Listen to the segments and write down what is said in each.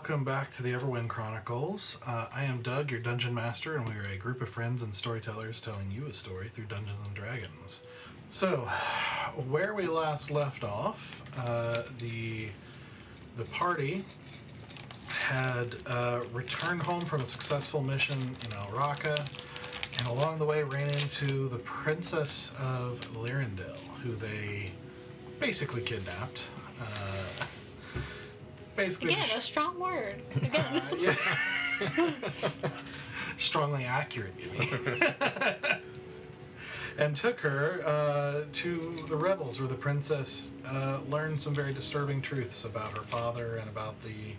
welcome back to the Everwind Chronicles. I am Doug, your dungeon master, and we are a group of friends and storytellers telling you a story through Dungeons and Dragons. So, where we last left off, the party had returned home from a successful mission in Alraka, and along the way ran into the Princess of Lyrindel, who they basically kidnapped. Basically, again, a strong word. Again. yeah. Strongly accurate, you mean. And took her to the rebels, where the princess learned some very disturbing truths about her father and about the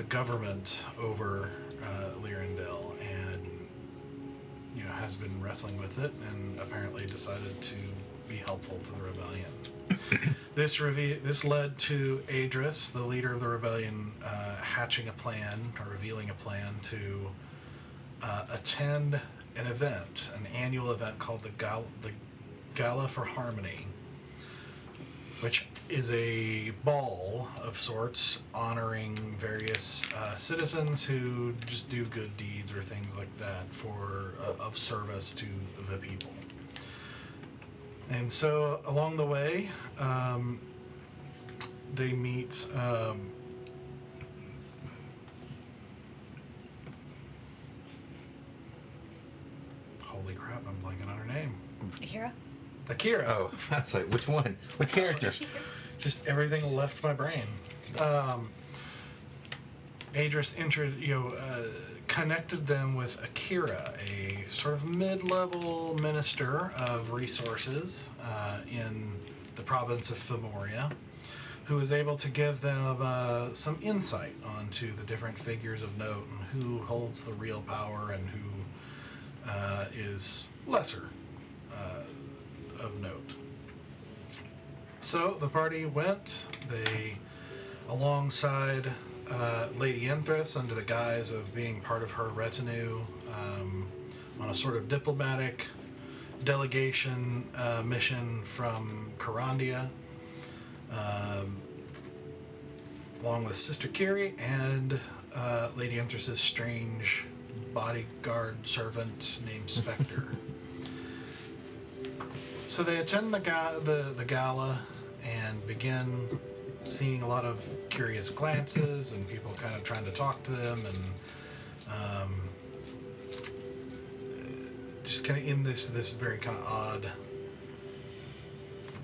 government over Lyrindel, and has been wrestling with it, and apparently decided to be helpful to the rebellion. This led to Adris, the leader of the rebellion, hatching a plan, or revealing a plan to attend an event, an annual event called the Gala for Harmony, which is a ball of sorts honoring various citizens who just do good deeds or things like that for of service to the people. And so along the way, they meet holy crap, I'm blanking on her name. Akira. Oh, I was like, which one? Which character? Just everything left my brain. Adris connected them with Akira, a sort of mid-level minister of resources in the province of Femoria, who was able to give them some insight onto the different figures of note and who holds the real power and who is lesser of note. So the party went, alongside Lady Enthrus, under the guise of being part of her retinue, on a sort of diplomatic delegation mission from Carandia, along with Sister Kiri and Lady Enthrus's strange bodyguard servant named Spectre. So they attend the gala and begin seeing a lot of curious glances and people kind of trying to talk to them, and just kind of in this very kind of odd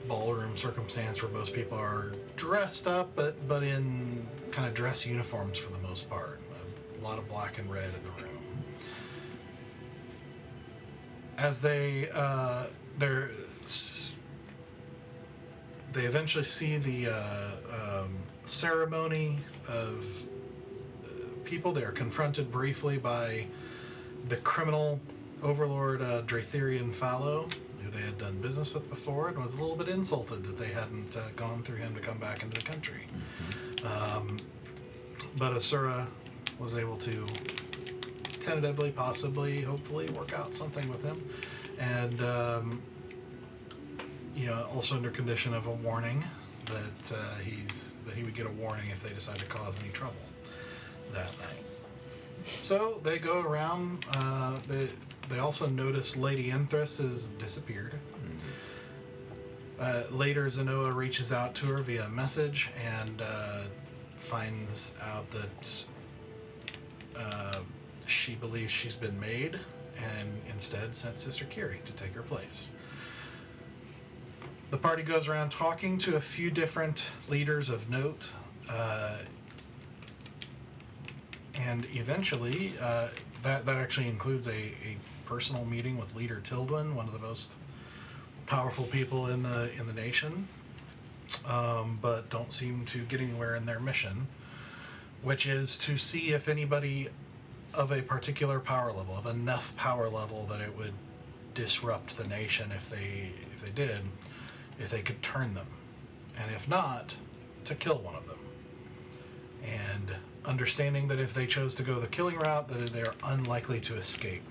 ballroom circumstance where most people are dressed up, but in kind of dress uniforms for the most part. A lot of black and red in the room. As they eventually see the ceremony of people. They are confronted briefly by the criminal overlord Draetherian Fallow, who they had done business with before, and was a little bit insulted that they hadn't gone through him to come back into the country. But Asura was able to tentatively, possibly, hopefully, work out something with him, and also under condition of a warning that he would get a warning if they decide to cause any trouble that night. So they go around. They also notice Lady Enthrus has disappeared. Later, Zenoa reaches out to her via message and finds out that she believes she's been made, and instead sent Sister Kiri to take her place. The party goes around talking to a few different leaders of note, and eventually that actually includes a personal meeting with Leader Tildwin, one of the most powerful people in the nation, but don't seem to get anywhere in their mission, which is to see if anybody of a particular power level, of enough power level that it would disrupt the nation if they did, if they could turn them, and if not, to kill one of them. And understanding that if they chose to go the killing route, that they're unlikely to escape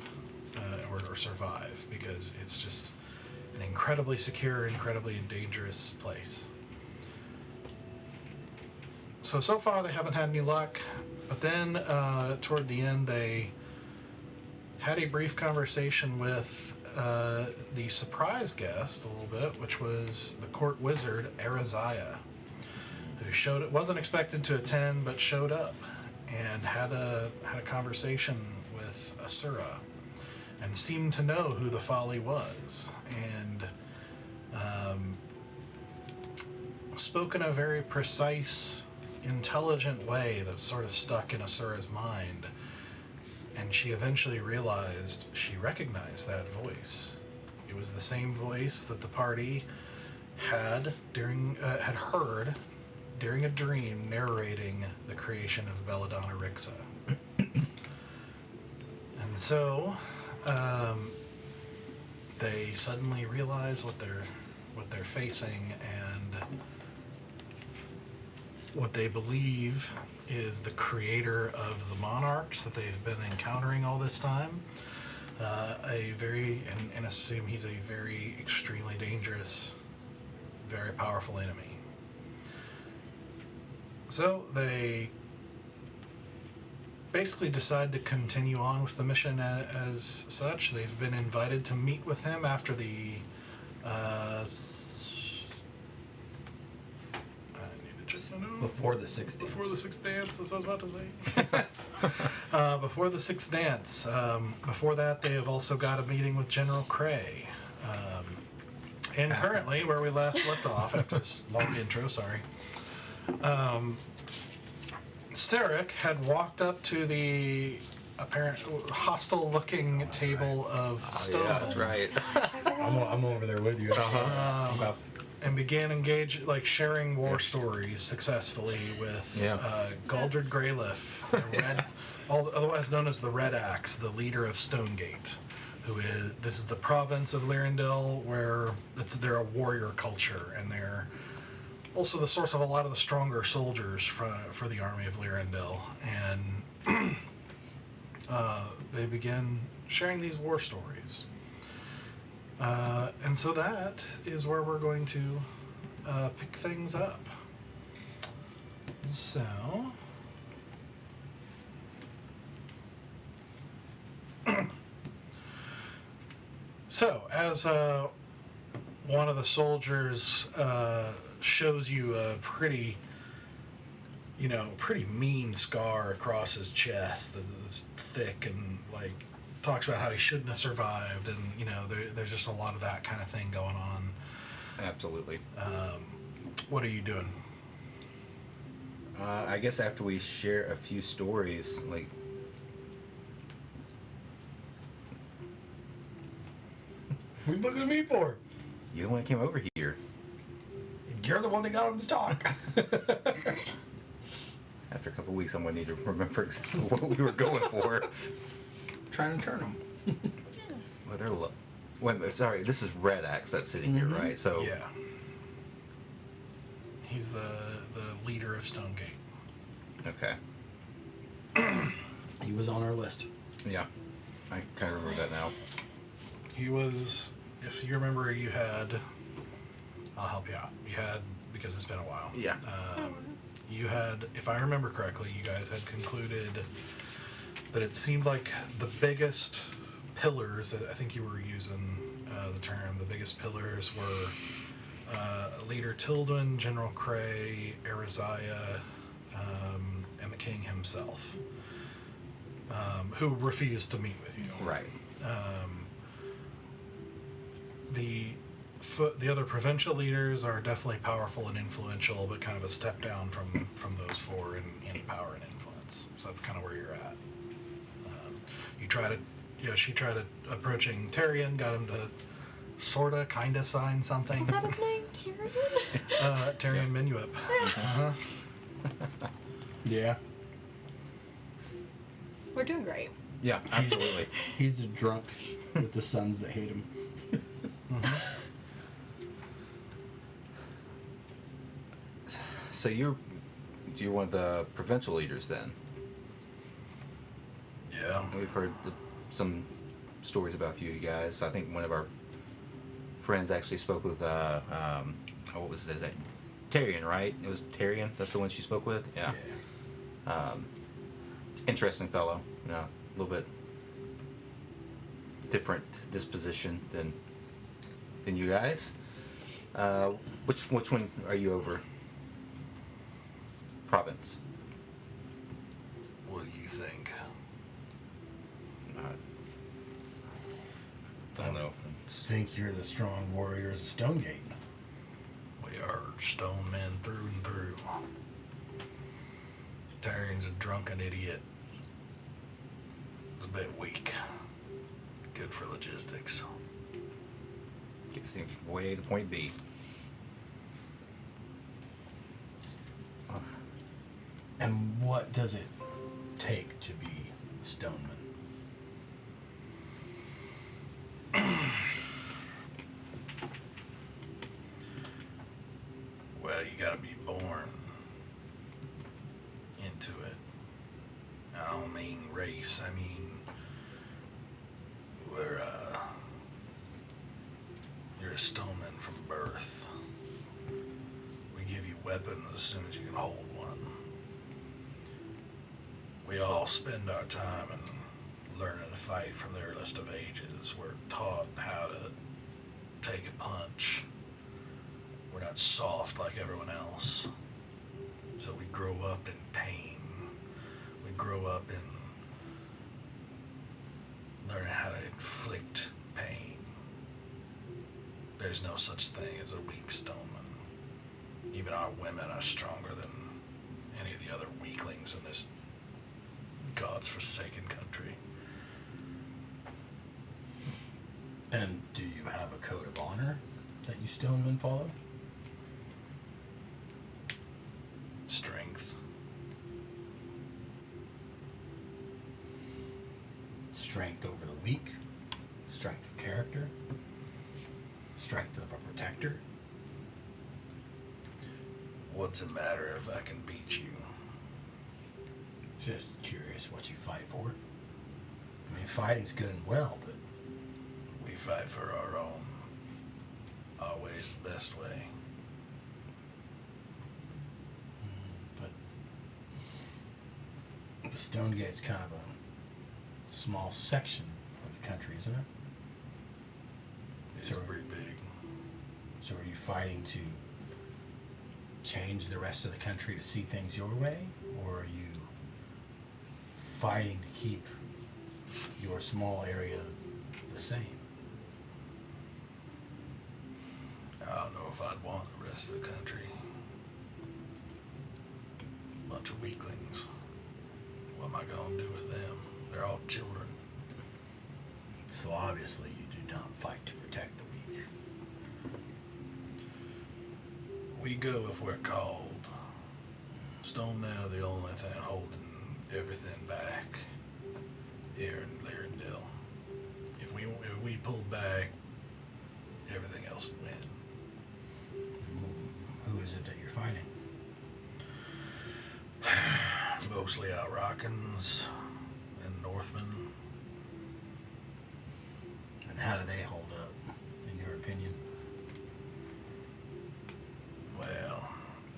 or survive, because it's just an incredibly secure, incredibly dangerous place. so far they haven't had any luck, but then toward the end they had a brief conversation with the surprise guest a little bit, which was the court wizard Ariziah, who wasn't expected to attend but showed up and had a conversation with Asura and seemed to know who the Folly was, and spoke in a very precise, intelligent way that sort of stuck in Asura's mind. And she eventually realized she recognized that voice. It was the same voice that the party had heard during a dream narrating the creation of Belladonna Rixa. And so they suddenly realize what they're facing, and what they believe is the creator of the monarchs that they've been encountering all this time. And assume he's a very extremely dangerous, very powerful enemy. So they basically decide to continue on with the mission as such. They've been invited to meet with him after the Before the sixth dance. Before the sixth dance, that's what I was about to say. Before the sixth dance. Before that, they have also got a meeting with General Cray. And currently, where we last left off, after this long intro, sorry. Sarek had walked up to the apparent hostile-looking table of stone. Yeah, that's right. I'm over there with you. And began sharing war stories successfully with Galdred Greyliff, otherwise known as the Red Axe, the leader of Stonegate. This is the province of Lyrindel, where they're a warrior culture, and they're also the source of a lot of the stronger soldiers for the army of Lyrindel. And they begin sharing these war stories. And so that is where we're going to pick things up. So, as one of the soldiers shows you a pretty mean scar across his chest that's thick and talks about how he shouldn't have survived, and there's just a lot of that kind of thing going on. Absolutely. What are you doing? I guess after we share a few stories, What are you looking at me for? you the one that came over here. You're the one that got him to talk. After a couple of weeks, I'm gonna need to remember exactly what we were going for. Trying to turn him. Well, they're wait, sorry, this is Red Axe that's sitting here, right? So Yeah. He's the leader of Stonegate. Okay. He was on our list. Yeah, I kind of remember that now. He was, if you remember, I'll help you out. You had, because it's been a while. Yeah. You had, if I remember correctly, you guys had concluded that it seemed like the biggest pillars, I think you were using the term, the biggest pillars were Leader Tildwin, General Cray, Ariziah, and the king himself, who refused to meet with you. Right. The other provincial leaders are definitely powerful and influential, but kind of a step down from those four in power and influence. So that's kind of where you're at. She tried approaching Tyrion, got him to sorta, kinda sign something. Is that his name? Tyrion? Tyrion Minuip. Uh-huh. Yeah. We're doing great. Yeah, absolutely. He's the drunk with the sons that hate him. Mm-hmm. So you're one of the provincial leaders then? Yeah. We've heard some stories about a few of you guys. I think one of our friends actually spoke with what was his name? Tyrion, right? It was Tyrion. That's the one she spoke with. Yeah. Interesting fellow. You know, a little bit different disposition than you guys. Which one are you over? Province. What do you think? I don't know. Think you're the strong warriors of Stonegate. We are stone men through and through. Tyrion's a drunken idiot. He's a bit weak. Good for logistics. Gets things from point A to point B. And what does it take to be a stoneman? Well, you gotta be born into it. I don't mean race, I mean you're a stoneman from birth. We give you weapons as soon as you can hold one. We all spend our time in learning to fight from the earliest of ages. We're taught how to take a punch. We're not soft like everyone else. So we grow up in pain. We grow up in learning how to inflict pain. There's no such thing as a weak stoneman. Even our women are stronger than any of the other weaklings in this God's forsaken country. And do you have a code of honor that you stonemen follow? Strength. Strength over the weak, strength of character, strength of a protector. What's it matter if I can beat you? Just curious what you fight for. I mean, fighting's good and well, but We fight for our own. Always the best way. but the Stonegate's kind of a small section of the country, isn't it? It's So- pretty big. So are you fighting to change the rest of the country to see things your way, or are you fighting to keep your small area the same? I don't know if I'd want the rest of the country. Bunch of weaklings. What am I gonna do with them? They're all children. So obviously you do not fight to protect the weak. We go if we're called. Stone men are the only thing holding everything back here in Lyrandale. If we pull back, everything else would win. Who is it that you're fighting? Mostly Outrockans and Northmen. And how do they hold up, in your opinion? Well,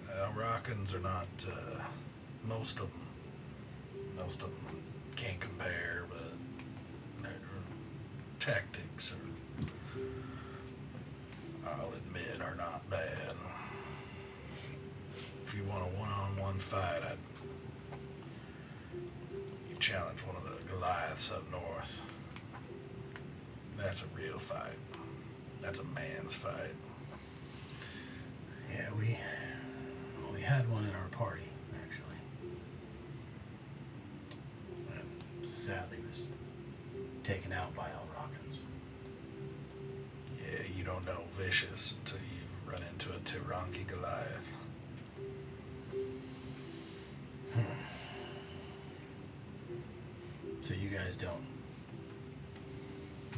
Outrockans are not. Most of them can't compare, but their tactics I'll admit, are not bad. If you want a one-on-one fight, you challenge one of the Goliaths up north. That's a real fight. That's a man's fight. Yeah, we had one in our party, actually. And sadly was taken out by Outrockans. Yeah, you don't know vicious until you've run into a Tiranki Goliath. So you guys don't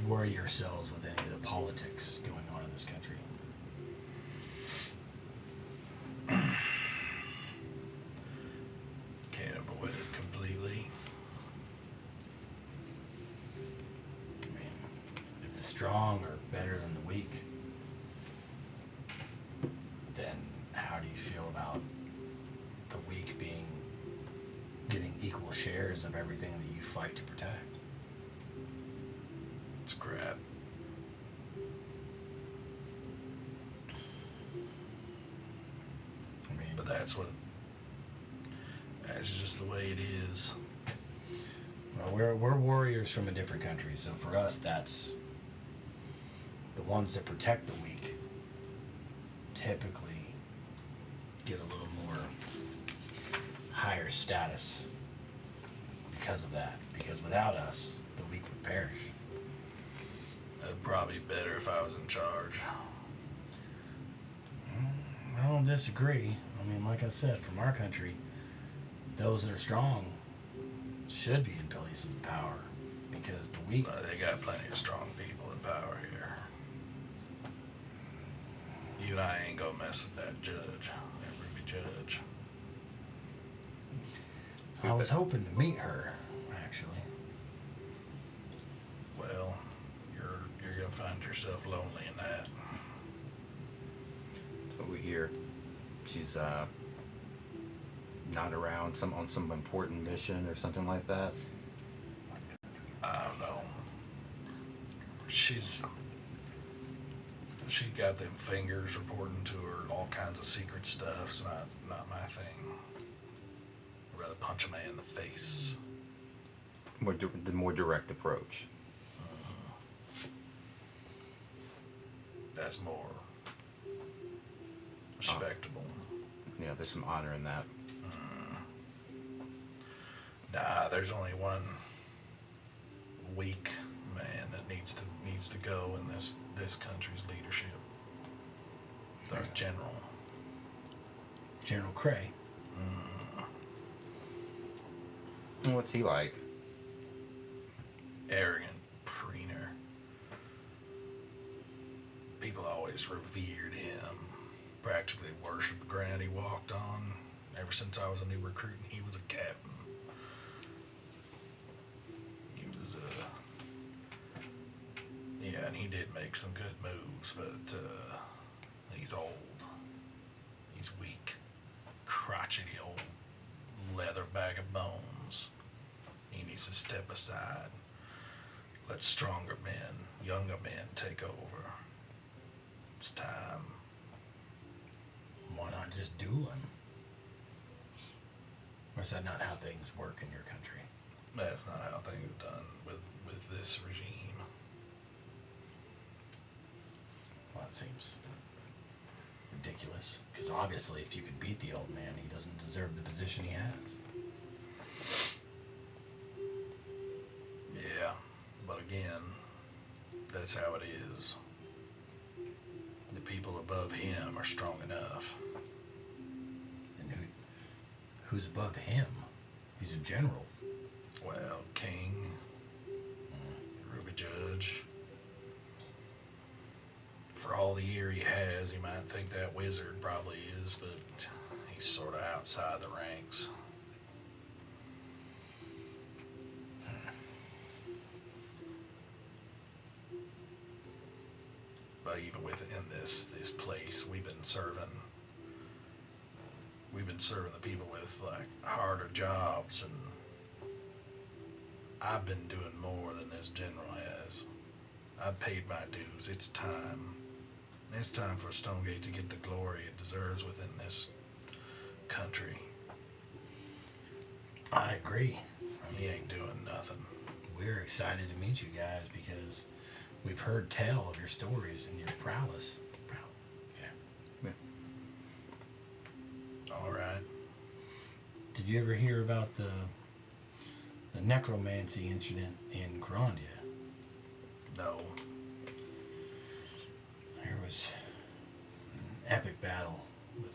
worry yourselves with any of the politics going on in this country? Can't avoid it completely. I mean, if the strong are better than the weak, then how do you feel shares of everything that you fight to protect. It's crap. I mean, But that's just the way it is. well, we're warriors from a different country, so for us, that's the ones that protect the weak typically get a little more higher status because of that. Because without us, the weak would perish. It'd probably be better if I was in charge. I don't disagree. I mean, like I said, from our country, those that are strong should be in places of power because the weak. They got plenty of strong people in power here. You and I ain't gonna mess with that judge, that Ruby judge. I was hoping to meet her, actually. Well, you're gonna find yourself lonely in that. So we hear she's not around on some important mission or something like that. I don't know. She got them fingers reporting to her all kinds of secret stuff. It's not my thing. I'd rather punch a man in the face. The more direct approach. That's more respectable. Yeah, there's some honor in that. Nah, there's only one weak man that needs to go in this country's leadership. Our general. General Cray. And what's he like? Arrogant preener. People always revered him. Practically worshipped the ground he walked on. Ever since I was a new recruit and he was a captain. He was, yeah, and he did make some good moves, but, he's old. He's weak. Crotchety old leather bag of bones. He needs to step aside. Let stronger men, younger men take over. It's time. Why not just duel him? Or is that not how things work in your country? That's not how things are done with this regime. Well, that seems ridiculous. Because obviously, if you could beat the old man, he doesn't deserve the position he has. Yeah, but again, that's how it is. The people above him are strong enough. And who's above him? He's a general. Well, King, Ruby Judge. For all the year he has, you might think that wizard probably is, but he's sort of outside the ranks. But even within this place, we've been serving the people with like harder jobs, and I've been doing more than this general has. I've paid my dues. It's time. It's time for Stonegate to get the glory it deserves within this country. I agree. He ain't doing nothing. We're excited to meet you guys because we've heard tell of your stories and your prowess. Yeah. All right. Did you ever hear about the necromancy incident in Grandia? No. There was an epic battle with,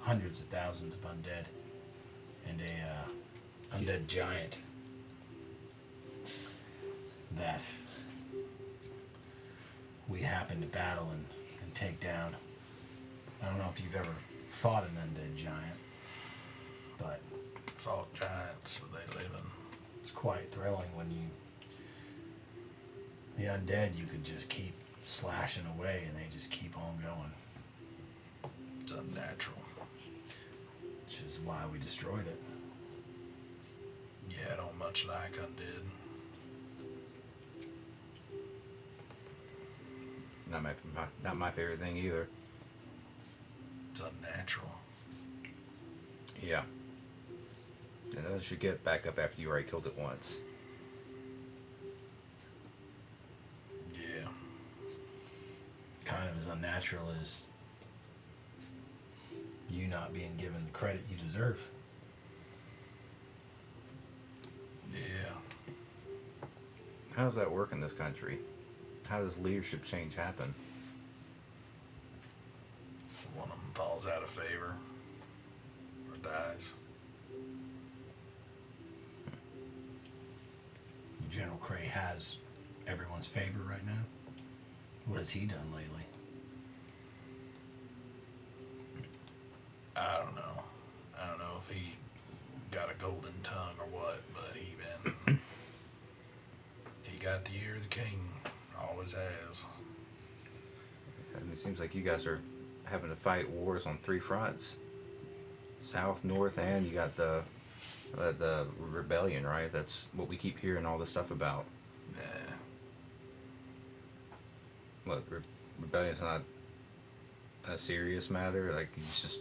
hundreds of thousands of undead and a undead giant that we happened to battle and take down. I don't know if you've ever fought an undead giant, but Fought giants, but they live in. it's quite thrilling when the undead, you could just keep slashing away and they just keep on going. It's unnatural. which is why we destroyed it. Yeah, I don't much like undead. Not my favorite thing either. It's unnatural. Yeah. And others should get back up after you already killed it once. Yeah. Kind of as unnatural as you not being given the credit you deserve. Yeah. How does that work in this country? How does leadership change happen? One of them falls out of favor or dies. General Cray has everyone's favor right now. What has he done lately? I don't know. I don't know if he got a golden tongue or what, but he got the ear of the king. Always has. I mean, it seems like you guys are having to fight wars on 3 fronts. South, north, and you got the rebellion, right? That's what we keep hearing all this stuff about. Nah. Look, rebellion's not a serious matter. Like, it's just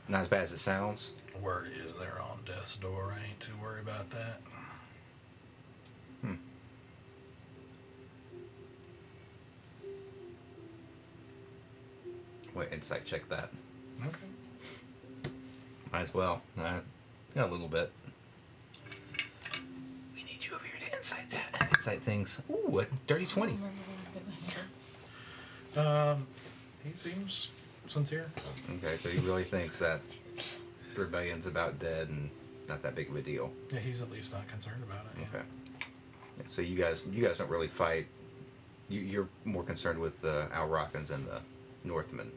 not as bad as it sounds. Word is they're on death's door. I ain't too worried about that. Wait, insight check that. Okay. Might as well. Yeah, a little bit. We need you over here to insight things. Ooh, a dirty 20. He seems sincere. Okay, so he really thinks that rebellion's about dead and not that big of a deal. Yeah, he's at least not concerned about it. Yeah. Okay. Yeah, so you guys don't really fight. You're more concerned with the Alrockans and the Northmen.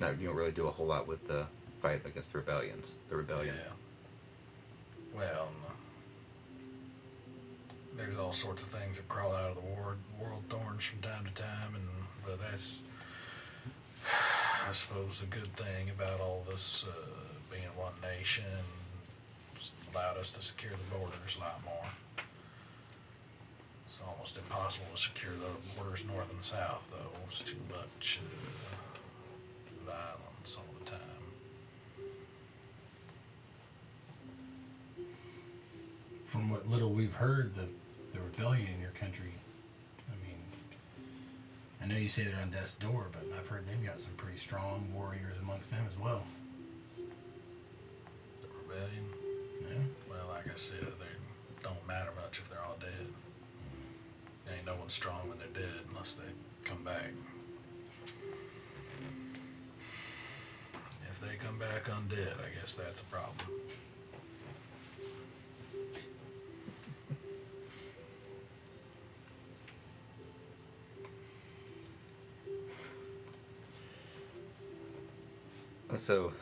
No, you don't really do a whole lot with the fight against the rebellion. Yeah. Well, there's all sorts of things that crawl out of the world thorns from time to time, but that's, I suppose, a good thing about all this being one nation. It's allowed us to secure the borders a lot more. It's almost impossible to secure the borders north and south, though. It's too much violence all the time. From what little we've heard, the rebellion in your country, I mean, I know you say they're on death's door, but I've heard they've got some pretty strong warriors amongst them as well. The rebellion? Yeah. Well, like I said, they don't matter much if they're all dead. Ain't no one strong when they're dead unless they come back. If they come back undead, I guess that's a problem. So,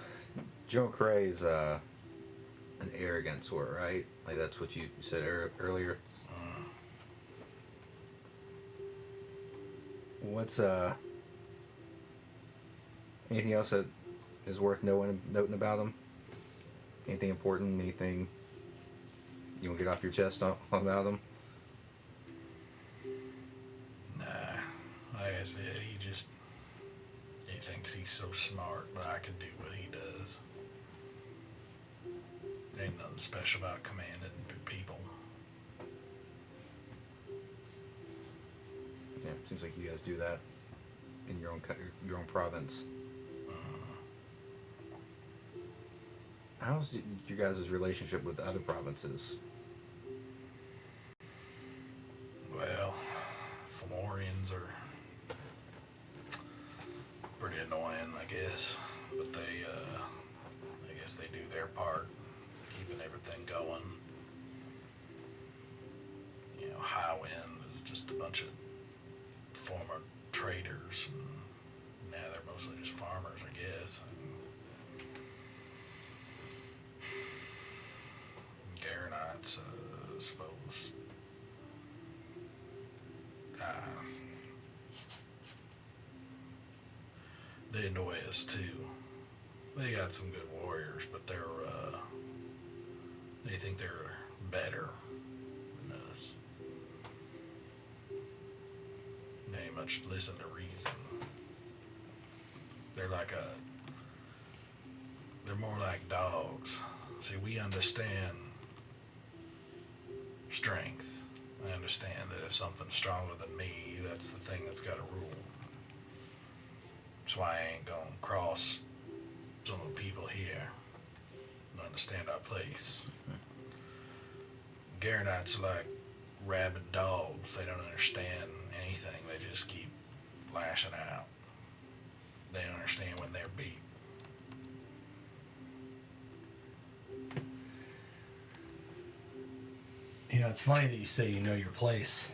General Cray is an arrogant sort, right? Like that's what you said earlier. What's anything else that is worth noting about him? Anything important? Anything you want to get off your chest about him? Nah, like I said, he thinks he's so smart, but I can do what he does. Ain't nothing special about commanding people. Yeah, seems like you guys do that in your own province. How's your guys' relationship with the other provinces? Well, Fomorians are pretty annoying, I guess. But I guess they do their part, keeping everything going. You know, Highwind is just a bunch of former traders, and now they're mostly just farmers, I guess. Garanites, I suppose. They annoy us too. They got some good warriors, but they think they're better than us. They ain't much listen to reason. They're more like dogs. See, we understand strength. I understand that if something's stronger than me, that's the thing that's got to rule. That's why I ain't gonna cross some of the people here and understand our place. Garanites are like rabid dogs. They don't understand anything. They just keep lashing out. They don't understand when they're beat. You know, it's funny that you say you know your place.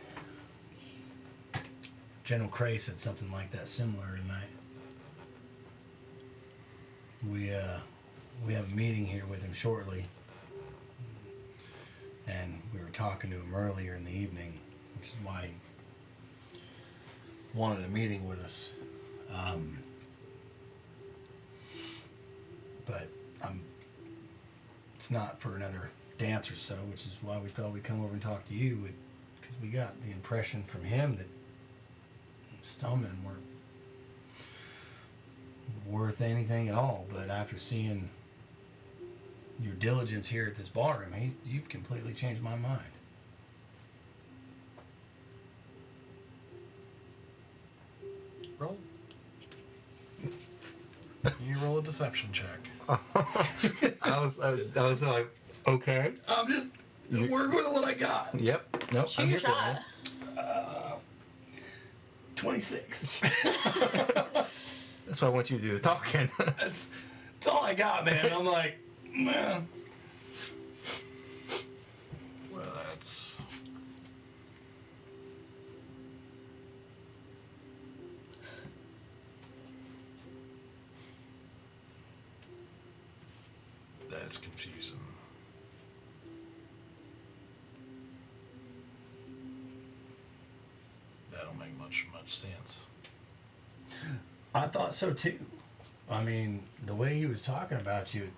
General Cray said something like that similar tonight. We have a meeting here with him shortly, and we were talking to him earlier in the evening, which is why he wanted a meeting with us. But it's not for another dance or so, which is why we thought we'd come over and talk to you, because we got the impression from him that Stonemen weren't worth anything at all. But after seeing your diligence here at this ballroom, you've completely changed my mind. Roll. You roll a deception check. I was like, okay. I'm just working with what I got. Yep. Nope. Shoot your shot. 26. That's why I want you to do the talking. That's all I got, man. I'm like, man. Well, that's... That's confusing. That don't make much sense. I thought so too. I mean, the way he was talking about you, it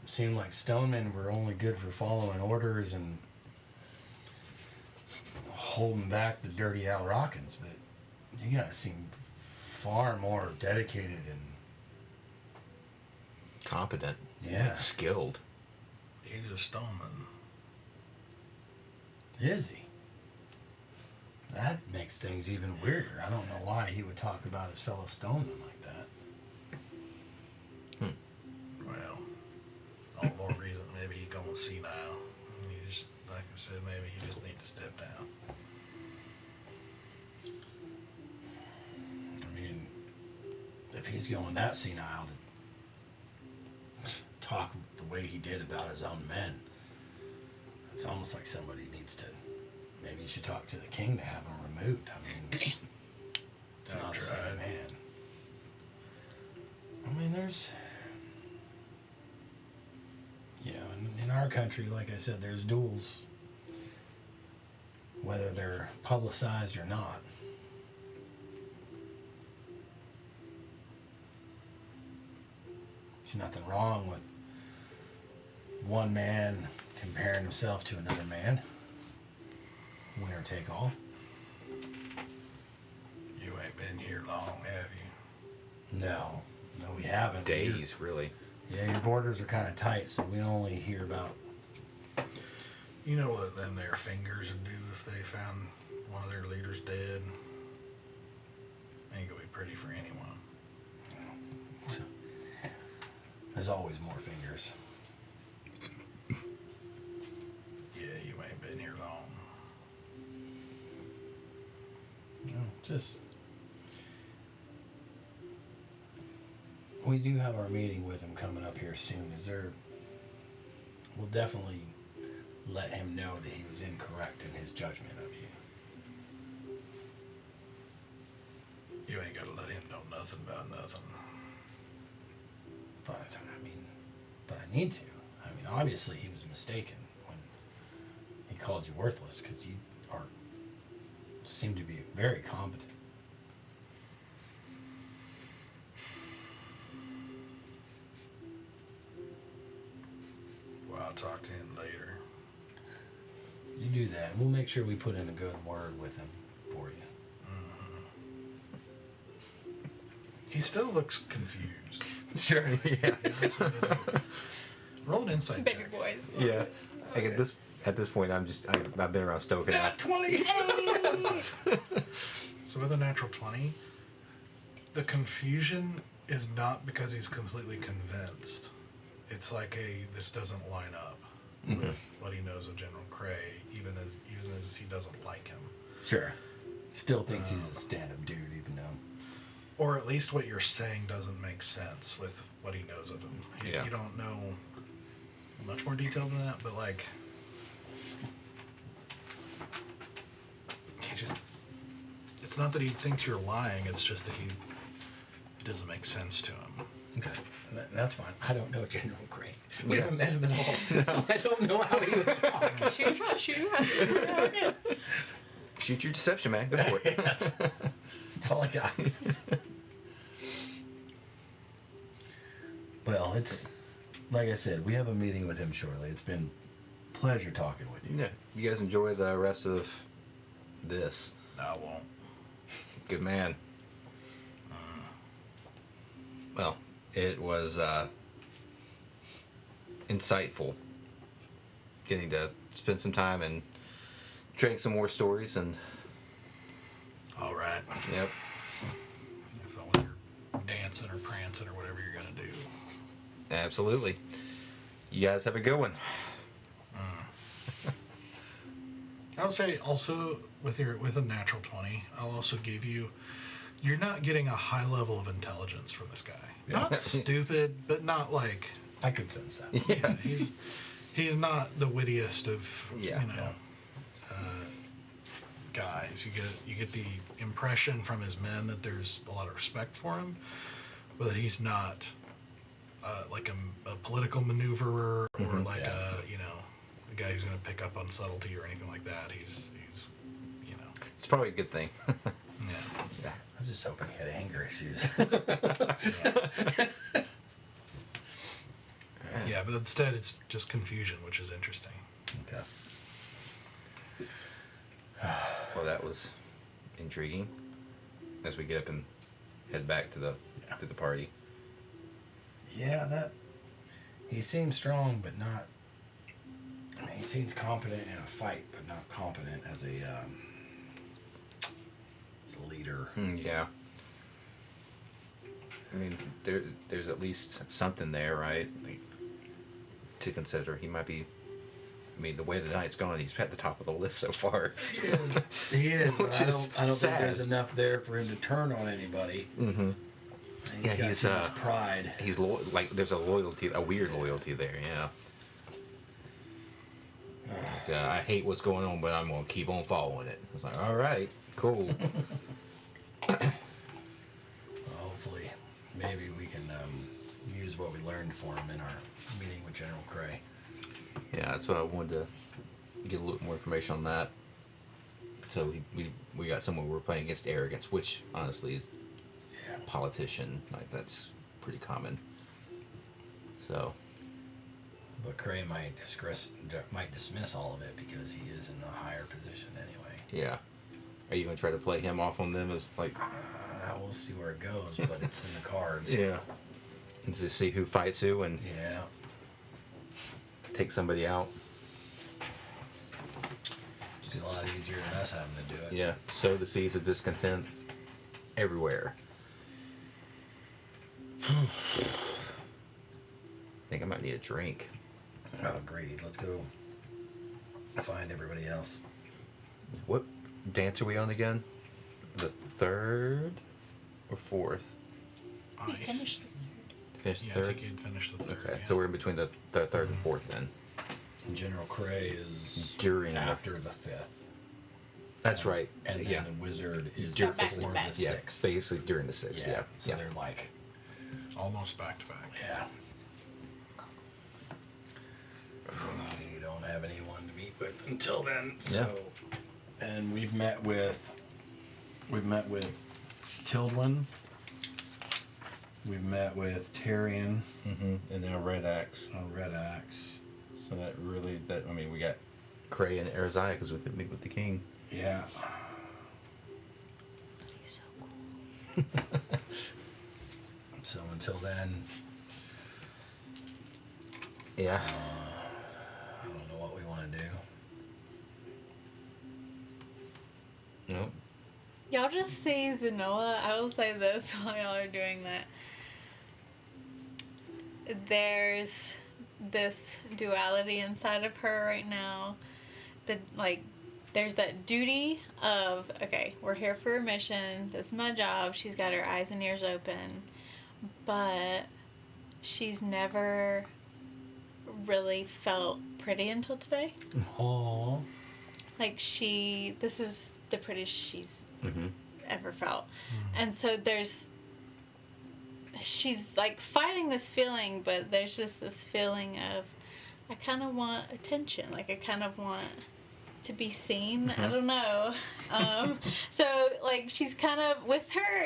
seemed like Stonemen were only good for following orders and holding back the dirty Al Rockins, but you guys seem far more dedicated and Competent. Yeah. Skilled. He's a stoneman. Is he? That makes things even weirder. I don't know why he would talk about his fellow stoneman like that. Well, all the more reason maybe he's going senile. He just, like I said, maybe he just needs to step down. I mean, if he's going that senile to talk the way he did about his own men, it's almost like somebody needs to, maybe you should talk to the king to have him removed. I mean, it's I've not the tried. same man. I mean, there's, you know, in our country, like I said, there's duels, whether they're publicized or not. There's nothing wrong with one man comparing himself to another man. Winner take all. You ain't been here long, have you? No, we haven't. Days, really. Yeah, your borders are kind of tight, so we only hear about. You know what them their fingers would do if they found one of their leaders dead? Ain't gonna be pretty for anyone. There's always more fingers. Yeah, you ain't been here long. Just we do have our meeting with him coming up here soon. We'll definitely let him know that he was incorrect in his judgment of you. You ain't gotta let him know nothing about nothing. But I need to. I mean, obviously he was mistaken when he called you worthless, because you seem to be very competent. talk to him later. You do that. We'll make sure we put in a good word with him for you. He still looks confused. Sure. Yeah. He also doesn't- Roll an insight Baby check. boys. Yeah. Like at this point, I've been around stoking out. 20! So with a natural 20, the confusion is not because he's completely convinced. It's like this doesn't line up with what he knows of General Cray, even as he doesn't like him. Sure. Still thinks he's a stand-up dude, even though... Or at least what you're saying doesn't make sense with what he knows of him. Yeah. You don't know much more detail than that, but like, it's not that he thinks you're lying, it's just that it doesn't make sense to him. Okay. That's fine. I don't know General Cray. We Yeah. haven't met him at all, so I don't know how he would talk. Shoot. Shoot your deception, man. Go for it. That's all I got. Well, it's like I said, we have a meeting with him shortly. It's been a pleasure talking with you. Yeah. You guys enjoy the rest of this. No, I won't. Good man. Well, it was insightful getting to spend some time and trading some more stories and All right. yep. If only you're dancing or prancing or whatever you're gonna do. Absolutely. You guys have a good one. I'll say also with a natural 20, I'll also give you. You're not getting a high level of intelligence from this guy. Not stupid, but not like. I could sense that. Yeah, he's not the wittiest of guys. You get the impression from his men that there's a lot of respect for him, but that he's not like a political maneuverer or like a guy who's going to pick up on subtlety or anything like that. He's It's probably a good thing. yeah. I was just hoping he had anger issues. Yeah, but instead it's just confusion, which is interesting. Okay. Well, that was intriguing. As we get up and head back to the party. Yeah, he seems strong, but not. I mean, he seems competent in a fight, but not competent as a leader. Yeah. I mean, there's at least something there, right? Like, to consider. He might be. I mean, the way the night's gone, he's at the top of the list so far. He is. But Which I is don't think sad. there's enough there for him to turn on anybody. Mm-hmm. Yeah, Got he's too much pride. He's there's a weird loyalty there. Yeah. Like, I hate what's going on, but I'm gonna keep on following it. It's like, all right, cool. Hopefully, maybe we can use what we learned for him in our meeting with General Cray. Yeah, that's what I wanted to get a little more information on that. So we got someone we're playing against arrogance, which honestly is politician. Like that's pretty common. So. But Cray might dismiss all of it because he is in the higher position anyway. Yeah. Are you gonna try to play him off on them as like? We'll see where it goes, but it's in the cards. Yeah. And to see who fights who and Yeah. take somebody out. It's a lot easier than us having to do it. Yeah. Sow the seeds of discontent everywhere. I think I might need a drink. Oh, agreed. Let's go find everybody else. What dance are we on again? The third or fourth? We Nice. finished the third. Finish the Yeah, I third? think you'd finish the third. Okay, yeah. so we're in between the third and fourth then. And General Cray is During the- after the 5th. That's right. And then yeah. the wizard is Dur- back to before back. the Yeah, 6th. basically during the 6th, yeah. So yeah. they're like, Almost back to back. yeah. You don't have anyone to meet with until then. So, and we've met with Tildwin. We've met with Tyrion Mm-hmm. And now Red Axe. on Red Axe. So that really, we got Cray and Arizaya because we couldn't meet with the king. Yeah. He's so cool. So until then, Yeah. I don't know what we want to do. Nope. Y'all just see Zenoa. I will say this while y'all are doing that. There's this duality inside of her right now. There's that duty of, okay, we're here for a mission. This is my job. She's got her eyes and ears open. But she's never really felt pretty until today. Oh. Like this is the prettiest she's Mm-hmm. ever felt. And so she's like fighting this feeling, but there's just this feeling of, I kind of want attention. Like I kind of want to be seen. I don't know. So like she's kind of with her,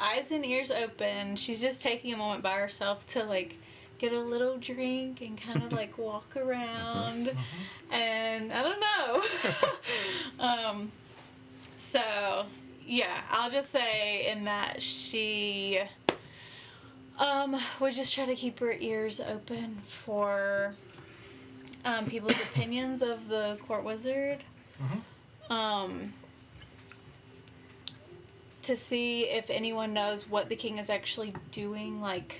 eyes and ears open. She's just taking a moment by herself to like get a little drink and kind of like walk around. And I don't know. So yeah, I'll just say in that she would just try to keep her ears open for people's opinions of the court wizard. To see if anyone knows what the king is actually doing, like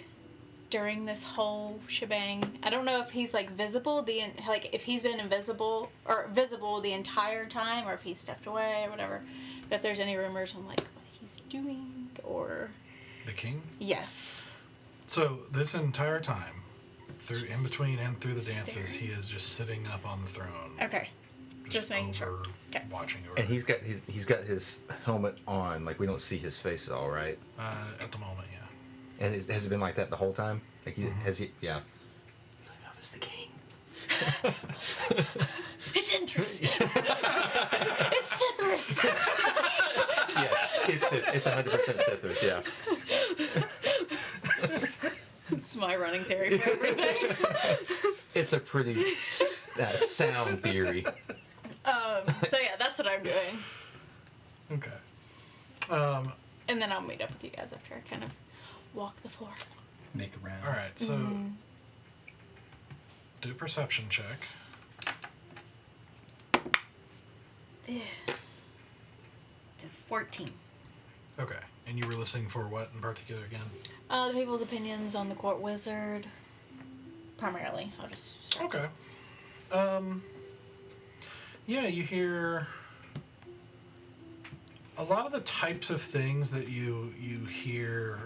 during this whole shebang. I don't know if he's like visible, if he's been invisible or visible the entire time, or if he stepped away or whatever. But if there's any rumors on like what he's doing or The king? yes. So this entire time, in between and through the dances, he is just sitting up on the throne. Okay. Just making sure. Okay. Watching over. And he's got his helmet on, like we don't see his face at all, right? At the moment, yeah. And has it been like that the whole time? Like has he? Yeah. It's the king. It's interesting. It's Cithras. Yes, it's 100% Cithras. Yeah. It's my running theory for everything. It's a pretty sound theory. So yeah, that's what I'm doing. Okay. And then I'll meet up with you guys after I kind of walk the floor. Make a round. All right. So do a perception check. Yeah. 14. Okay. And you were listening for what in particular again? The people's opinions on the court wizard. Primarily. I'll just start. Okay. Yeah, you hear a lot of the types of things that you hear.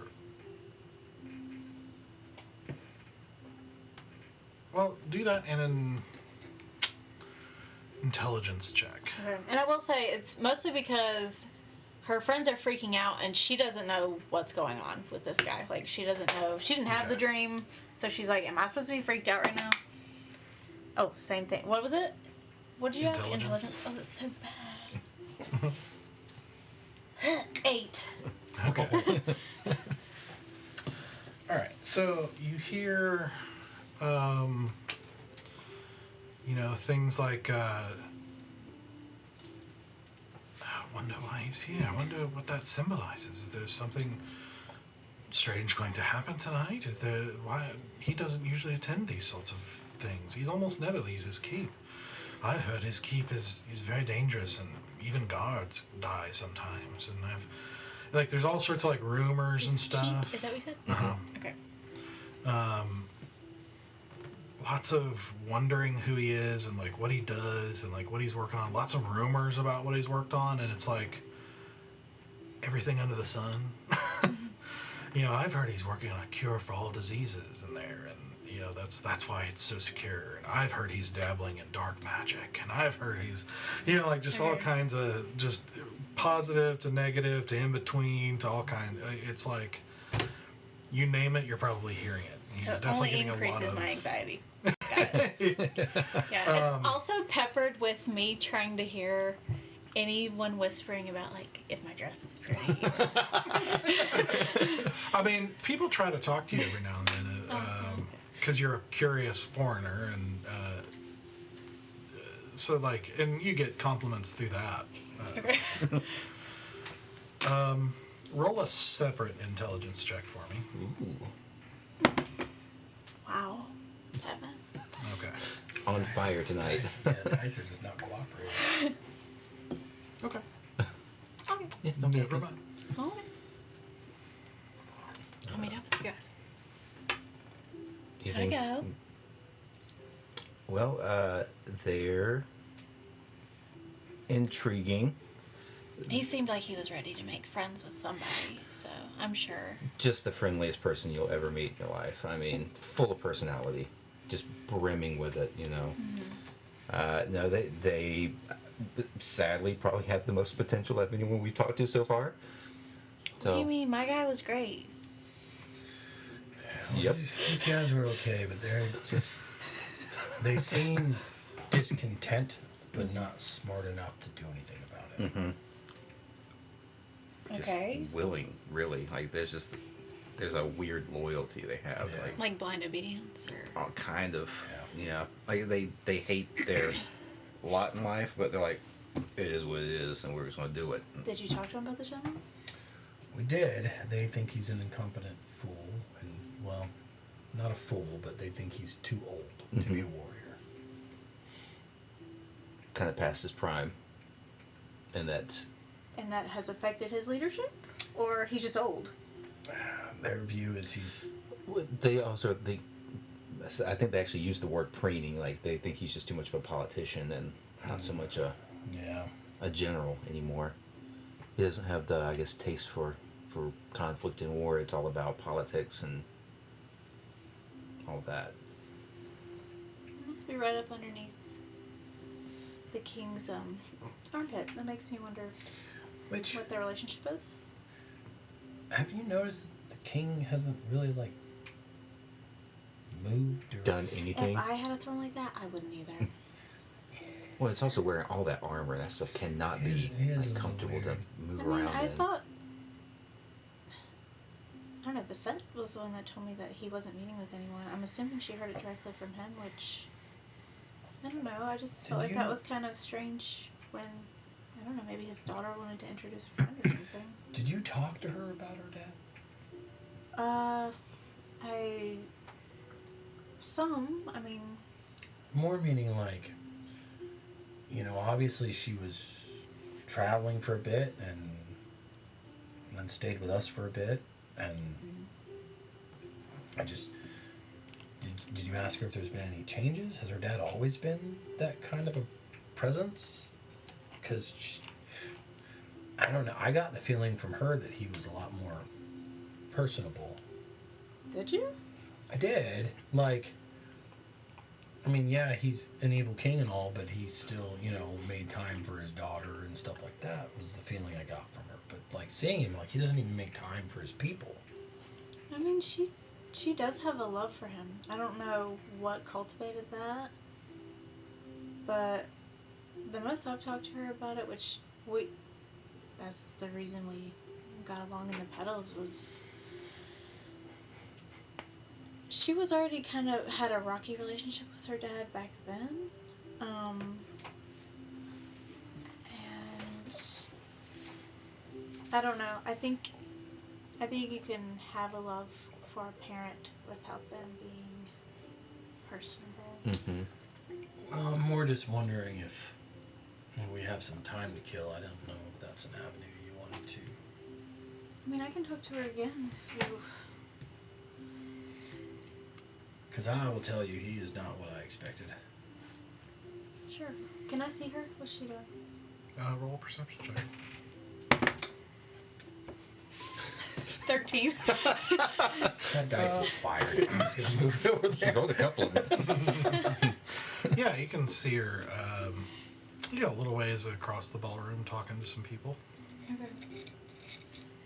Well, do that in an intelligence check. Okay. And I will say it's mostly because her friends are freaking out and she doesn't know what's going on with this guy. Like she doesn't know. She didn't have the dream, so she's like, "Am I supposed to be freaked out right now?" Oh, same thing. What was it? What did you ask? Intelligence. Oh, that's so bad. 8. Okay. All right. So you hear, things like, I wonder why he's here. I wonder what that symbolizes. Is there something strange going to happen tonight? Why he doesn't usually attend these sorts of things? He almost never leaves his keep. I've heard his keep is very dangerous, and even guards die sometimes. And there's all sorts of rumors and stuff. Keep? Is that what you said? Uh-huh. Okay. Lots of wondering who he is and what he does and what he's working on. Lots of rumors about what he's worked on, and it's everything under the sun. I've heard he's working on a cure for all diseases in there, and that's why it's so secure. And I've heard he's dabbling in dark magic, and I've heard he's just all kinds of just positive to negative to in between to all kinds. It's you name it, you're probably hearing it. He's It definitely only getting increases a lot of my anxiety. Got it. Yeah, it's also peppered with me trying to hear anyone whispering about if my dress is pretty. I mean, people try to talk to you every now and then, because you're a curious foreigner, and so like, and you get compliments through that. Okay. Roll a separate intelligence check for me. Ooh. Wow. 7. Okay. On fire tonight. Yeah, the dice are just not cooperating. Okay. Okay. Yeah, Never mind. All right. I'll meet up with you guys. You How'd it think- go? Well, they're intriguing. He seemed like he was ready to make friends with somebody, so I'm sure. Just the friendliest person you'll ever meet in your life. I mean, full of personality, just brimming with it, you know. No, they sadly probably have the most potential of anyone we've talked to so far. What do you mean? My guy was great. Yep. These guys were okay, but they seem discontent, but not smart enough to do anything about it. Mm-hmm. Okay. Just willing, really. Like there's a weird loyalty they have. Yeah. Like blind obedience, or All kind of. Yeah. Yeah. Like they hate their lot in life, but they're like, it is what it is, and we're just gonna do it. did you talk to him about the general? We did. They think he's an incompetent fool, and well, not a fool, but they think he's too old to be a warrior. Kind of past his prime, and that. And that has affected his leadership, or he's just old? Their view is he's They I think they actually use the word preening. Like they think he's just too much of a politician and not so much a general anymore. He doesn't have the, I guess, taste for conflict and war. It's all about politics and all that. It must be right up underneath the king's armpit. That makes me wonder which. what their relationship is. Have you noticed the king hasn't really like moved or Done anything? If I had a throne like that, I wouldn't either. Well, it's also wearing all that armor. That stuff cannot be It is a like, little comfortable to weird. move I mean, around I in. thought. I don't know, Basset was the one that told me that he wasn't meeting with anyone. I'm assuming she heard it directly from him, which. I don't know, I just felt Did like that you- was kind of strange when. I don't know, maybe his daughter wanted to introduce a friend or something. Did you talk to her about her dad? I mean, More meaning like, obviously she was traveling for a bit and then stayed with us for a bit, and I just did you ask her if there's been any changes? Has her dad always been that kind of a presence? Because I don't know, I got the feeling from her that he was a lot more personable. did you? I did. Like, I mean, yeah, he's an evil king and all, but he still, made time for his daughter and stuff like that was the feeling I got from her. But, like, seeing him, like, he doesn't even make time for his people. I mean, she does have a love for him. I don't know what cultivated that, but the most I've talked to her about it, which that's the reason we got along in the pedals, was she was already kind of had a rocky relationship with her dad back then. And I don't know. I think you can have a love for a parent without them being personable. Mm-hmm. Well, I'm more just wondering if when we have some time to kill, I don't know if that's an avenue you wanted to. I mean, I can talk to her again if you... Because I will tell you, he is not what I expected. Sure. Can I see her? What's she doing? Roll a perception check. 13. That dice is fired. I'm just going to move it over She there. rolled a couple of them. Yeah, you can see her, a little ways across the ballroom talking to some people. Okay.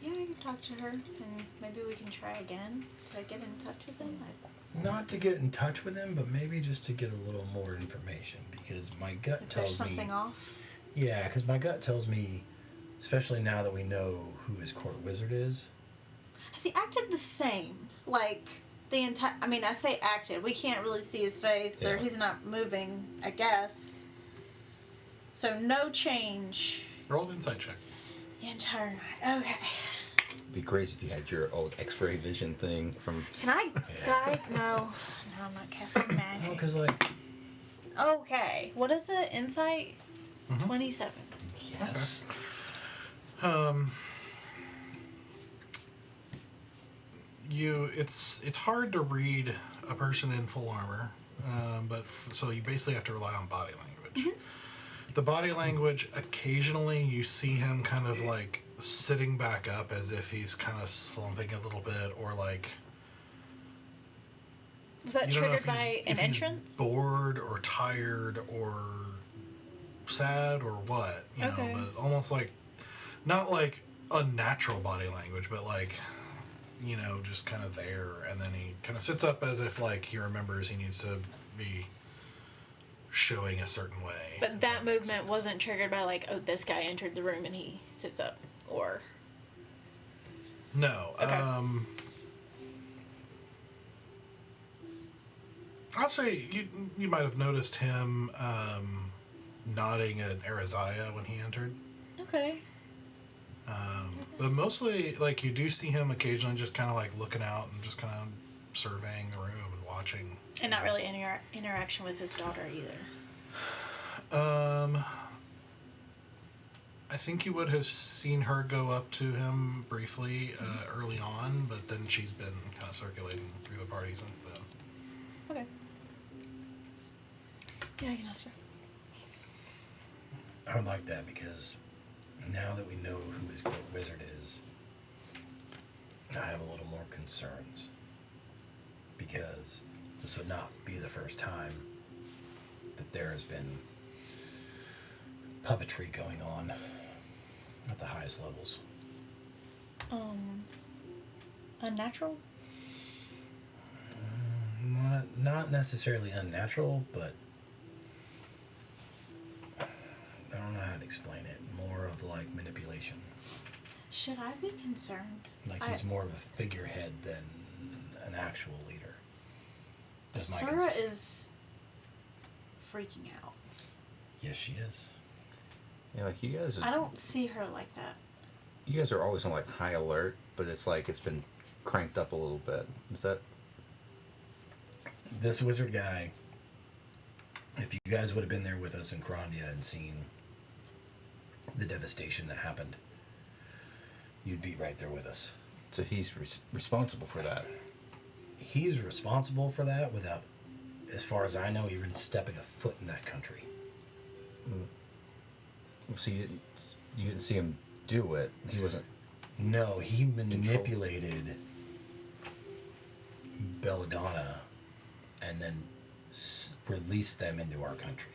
Yeah, I can talk to her, and maybe we can try again to get in touch with him. Not to get in touch with him, but maybe just to get a little more information, because my gut If there's tells me... something off. Yeah, because my gut tells me, especially now that we know who his court wizard is. Has he acted the same? Like, the entire. I mean, I say acted. We can't really see his face, or Yeah. he's not moving. I guess. So no change. Roll an insight check. The entire night. Okay. It'd be great if you had your old X-ray vision thing from. Can I guide? No. No, I'm not casting No, magic. because like, Okay. What is the insight? Mhm. 27. yes. It's hard to read a person in full armor, so you basically have to rely on body language. The body language, occasionally you see him kind of like sitting back up as if he's kind of slumping a little bit, or like Was that you don't know triggered if he's- by an if he's entrance? bored or tired or sad or what, you Okay. know, but almost like not like unnatural body language, but like, you know, just kind of there, and then he kind of sits up as if like he remembers he needs to be showing a certain way. But that movement wasn't triggered by like, oh, this guy entered the room and he sits up, or No. Okay. I'll say you might have noticed him nodding at Arizaya when he entered. okay. But mostly, like, you do see him occasionally just kind of like looking out and just kind of surveying the room and watching. And not really any interaction with his daughter either. I think you would have seen her go up to him briefly early on, but then she's been kind of circulating through the party since then. Okay. Yeah, I can ask her. I would like that because now that we know who his great wizard is, I have a little more concerns. Because this would not be the first time that there has been puppetry going on at the highest levels. Unnatural? Not necessarily unnatural, but I don't know how to explain it. More of like manipulation. Should I be concerned? Like he's more of a figurehead than an actual leader. That's my Sarah concern. is freaking out. Yes, she is. Yeah, like you guys. I don't see her like that. You guys are always on like high alert, but it's like it's been cranked up a little bit. Is that? This wizard guy, if you guys would have been there with us in Crondia and seen the devastation that happened, you'd be right there with us. So he's responsible for that. He is responsible for that without, as far as I know, even stepping a foot in that country. So you didn't see him do it. He wasn't. No, he manipulated Belladonna and then released them into our country.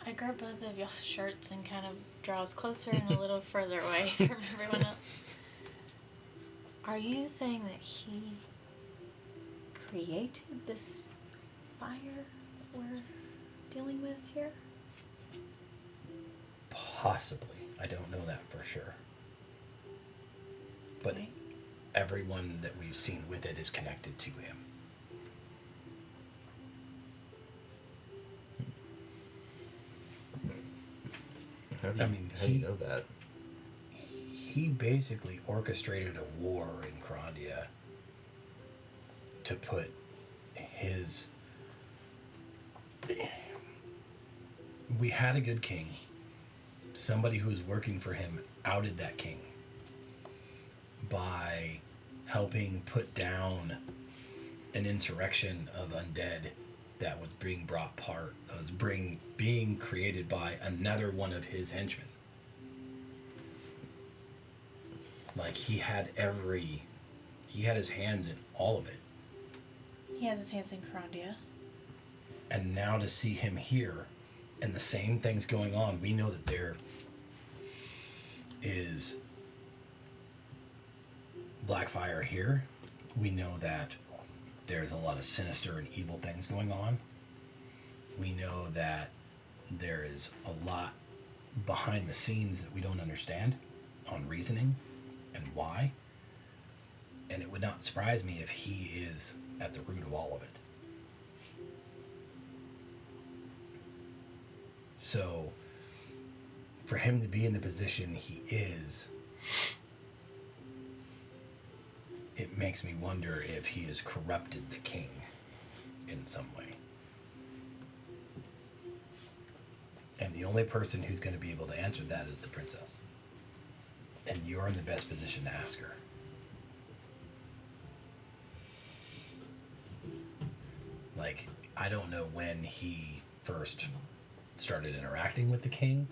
I grab both of y'all's shirts and kind of draw us closer and a little further away from everyone else. Are you saying that he created this fire that we're dealing with here? Possibly. I don't know that for sure. But Okay. everyone that we've seen with it is connected to him. How do you, I mean, how do you know that? He basically orchestrated a war in Crondia to put his... We had a good king. Somebody who was working for him outed that king by helping put down an insurrection of undead that was being being created by another one of his henchmen. Like he had his hands in all of it. He has his hands in Carandia. And now to see him here and the same things going on, we know that there is black fire here. We know that there's a lot of sinister and evil things going on. We know that there is a lot behind the scenes that we don't understand on reasoning and why. And it would not surprise me if he is at the root of all of it. So, for him to be in the position he is, it makes me wonder if he has corrupted the king in some way. And the only person who's going to be able to answer that is the princess. And you're in the best position to ask her. Like, I don't know when he first started interacting with the king,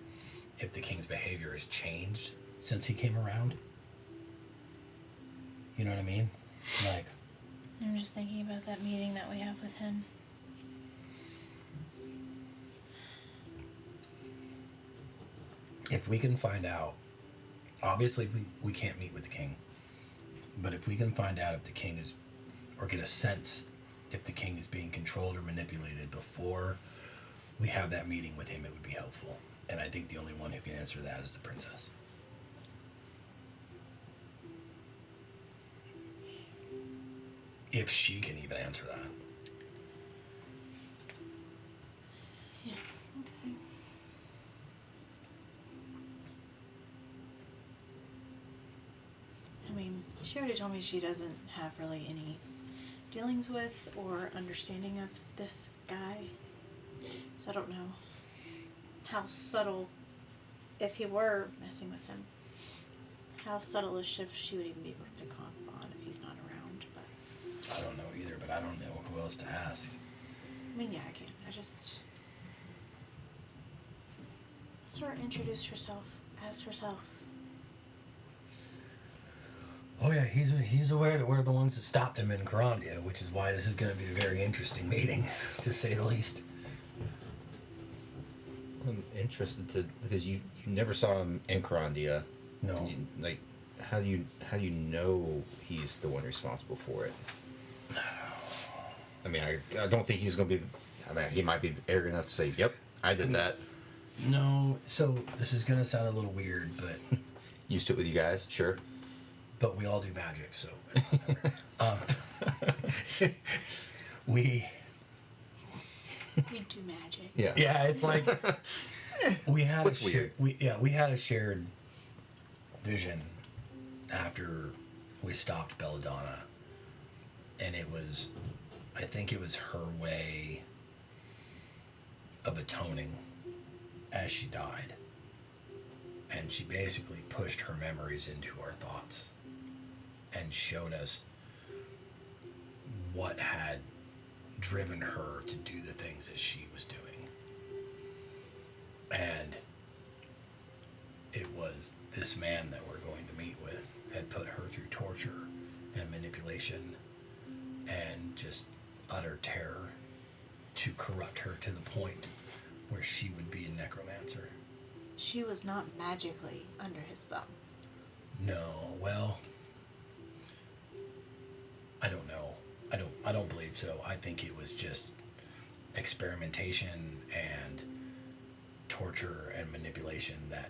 if the king's behavior has changed since he came around. You know what I mean? Like, I'm just thinking about that meeting that we have with him. if we can find out, obviously we can't meet with the king, but if we can find out if the king is, or get a sense if the king is being controlled or manipulated before we have that meeting with him, it would be helpful. And I think the only one who can answer that is the princess. If she can even answer that. Yeah, okay. I mean, she already told me she doesn't have really any dealings with or understanding of this guy. So I don't know how subtle, if he were messing with him, how subtle a shift she would even be able to pick up on if he's not around. But I don't know either, but I don't know who else to ask. I mean, yeah, I can. I just... Sort of introduced herself as herself. Oh yeah, he's aware that we're the ones that stopped him in Carandia, which is why this is going to be a very interesting meeting, to say the least. I'm interested to, because you never saw him in Carandia. No. Like, how do you know he's the one responsible for it? I mean, I don't think he's going to be. I mean, he might be arrogant enough to say, "Yep, I did that." No. So this is going to sound a little weird, but Used to it with you guys, sure. but we all do magic, so it's whatever. We do magic. Yeah. yeah, it's like we had What's a weird? we had a shared vision after we stopped Belladonna, and it was, I think it was her way of atoning as she died, and she basically pushed her memories into our thoughts and showed us what had driven her to do the things that she was doing. And it was this man that we're going to meet with had put her through torture and manipulation and just utter terror to corrupt her to the point where she would be a necromancer. She was not magically under his thumb. No, well, I don't know. I don't believe so. I think it was just experimentation and torture and manipulation that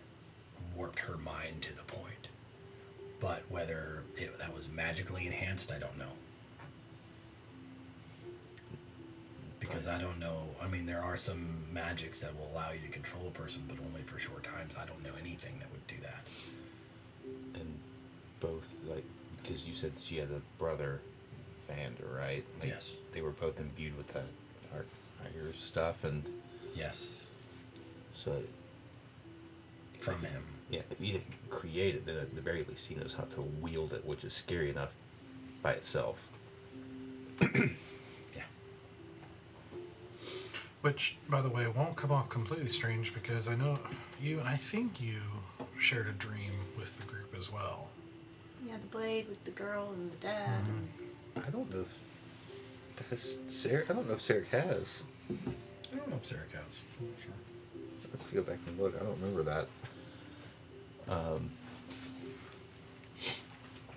warped her mind to the point. But whether that was magically enhanced, I don't know. Because I don't know. I mean, there are some magics that will allow you to control a person, but only for short times. I don't know anything that would do that. And both, like, because you said she had a brother, Vander, right? Like, Yes. They were both imbued with that higher stuff, and Yes. so From him. yeah, if he didn't create it, then at the very least he knows how to wield it, which is scary enough by itself. Yeah. Which, by the way, won't come off completely strange because I know you, and I think you shared a dream with the group as well. Yeah, the blade with the girl and the dad. And I don't know if that's Sarah. I don't know if Sarah has. I don't know if Sarah counts. I'm not sure. Let's go back and look. I don't remember that.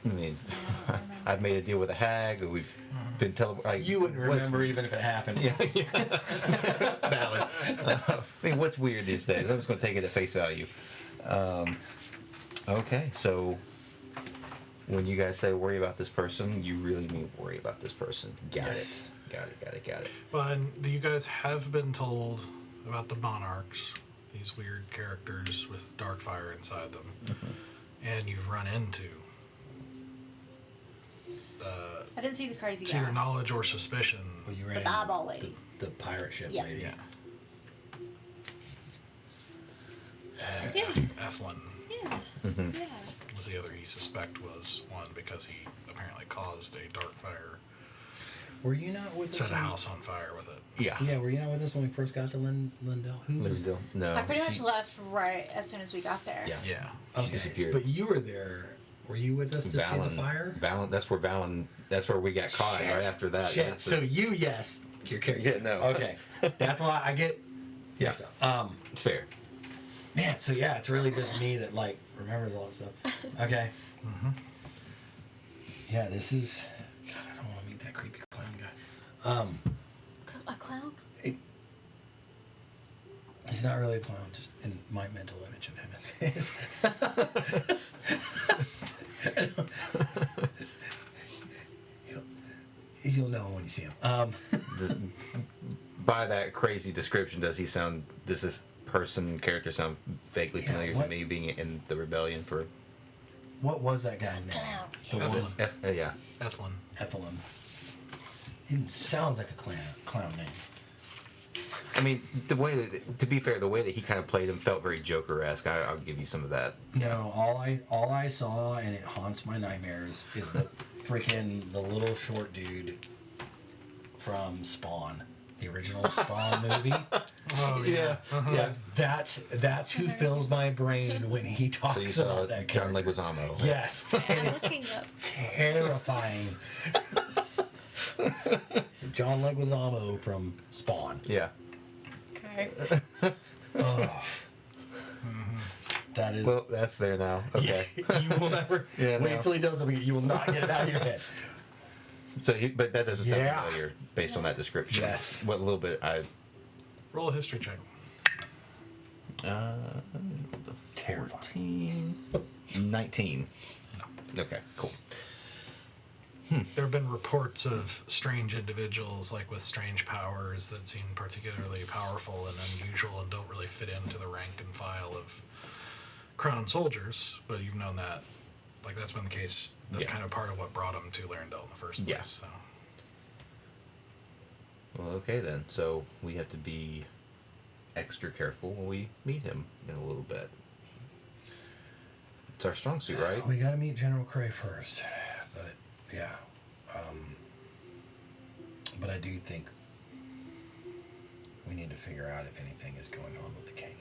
I mean, I've made a deal with a hag. We've been like, You wouldn't remember even if it happened. Yeah. Valid. I mean, what's weird these days? I'm just going to take it at face value. Okay, so when you guys say worry about this person, you really mean worry about this person. Got Yes. it. Got it. Well, and you guys have been told about the monarchs, these weird characters with dark fire inside them, and you've run into, I didn't see the crazy to your guy. knowledge or suspicion, Well, you The ran into eyeball lady. the pirate ship Yeah. lady. yeah, Yeah. Ethlin Yeah. Mm-hmm. Yeah. was the other you suspect was one because he apparently caused a dark fire, Were you not with us? set a when- house on fire with it. Yeah. Yeah, were you not with us when we first got to Lindell? Who was? Lindell. No. I pretty much she- left right as soon as we got there. Yeah. Yeah. She Okay, disappeared. but you were there. Were you with us to see the fire? Valen. That's where we got caught Shit. right after that. Shit. Yeah, So you, yes. Your character. Yeah, no. Okay. That's why I get. Yeah. It's fair. Man, so yeah, it's really just me that like remembers all that stuff. Okay. Mm-hmm. Yeah, this is. God, I don't want to meet that creepy clown guy. A clown? He's not really a clown, just in my mental image of him is. You'll know when you see him. By that crazy description, does this character sound vaguely Yeah, familiar to what- me, being in the rebellion for What was that guy's name? The Ethelyn. one, yeah. Ethlin. Ethelyn. He sounds like a clown name. I mean, the way that, to be fair, the way that he kind of played him felt very Joker-esque. I'll give you some of that. No, all I saw, and it haunts my nightmares, is the little short dude from Spawn, the original Spawn movie. Oh yeah. Yeah, that's who fills my brain when he So you talks saw about that John character. Leguizamo. Yes, and I'm it's looking up. terrifying. John Leguizamo from Spawn. Yeah. Okay. Oh. That is. Well, that's there now. Okay. you will never. Yeah, wait no. till he does something. You will not get it out of your head. But that doesn't sound Yeah. familiar based on that description. Yes. What little bit Roll a history check. Terrifying. 19. Okay, cool. There have been reports of strange individuals, like with strange powers, that seem particularly powerful and unusual and don't really fit into the rank and file of crown soldiers. But you've known that, like that's been the case. That's Yeah. kind of part of what brought them to Larendelle in the first place. Yeah. So. Well, okay then. So we have to be extra careful when we meet him in a little bit. It's our strong suit, right? We got to meet General Cray first, but yeah. But I do think we need to figure out if anything is going on with the king.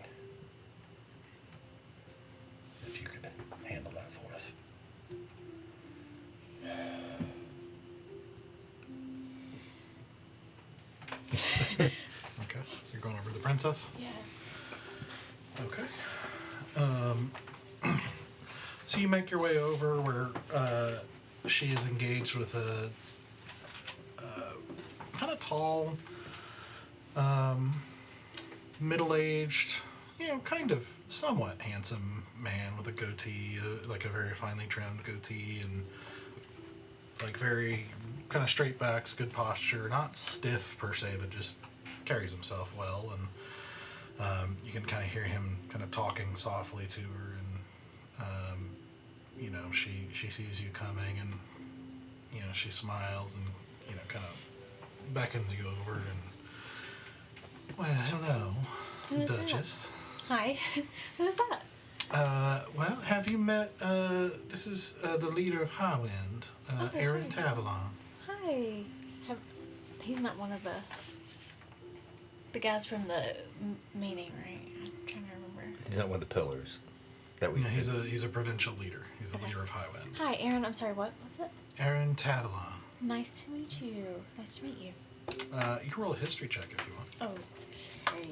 If you could handle that for us. Okay. You're going over to the princess. Yeah. Okay. So you make your way over where she is engaged with a kind of tall, middle-aged, kind of somewhat handsome man with a goatee, like a very finely trimmed goatee, and like very kind of straight backs, good posture, not stiff per se, but just carries himself well, and you can kind of hear him kind of talking softly to her, and she sees you coming, and she smiles and kind of beckons you over, and well, hello, Who is that? Duchess. Hi. Who is that? Well, have you met? This is the leader of Highwind, Aaron hi. Tavalon. Hi. He's not one of the guys from the meeting, right? I'm trying to remember. He's not one of the pillars that we. Yeah, he's a provincial leader. He's the leader of Highwind. Hi, Aaron. I'm sorry. What was it? Aaron Tavalon. Nice to meet you. Nice to meet you. You can roll a history check if you want. Oh.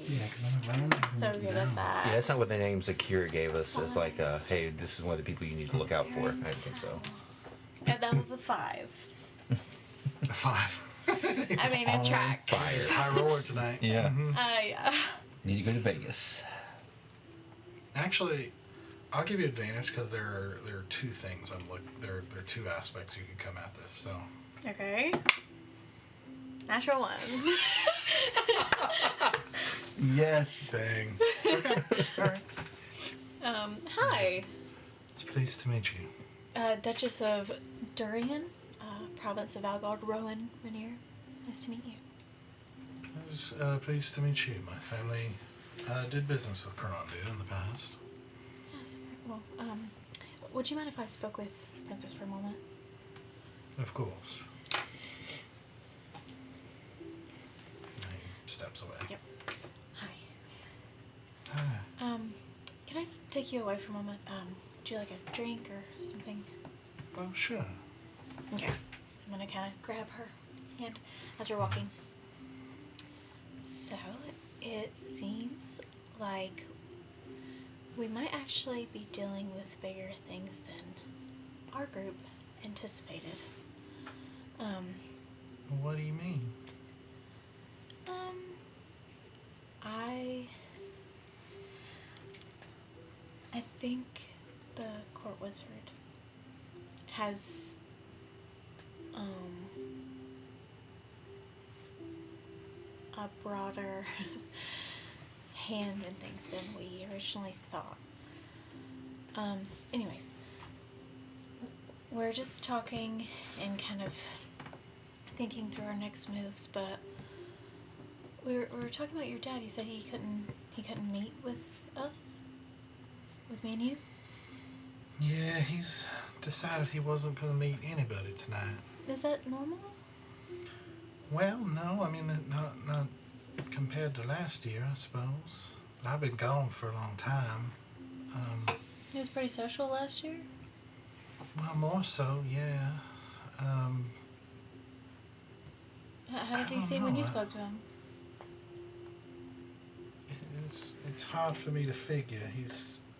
Yeah, because I'm So good at that. Yeah, that's not what the names Akira gave us. It's like, hey, this is one of the people you need to look out for. I didn't think so. And that was a 5. A 5. I mean, it tracks. He's high roller tonight. Yeah. Mhm. Yeah. Need to go to Vegas. Actually, I'll give you advantage because there are two things there are two aspects you can come at this. So Okay. Natural one. Yes. dang. Okay. All right. Hi. It's pleased to meet you. Duchess of Durian, province of Algard, Rowan, Rainier. Nice to meet you. I was pleased to meet you. My family did business with Corondia in the past. Yes. Well, would you mind if I spoke with the princess for a moment? Of course. And he steps away. Yep. Hi. Hi. Can I take you away for a moment? Would you like a drink or something? Well, sure. Okay. I'm gonna kind of grab her hand as we're walking. So, it seems like we might actually be dealing with bigger things than our group anticipated. What do you mean? I think the court wizard has a broader hand in things than we originally thought. Anyways, we're just talking and kind of thinking through our next moves, but we were talking about your dad. You said he couldn't meet with us, with me and you. Yeah, he's decided he wasn't going to meet anybody tonight. Is that normal? Well, no, I mean, not compared to last year, I suppose. But I've been gone for a long time. He was pretty social last year. Well, more so, yeah. How did I he don't seem when you know. spoke to him? It's hard for me to figure.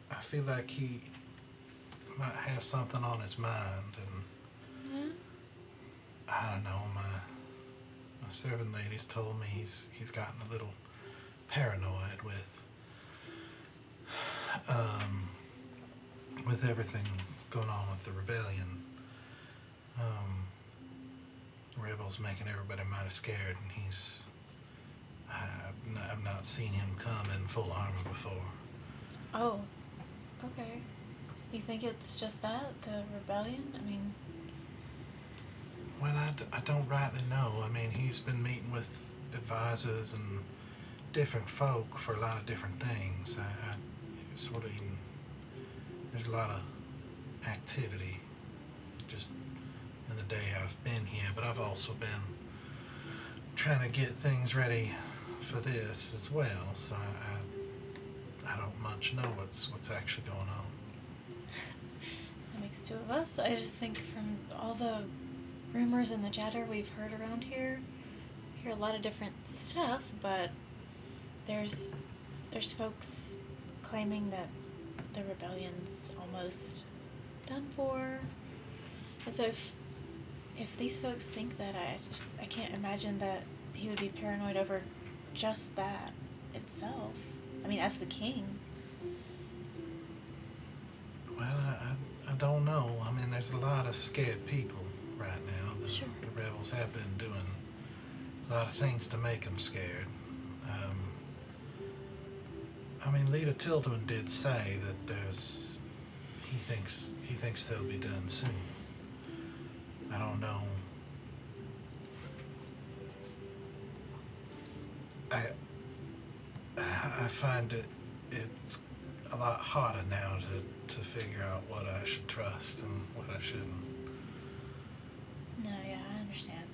I feel like he might have something on his mind, and I don't know. My servant lady's told me he's gotten a little paranoid with everything going on with the rebellion. The rebels making everybody mighty scared, and I've not seen him come in full armor before. Oh, okay. You think it's just that, the rebellion? I mean, Well, I don't rightly know. I mean, he's been meeting with advisors and different folk for a lot of different things. I sort of even, there's a lot of activity just in the day I've been here, but I've also been trying to get things ready for this as well, so I don't much know what's actually going on. that makes two of us. I just think from all the rumors and the chatter we've heard around here, we hear a lot of different stuff, but there's folks claiming that the rebellion's almost done for. And so if these folks think that, I can't imagine that he would be paranoid over just that itself. I mean, as the king. Well, I don't know. I mean, there's a lot of scared people right now. Sure. The rebels have been doing a lot of things to make them scared. I mean, Leader Tilden did say that he thinks they'll be done soon. I don't know. I find it's a lot harder now to figure out what I should trust and what I shouldn't. No, yeah, I understand.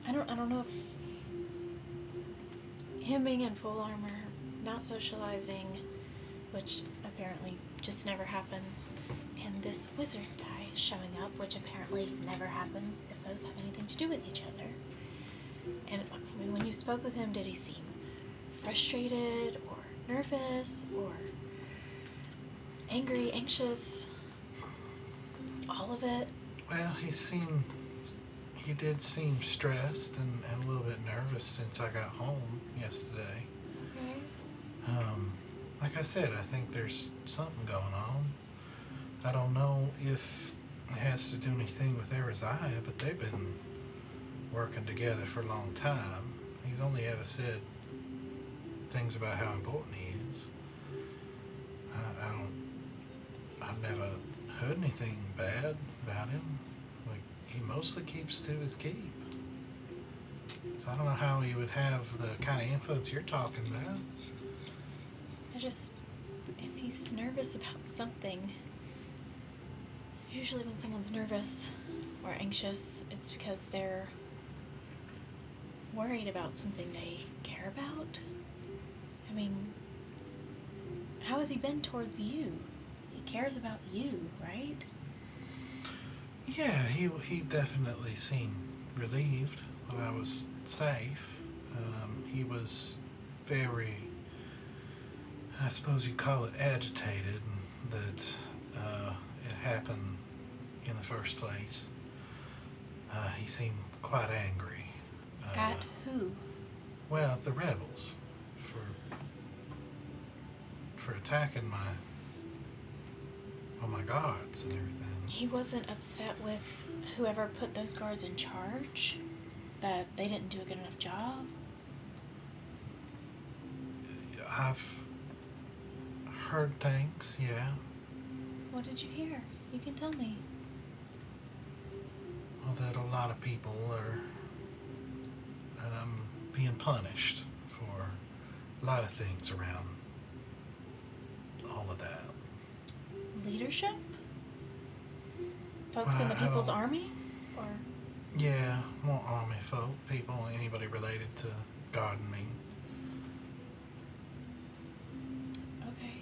I don't know if him being in full armor, not socializing, which apparently just never happens, and this wizard guy showing up, which apparently never happens if those have anything to do with each other. And I mean, when you spoke with him, did he seem frustrated or nervous or angry, anxious? All of it? Well, he did seem stressed and a little bit nervous since I got home yesterday. Like I said, I think there's something going on. I don't know if it has to do anything with Ariziah, but they've been working together for a long time. He's only ever said things about how important he is. I've never heard anything bad about him. Like, he mostly keeps to his keep. So I don't know how he would have the kind of influence you're talking about. if he's nervous about something, usually when someone's nervous or anxious, it's because they're worried about something they care about. I mean, how has he been towards you? He cares about you, right? Yeah, he definitely seemed relieved that I was safe. He was very, I suppose you'd call it agitated, that it happened in the first place. He seemed quite angry. At who? Well, the rebels for attacking my guards and everything. He wasn't upset with whoever put those guards in charge? That they didn't do a good enough job? I've heard things, yeah. What did you hear? You can tell me. Well, that a lot of people are being punished for a lot of things around all of that. Leadership? Folks in the Well, I People's don't- Army? Or Yeah, more army folk, people, anybody related to gardening. okay.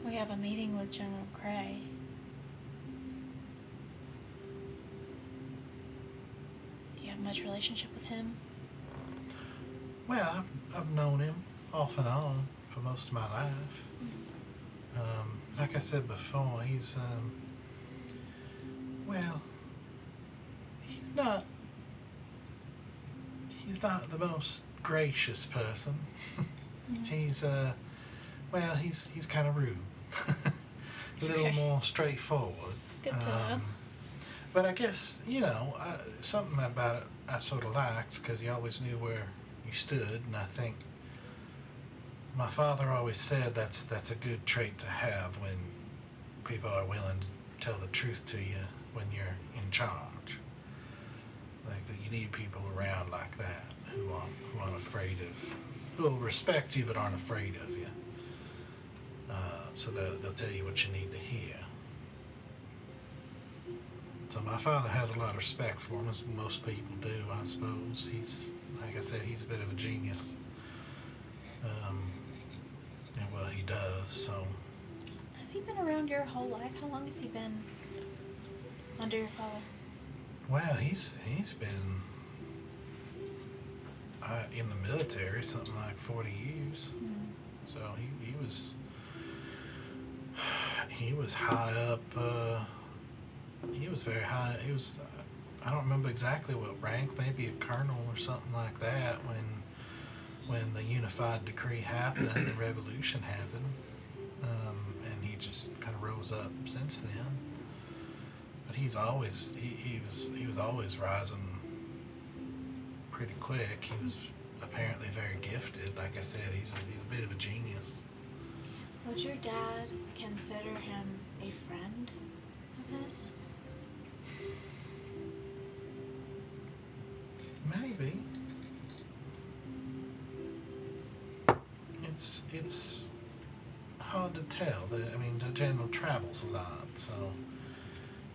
We have a meeting with General Cray. Do you have much relationship with him? Well, I've known him off and on for most of my life. Like I said before, he's he's not the most gracious person. Mhm. He's kind of rude. A little Okay. more straightforward. Good to know. But I guess, something about it I sort of liked, because he always knew where you stood, and I think my father always said that's a good trait to have when people are willing to tell the truth to you when you're in charge. Like, that you need people around like that who aren't afraid of, who will respect you but aren't afraid of you. So they'll tell you what you need to hear. So my father has a lot of respect for him, as most people do, I suppose. He's, like I said, he's a bit of a genius. And well, he does, so. Has he been around your whole life? How long has he been under your father? Well, he's been in the military something like 40 years. So he was high up. He was very high. He was, I don't remember exactly what rank, maybe a colonel or something like that when the unified decree happened and the revolution happened. And he just kind of rose up since then. But he was always rising pretty quick. He was apparently very gifted. Like I said, he's a bit of a genius. Would your dad consider him a friend of his? Maybe. It's hard to tell. The general travels a lot, so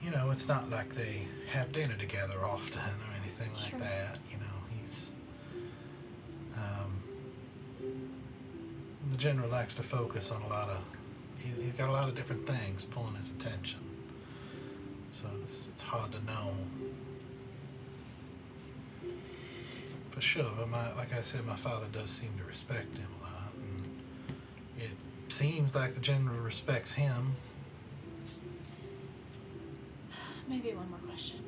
it's not like they have dinner together often or anything like Sure. that. He's the general likes to focus on a lot of. He's got a lot of different things pulling his attention, so it's hard to know. For sure, but like I said, my father does seem to respect him a lot, and it seems like the general respects him. maybe one more question.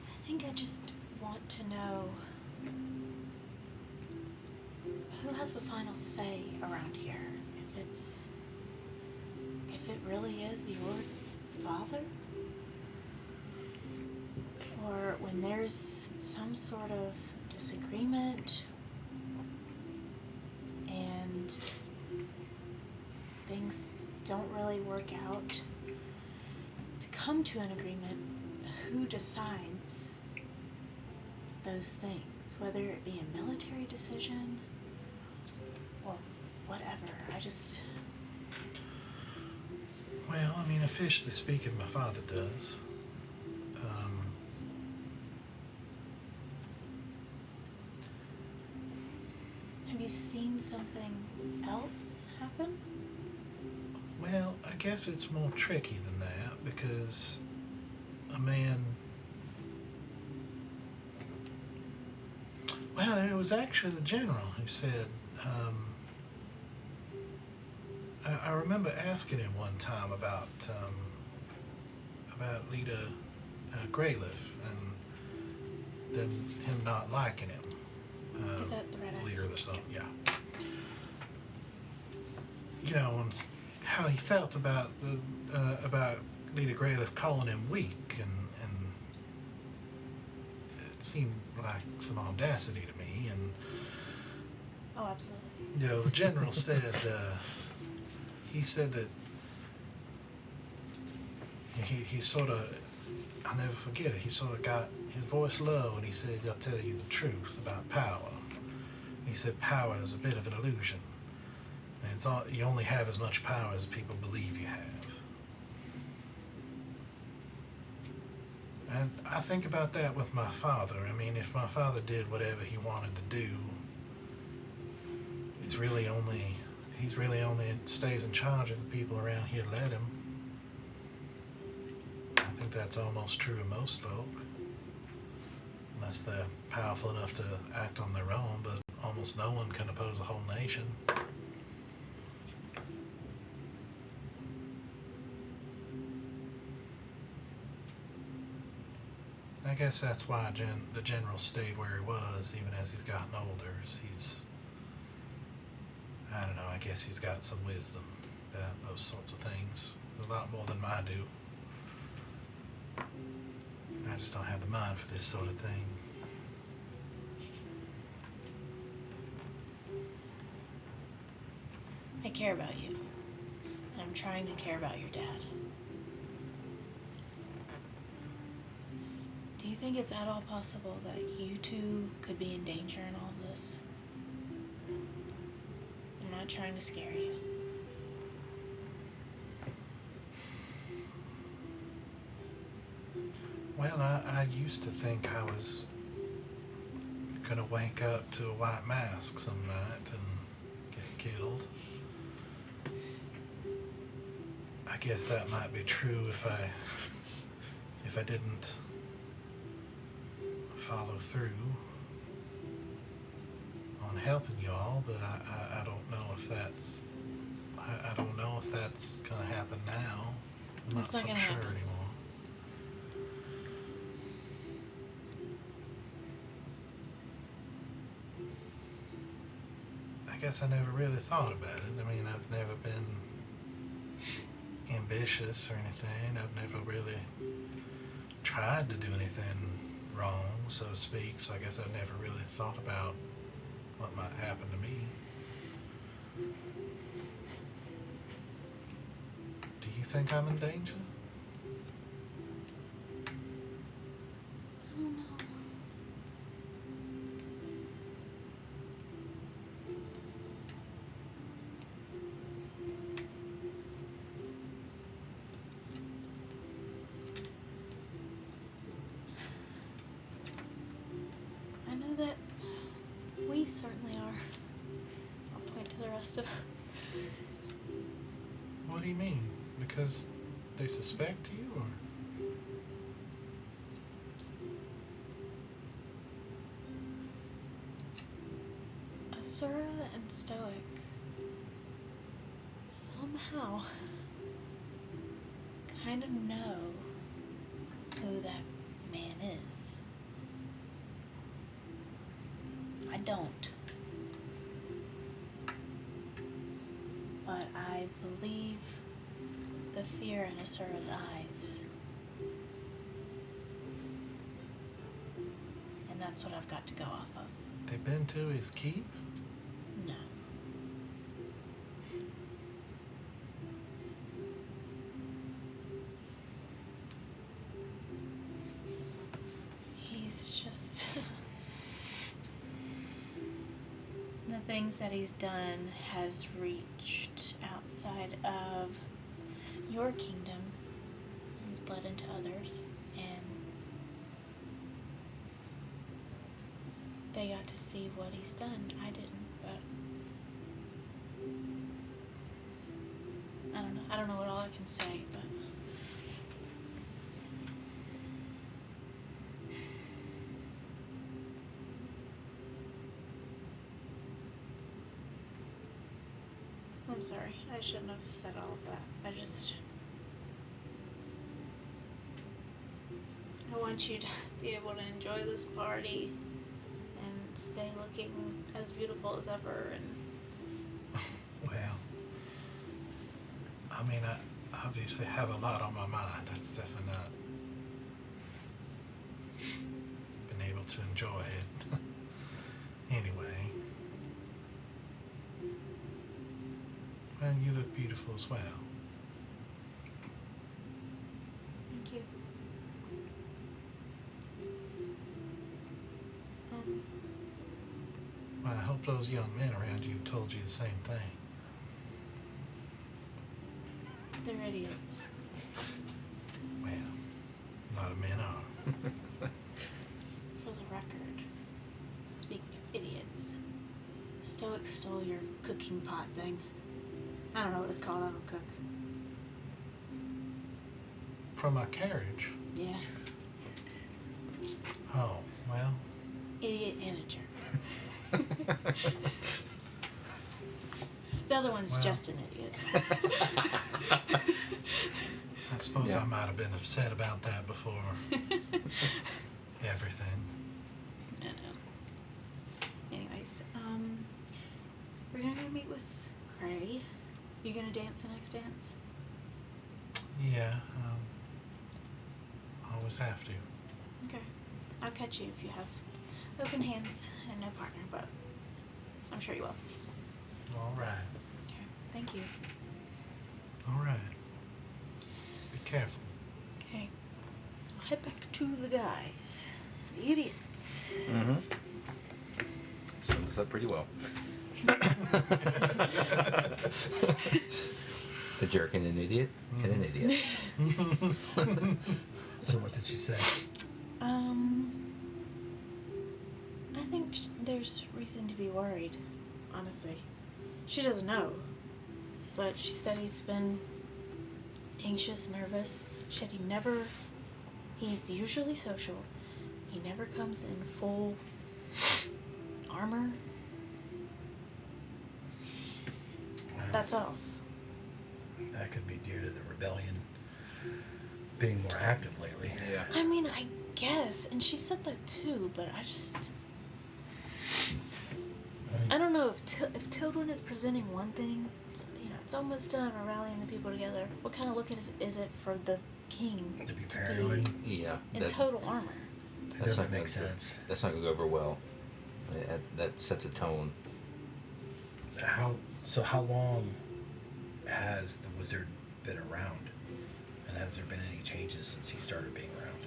I think I just want to know who has the final say around here. If it really is your father, or when there's some sort of disagreement and things don't really work out to come to an agreement, who decides those things, whether it be a military decision or whatever. Well, I mean, officially speaking, my father does. Have you seen something else happen? Well, I guess it's more tricky than that because a man. Well, it was actually the general who said. I remember asking him one time about Lita Grayliff and then him not liking him. Is that the red leader eyes? of the Sun? Yeah. You know, and how he felt about Lita Grayliff calling him weak, and it seemed like some audacity to me. And Oh, absolutely. you know, the general said. He said that he sort of, I'll never forget it, he sort of got his voice low and he said, I'll tell you the truth about power. He said power is a bit of an illusion. And it's all, you only have as much power as people believe you have. And I think about that with my father. I mean, if my father did whatever he wanted to do, he's really only stays in charge of the people around here let him. I think that's almost true of most folk. Unless they're powerful enough to act on their own, but almost no one can oppose a whole nation. I guess that's why the general stayed where he was, even as he's gotten older. I don't know, I guess he's got some wisdom about those sorts of things. A lot more than I do. I just don't have the mind for this sort of thing. I care about you. And I'm trying to care about your dad. Do you think it's at all possible that you two could be in danger in all of this? I'm not trying to scare you. Well, I used to think I was gonna wake up to a white mask some night and get killed. I guess that might be true if I didn't follow through on helping y'all, but I don't know if that's I don't know if that's gonna happen now. I'm It's not not so gonna sure happen. anymore. I guess I never really thought about it. I mean, I've never been ambitious or anything. I've never really tried to do anything wrong, so to speak, so I guess I've never really thought about what might happen to me. Do you think I'm in danger? I don't know. I know that we certainly are. I'll point to the rest of us. What do you mean? Because they suspect you, or? Asura and Stoic somehow kind of know who that man is. I don't. But I believe the fear in Asura's eyes. And that's what I've got to go off of. They been to his keep? No. He's just... the things that he's done has reached outside of your kingdom and has bled into others, and they got to see what he's done. I didn't, but I don't know. I don't know what all I can say, but I'm sorry. I shouldn't have said all of that. I want you to be able to enjoy this party and stay looking as beautiful as ever. And Well, I mean, I obviously have a lot on my mind. That's definitely not been able to enjoy it. Anyway. And you look beautiful as well. thank you. Well, I hope those young men around you have told you the same thing. They're idiots. Well, a lot of men are. For the record, speaking of idiots, Stoics stole your cooking pot thing. I don't know what it's called. I don't cook. From my carriage. Yeah. Oh, well. Idiot and a jerk. The other one's Well. just an idiot. I suppose Yeah. I might have been upset about that before everything. I know. Anyways, we're gonna go meet with Cray. You gonna dance the next dance? Yeah, always have to. Okay. I'll catch you if you have open hands and no partner, but I'm sure you will. All right. Okay. Thank you. All right. Be careful. Okay. I'll head back to the guys. The idiots. Mm-hmm. Summed us up pretty well. A jerk and an idiot and an idiot. So what did she say? I think there's reason to be worried, honestly. She doesn't know, but she said he's been anxious, nervous. She said he's usually social. He never comes in full armor. That's all. That could be due to the rebellion being more active lately. Yeah. I mean, I guess, and she said that too, but I don't know if Tildwin is presenting one thing, it's almost done, we're rallying the people together. What kind of look is it for the king To be paranoid. Yeah. in total armor? That doesn't make sense. That's not gonna go over well. That sets a tone. How long has the wizard been around? And has there been any changes since he started being around?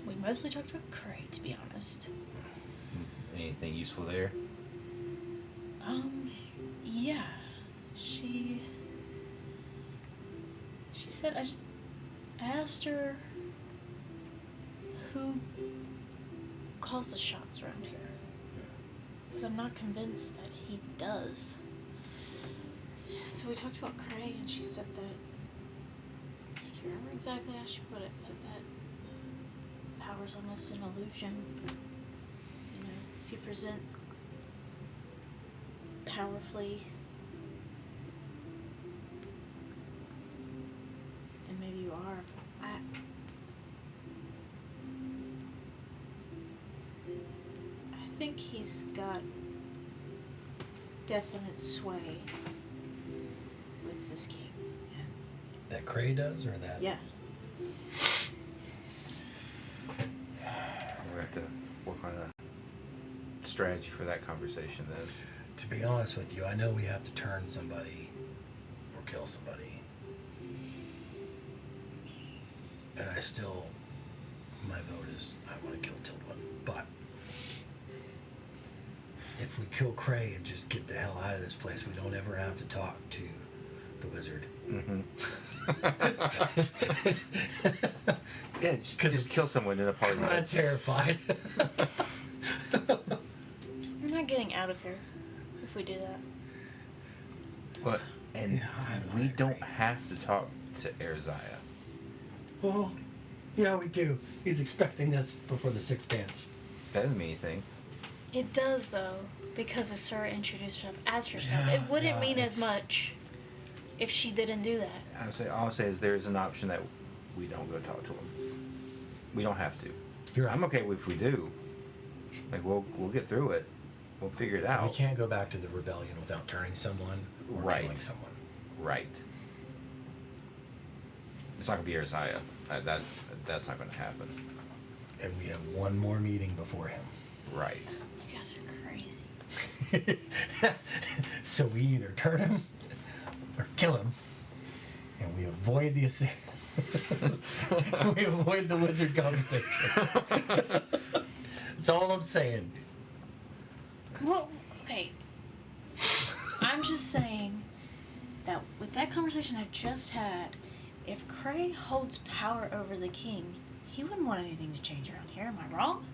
We mostly talked about Cray, to be honest. Anything useful there? Yeah. She said, I asked her who calls the shots around here. Because I'm not convinced that he does. So we talked about Cray, and she said that, I can't remember exactly how she put it, but that power's almost an illusion. If you present powerfully, think he's got definite sway with this king. That Cray does, or that? Yeah. We have to work on a strategy for that conversation then. To be honest with you, I know we have to turn somebody or kill somebody. And I still, my vote is I want to kill Tildwin. But if we kill Cray and just get the hell out of this place, we don't ever have to talk to the wizard. Mm-hmm. Yeah, just kill someone in a party. I'm terrified. We're not getting out of here if we do that. But and Yeah, I we don't agree. have to talk to Erziah. Well, yeah, we do. He's expecting us before the sixth dance. That doesn't mean anything. It does, though, because Asura introduced herself as herself. Yeah, It wouldn't yeah, mean as it's- much if she didn't do that. All I'm saying is there is an option that we don't go talk to him. We don't have to. You're right. I'm okay if we do. Like we'll get through it. We'll figure it out. We can't go back to the rebellion without turning someone or Right. killing someone. Right. It's not gonna be Erziah. That's not gonna happen. And we have one more meeting before him. Right. You guys are crazy. So we either turn him or kill him, and we avoid the we avoid the wizard conversation. That's all I'm saying. Well, okay. I'm just saying that with that conversation I just had, if Cray holds power over the king, he wouldn't want anything to change around here. Am I wrong?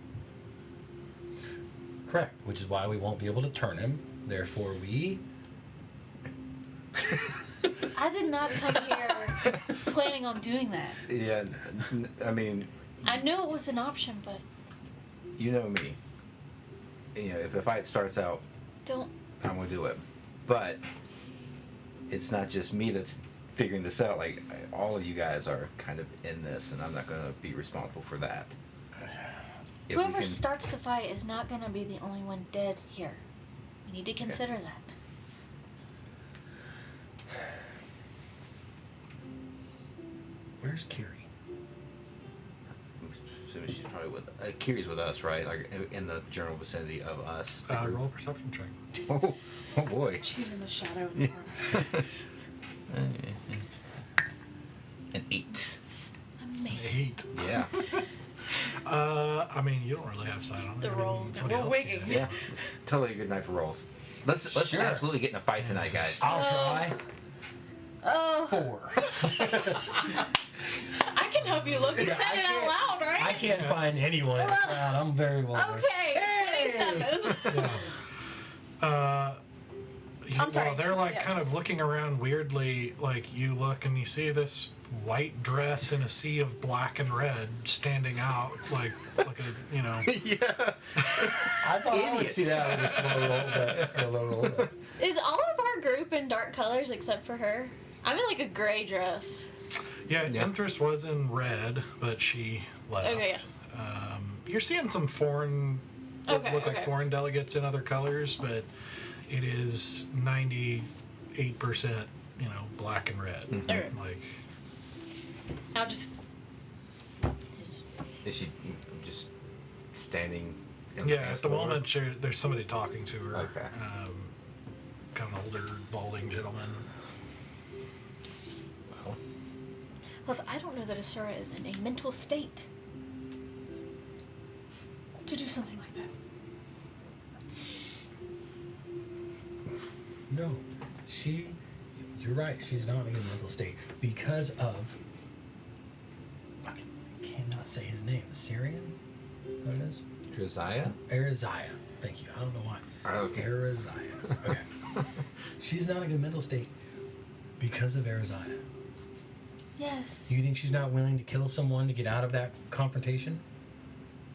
Correct. Which is why we won't be able to turn him. Therefore, we. I did not come here planning on doing that. Yeah. I mean, I knew it was an option, but you know me. You know, if the fight starts out, don't. I'm gonna do it. But it's not just me that's figuring this out. Like all of you guys are kind of in this, and I'm not gonna be responsible for that. If we Whoever can- starts the fight is not going to be the only one dead here. We need to consider that. Where's Kiri? assuming she's probably with Kiri's with us, right? Like in the general vicinity of us. the group. Roll a perception check. Oh boy. She's in the shadow of the corner. An 8. Amazing. 8. Yeah. I mean, you don't really have sight on it. The I mean, roll. somebody We're else wigging. can. Yeah. Totally a good night for rolls. Let's Sure. absolutely get in a fight tonight, guys. I'll try. Oh, 4. I can help you look. You Yeah, said I it out can't- loud, right? I can't find anyone in the crowd. I'm very well. Okay, Hey! 27. Yeah. I'm sorry. Well, they're like Yeah. kind of looking around weirdly. Like you look and you see this white dress in a sea of black and red standing out, like a Yeah. I thought I would see that with a slow roll, but a low roll. But Is all of our group in dark colors except for her? I'm in like a gray dress. Yeah, Yeah. Empress was in red, but she left. Okay, You're seeing some foreign, look Okay, like okay. foreign delegates in other colors, but it is 98%, black and red. Mhm. Okay. Like, I'll just. Is she just standing in yeah, dance at the floor? moment there's somebody talking to her. Okay. Kind of older, balding gentleman. Well, Plus, I don't know that Asura is in a mental state to do something like that. no, you're right. She's not in a mental state because of. I cannot say his name. Syrian? Is that what it is? Josiah? Erziah. Thank you. I don't know why. Erziah. Okay. She's not in a mental state because of Erziah. Yes. Do you think she's not willing to kill someone to get out of that confrontation?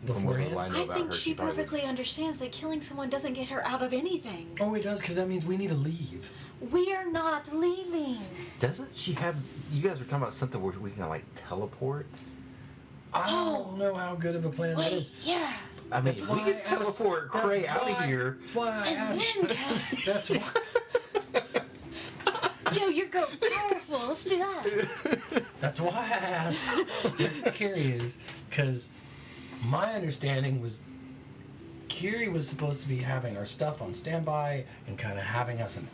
From what Beforehand? little I know I about think her, she probably would- perfectly understands that killing someone doesn't get her out of anything. Oh, it does, because that means we need to leave. We are not leaving. Doesn't she have? You guys were talking about something where we can like teleport. I don't know how good of a plan that Wait, is. yeah. I mean, That's we why can I asked- teleport Cray that's out of why- here. That's why I And asked. then, Cal- That's why. yo, your girl's powerful. Let's do that. That's why I asked where Carrie is, because my understanding was Carrie was supposed to be having our stuff on standby and kind of having us an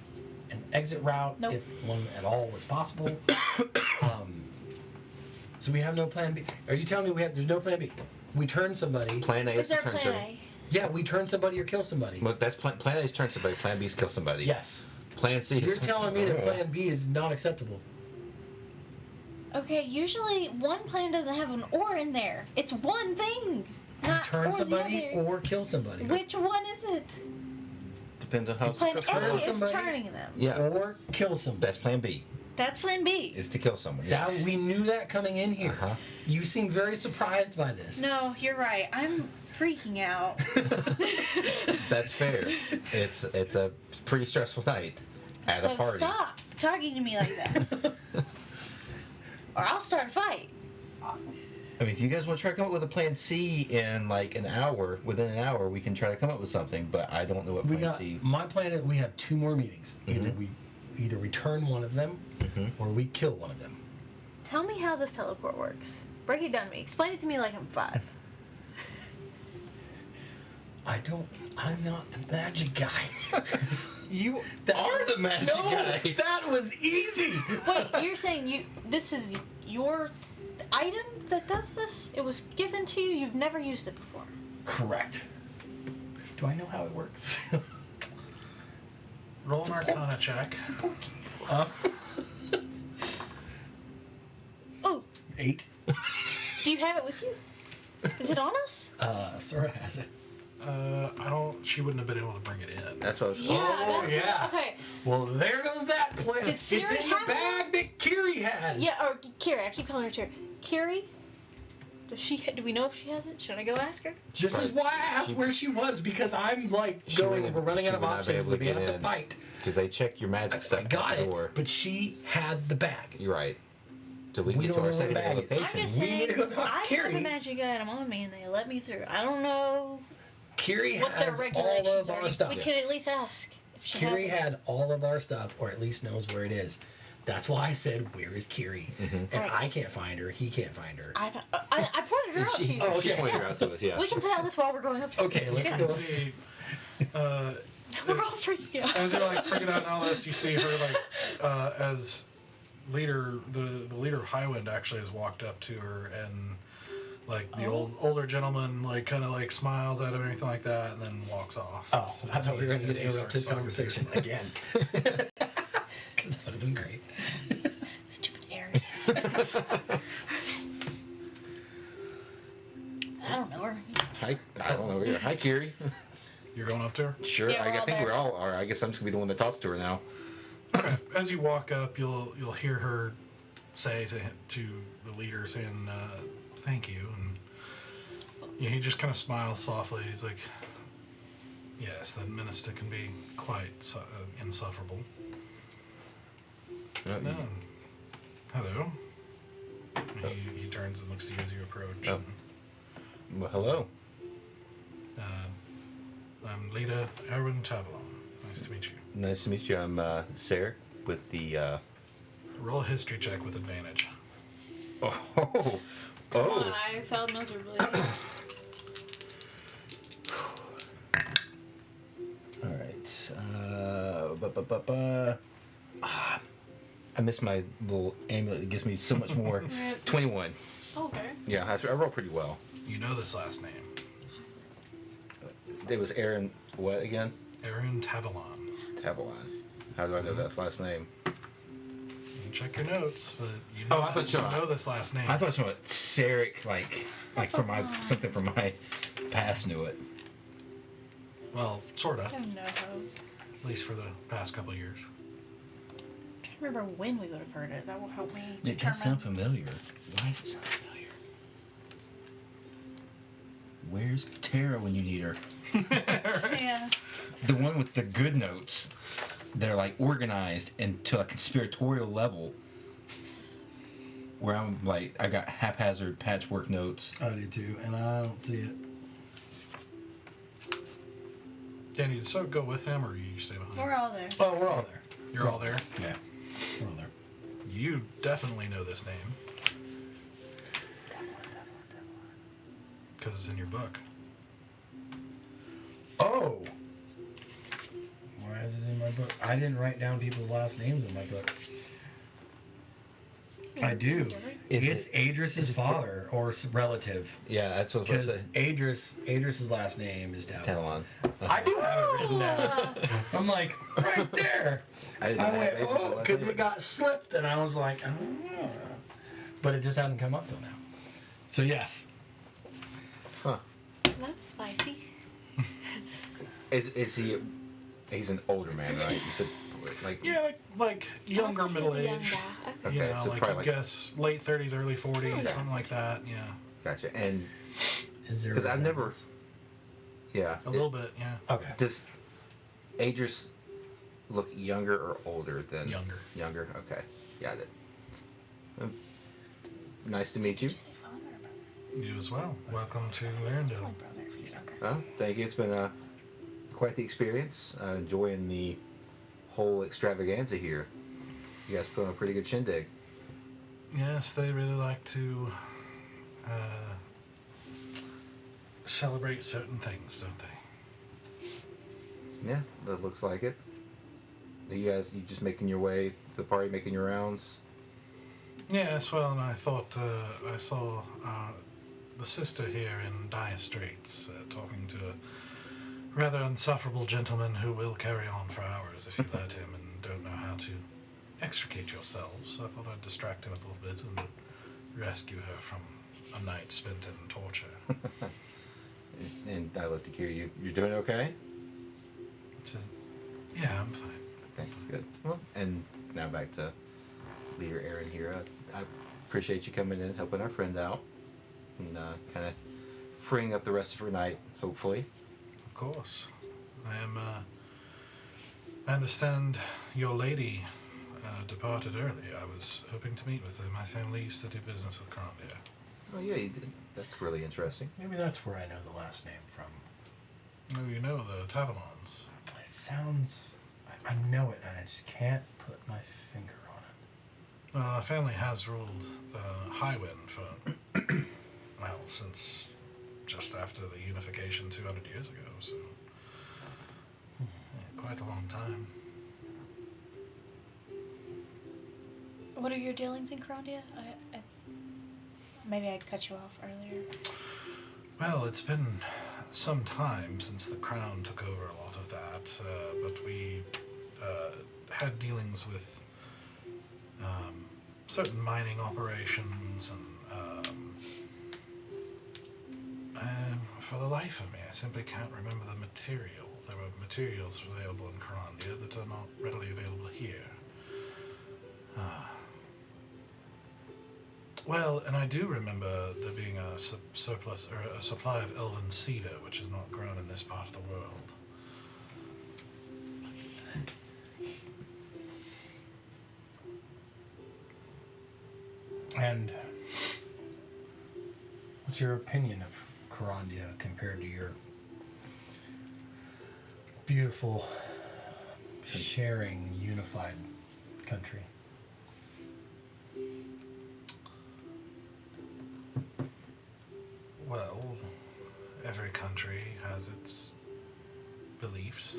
exit route Nope. if one at all was possible. So we have no plan B. Are you telling me there's no plan B? We turn somebody. Plan A Is is to there a turn plan somebody. A? Yeah, we turn somebody or kill somebody. Well, that's plan A is turn somebody. Plan B is kill somebody. Yes. Plan C is. You're telling me that plan B is not acceptable. Okay, usually one plan doesn't have an or in there. It's one thing. Not Turn or the somebody other. or kill somebody. Which one is it? Depends on how Plan successful. A it is is. somebody. turning them. Yeah, Or kill somebody. that's plan B. That's plan B. Is to kill someone. That Yes. we knew that coming in here. Uh-huh. You seem very surprised by this. No, you're right. I'm freaking out. That's fair. It's a pretty stressful night at so a party. stop talking to me like that, or I'll start a fight. I mean, if you guys want to try to come up with a plan C in like an hour, within an hour, we can try to come up with something. But I don't know what We plan got C. my plan is we have 2 more meetings. Either Mhm. we either return one of them or we kill one of them. Tell me how this teleport works. Break it down to me. Explain it to me like I'm 5. I'm not the magic guy. You That- are the magic no, guy. that was easy. Wait, you're saying this is your item that does this? It was given to you. You've never used it before. Correct. Do I know how it works? Roll an Arcana check. Oh, 8. do you have it with you? Is it on us? Sora has it. I don't. She wouldn't have been able to bring it in. That's what I was. Oh, that's yeah. Okay. Well, there goes that plan. Did It's Siri in the have bag that Kiri has. Yeah, or Kiri. I keep calling her Kiri. Kiri? Do we know if she has it? Should I go ask her? This is why I asked where she was, because I'm like She going, wouldn't- we're running she out of would not be options. able We to get have to in. fight. Because they check your magic stuff I got at the it, door. but she had the bag. You're right. So we, We get don't to know our where second the bag is. location. I'm just We need saying, to go talk to I have Kiri. a magic item on me and they let me through. I don't know Kiri what their has all regulations of are. our stuff. We can at least ask if she Kiri has it. had all of our stuff, or at least knows where it is. That's why I said, where is Kiri? And Right. I can't find her. He can't find her. I pointed her out to She, you. Oh, she okay. pointed her out to us, yeah. We can tell this while we're going up to Okay, let's Yeah. go. See, We're all freaking out. as you're like freaking out and all this, you see her like as leader, the leader of Highwind actually has walked up to her and like the older gentleman like kind of like smiles at him and everything like that and then walks off. Oh, So I as thought we were going to as get he starts interrupted talking to her. conversation again. Because that would have been great. Stupid area. I don't know her. Hi, I don't know. Here. Hi, Kiri. You're going up to her? Sure. Yeah, we're I all think there. we're all are. I guess I'm just gonna be the one that talks to her now. Okay. As you walk up, you'll hear her say to the leader, saying, "Thank you," and he just kind of smiles softly. He's like, "Yes, the minister can be quite insufferable." No. Hello. He turns and looks to you as you approach. Oh. Well, hello. I'm leader Everwind Chronicles. Nice to meet you. Nice to meet you. I'm Sarah with the. Roll a history check with advantage. Oh. I felt miserably. All right. I miss my little amulet. It gives me so much more. 21. Okay. Yeah, I roll pretty well. You know this last name. It was Aaron. What again? Aaron Tavalon. Tavalon. How do I know that last name? You check your notes, but you Oh, know, I thought you you know this last name. I thought you meant Sarek, like from my something from my past knew it. Well, sorta. I have no hope. At least for the past couple of years. I'm trying to remember when we would have heard it. That will help me It does determine. sound familiar. Why does it sound familiar? Where's Tara when you need her? Yeah. The one with the good notes. They're like organized into a conspiratorial level. Where I'm like, I got haphazard patchwork notes. I do too, and I don't see it. Danny, did so go with him, or you stay behind? We're all there. Oh, we're all there. You're all there. Yeah, we're all there. You definitely know this name because it's in your book. Oh! Why is it in my book? I didn't write down people's last names in my book. I do. It's Adris's father or relative. Yeah, that's what I was Because going to say. Adris's last name is Talon. Talon. I do have it written down. I'm like, right there. I didn't I know went, Adris's oh, last because name. it got slipped, and I was like, oh. But it just hadn't come up till now. So, yes. Huh. That's spicy. Is he? He's an older man, right? You said like. Yeah, like younger, I thought he was middle a young age. guy. Okay, You know, so like probably I like. guess late 30s, early 40s, Okay. something like that. Yeah, Gotcha. And Is there? because I've never. resemblance? Yeah. a little bit. Yeah, Okay. Does Adris look younger or older than? younger. Younger. Okay. Got it. Nice to meet you. Did you say father or brother? You as well. Welcome to My Arendelle. brother if he's younger. Well, thank you. It's been quite the experience. Enjoying the whole extravaganza here. You guys put on a pretty good shindig. Yes, they really like to celebrate certain things, don't they? Yeah, that looks like it. You just making your way to the party, making your rounds. Yes, well, and I thought I saw the sister here in dire straits talking to a rather insufferable gentleman who will carry on for hours if you let him and don't know how to extricate yourselves. So I thought I'd distract him a little bit and rescue her from a night spent in torture. And I love to hear you. You're doing okay? So, yeah, I'm fine. Okay, good. Well, and now back to Leader Aaron here. I appreciate you coming in, helping our friend out, and kind of freeing up the rest of her night, hopefully. Of course. I understand your lady departed early. I was hoping to meet with her. My family used to do business with Grandia. Oh, yeah, you did. That's really interesting. Maybe that's where I know the last name from. Oh, you know the Tavalons. It sounds. I know it, and I just can't put my finger on it. Our family has ruled Highwind for, well, since just after the unification 200 years ago, so quite a long time. What are your dealings in Carondia? Maybe I cut you off earlier. Well, it's been some time since the Crown took over a lot of that, but we had dealings with certain mining operations, and for the life of me, I simply can't remember the material. There were materials available in Carondia that are not readily available here. Well, and I do remember there being a surplus or a supply of elven cedar, which is not grown in this part of the world. And what's your opinion of Carondia compared to your beautiful, sharing, unified country? Well, every country has its beliefs.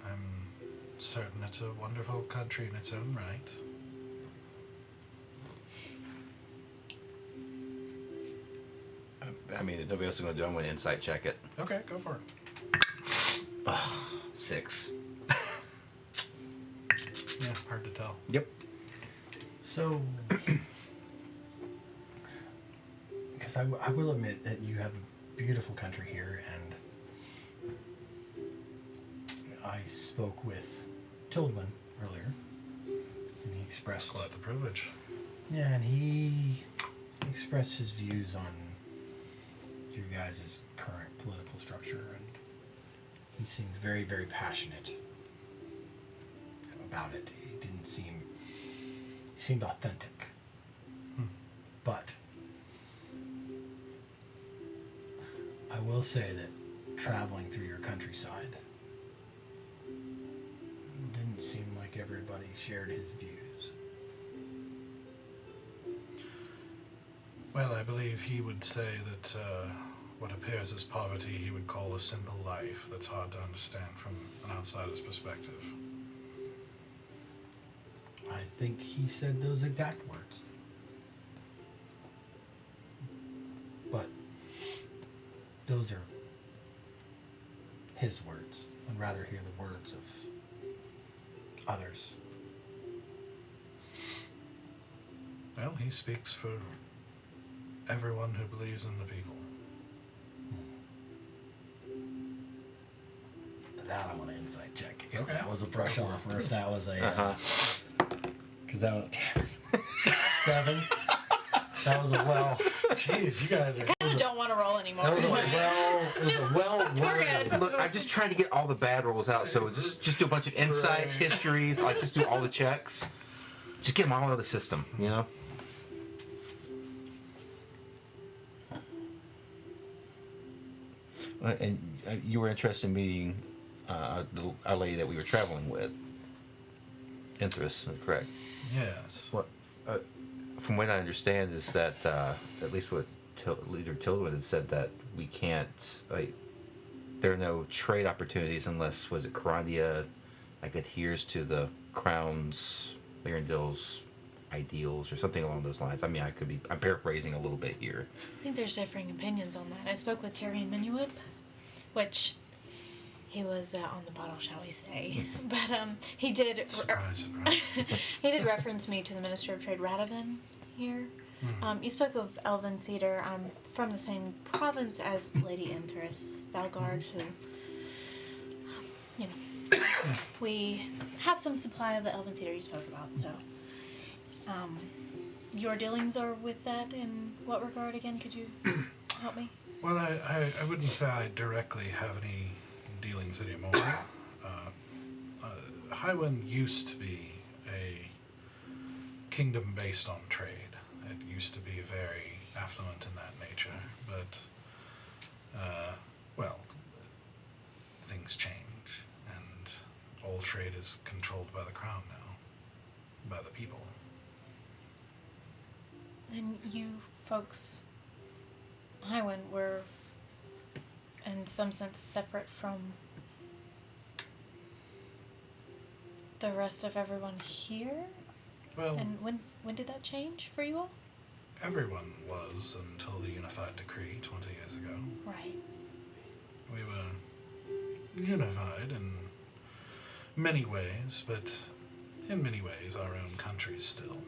I'm certain it's a wonderful country in its own right. I mean, if nobody else is going to do it, I'm going to insight check it. Okay, go for it. 6. Yeah, hard to tell. Yep. So, because I will admit that you have a beautiful country here, and I spoke with Tildwin earlier, and he expressed Quite the privilege. yeah, and he expressed his views on your guys' current political structure, and he seemed very, very passionate about it. He seemed authentic. But I will say that traveling through your countryside. It didn't seem like everybody shared his views. Well, I believe he would say that what appears as poverty he would call a simple life that's hard to understand from an outsider's perspective. I think he said those exact words. But those are his words. I'd rather hear the words of others. Well, he speaks for everyone who believes in the people. That I want an insight check. If Okay. that was a brush off or if that was a... Uh-huh. Because that was... 7. That was a well... Jeez, you guys are... I kind of don't want to roll anymore. That was a well... It was Just- a well we're worded... good. Look, I'm just trying to get all the bad rolls out, so just do a bunch of insights, Right. histories, like just do all the checks. Just get them all out of the system, you know? And you were interested in meeting our lady that we were traveling with. Interest, correct? Yes. What, from what I understand is that, at least what Leader Tilden had said, that we can't, like, there are no trade opportunities unless, was it Carandia, like, adheres to the Crown's, Lyrandil's ideals or something along those lines. I mean, I'm paraphrasing a little bit here. I think there's differing opinions on that. I spoke with Tyrion Minuip, which he was on the bottle, shall we say. But he did Surprise, surprise. he did reference me to the Minister of Trade Radovan here. You spoke of Elven Cedar. I'm from the same province as Lady Inthris Valgard, who, you know, we have some supply of the Elven Cedar you spoke about. So, your dealings are with that in what regard again? Could you help me? Well, I wouldn't say I directly have any dealings anymore. Highwind used to be a kingdom based on trade. It used to be very affluent in that nature, but, well, things change, and all trade is controlled by the crown now, by the people. And you folks, Highwind, were in some sense separate from the rest of everyone here? Well, And when did that change for you all? everyone was until the Unified Decree 20 years ago. Right. We were unified in many ways, but in many ways our own countries still.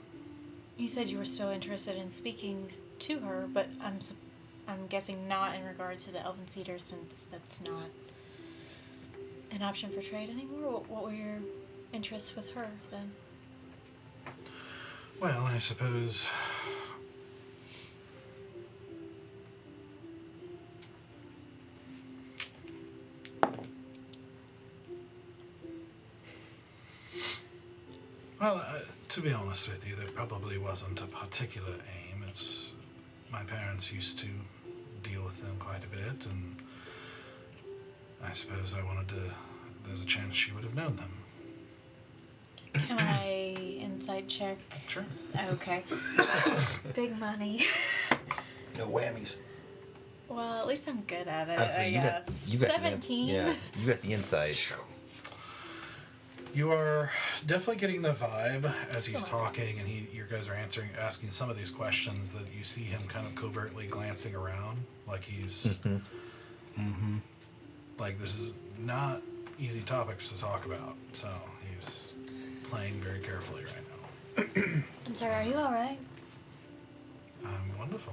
You said you were still interested in speaking to her, but I'm guessing not in regard to the Elven Cedar, since that's not an option for trade anymore. What were your interests with her then? Well, I suppose to be honest with you, there probably wasn't a particular aim. It's my parents used to deal with them quite a bit, and I suppose I wanted to. There's a chance she would have known them. Can I insight check? Sure. Okay. Big money. No whammies. Well, at least I'm good at it, So I guess. you got 17. Yeah, you got the insight. You are definitely getting the vibe as he's Still talking, and you guys are asking some of these questions that you see him kind of covertly glancing around, like he's, like this is not easy topics to talk about. So he's playing very carefully right now. I'm sorry, are you alright? I'm wonderful.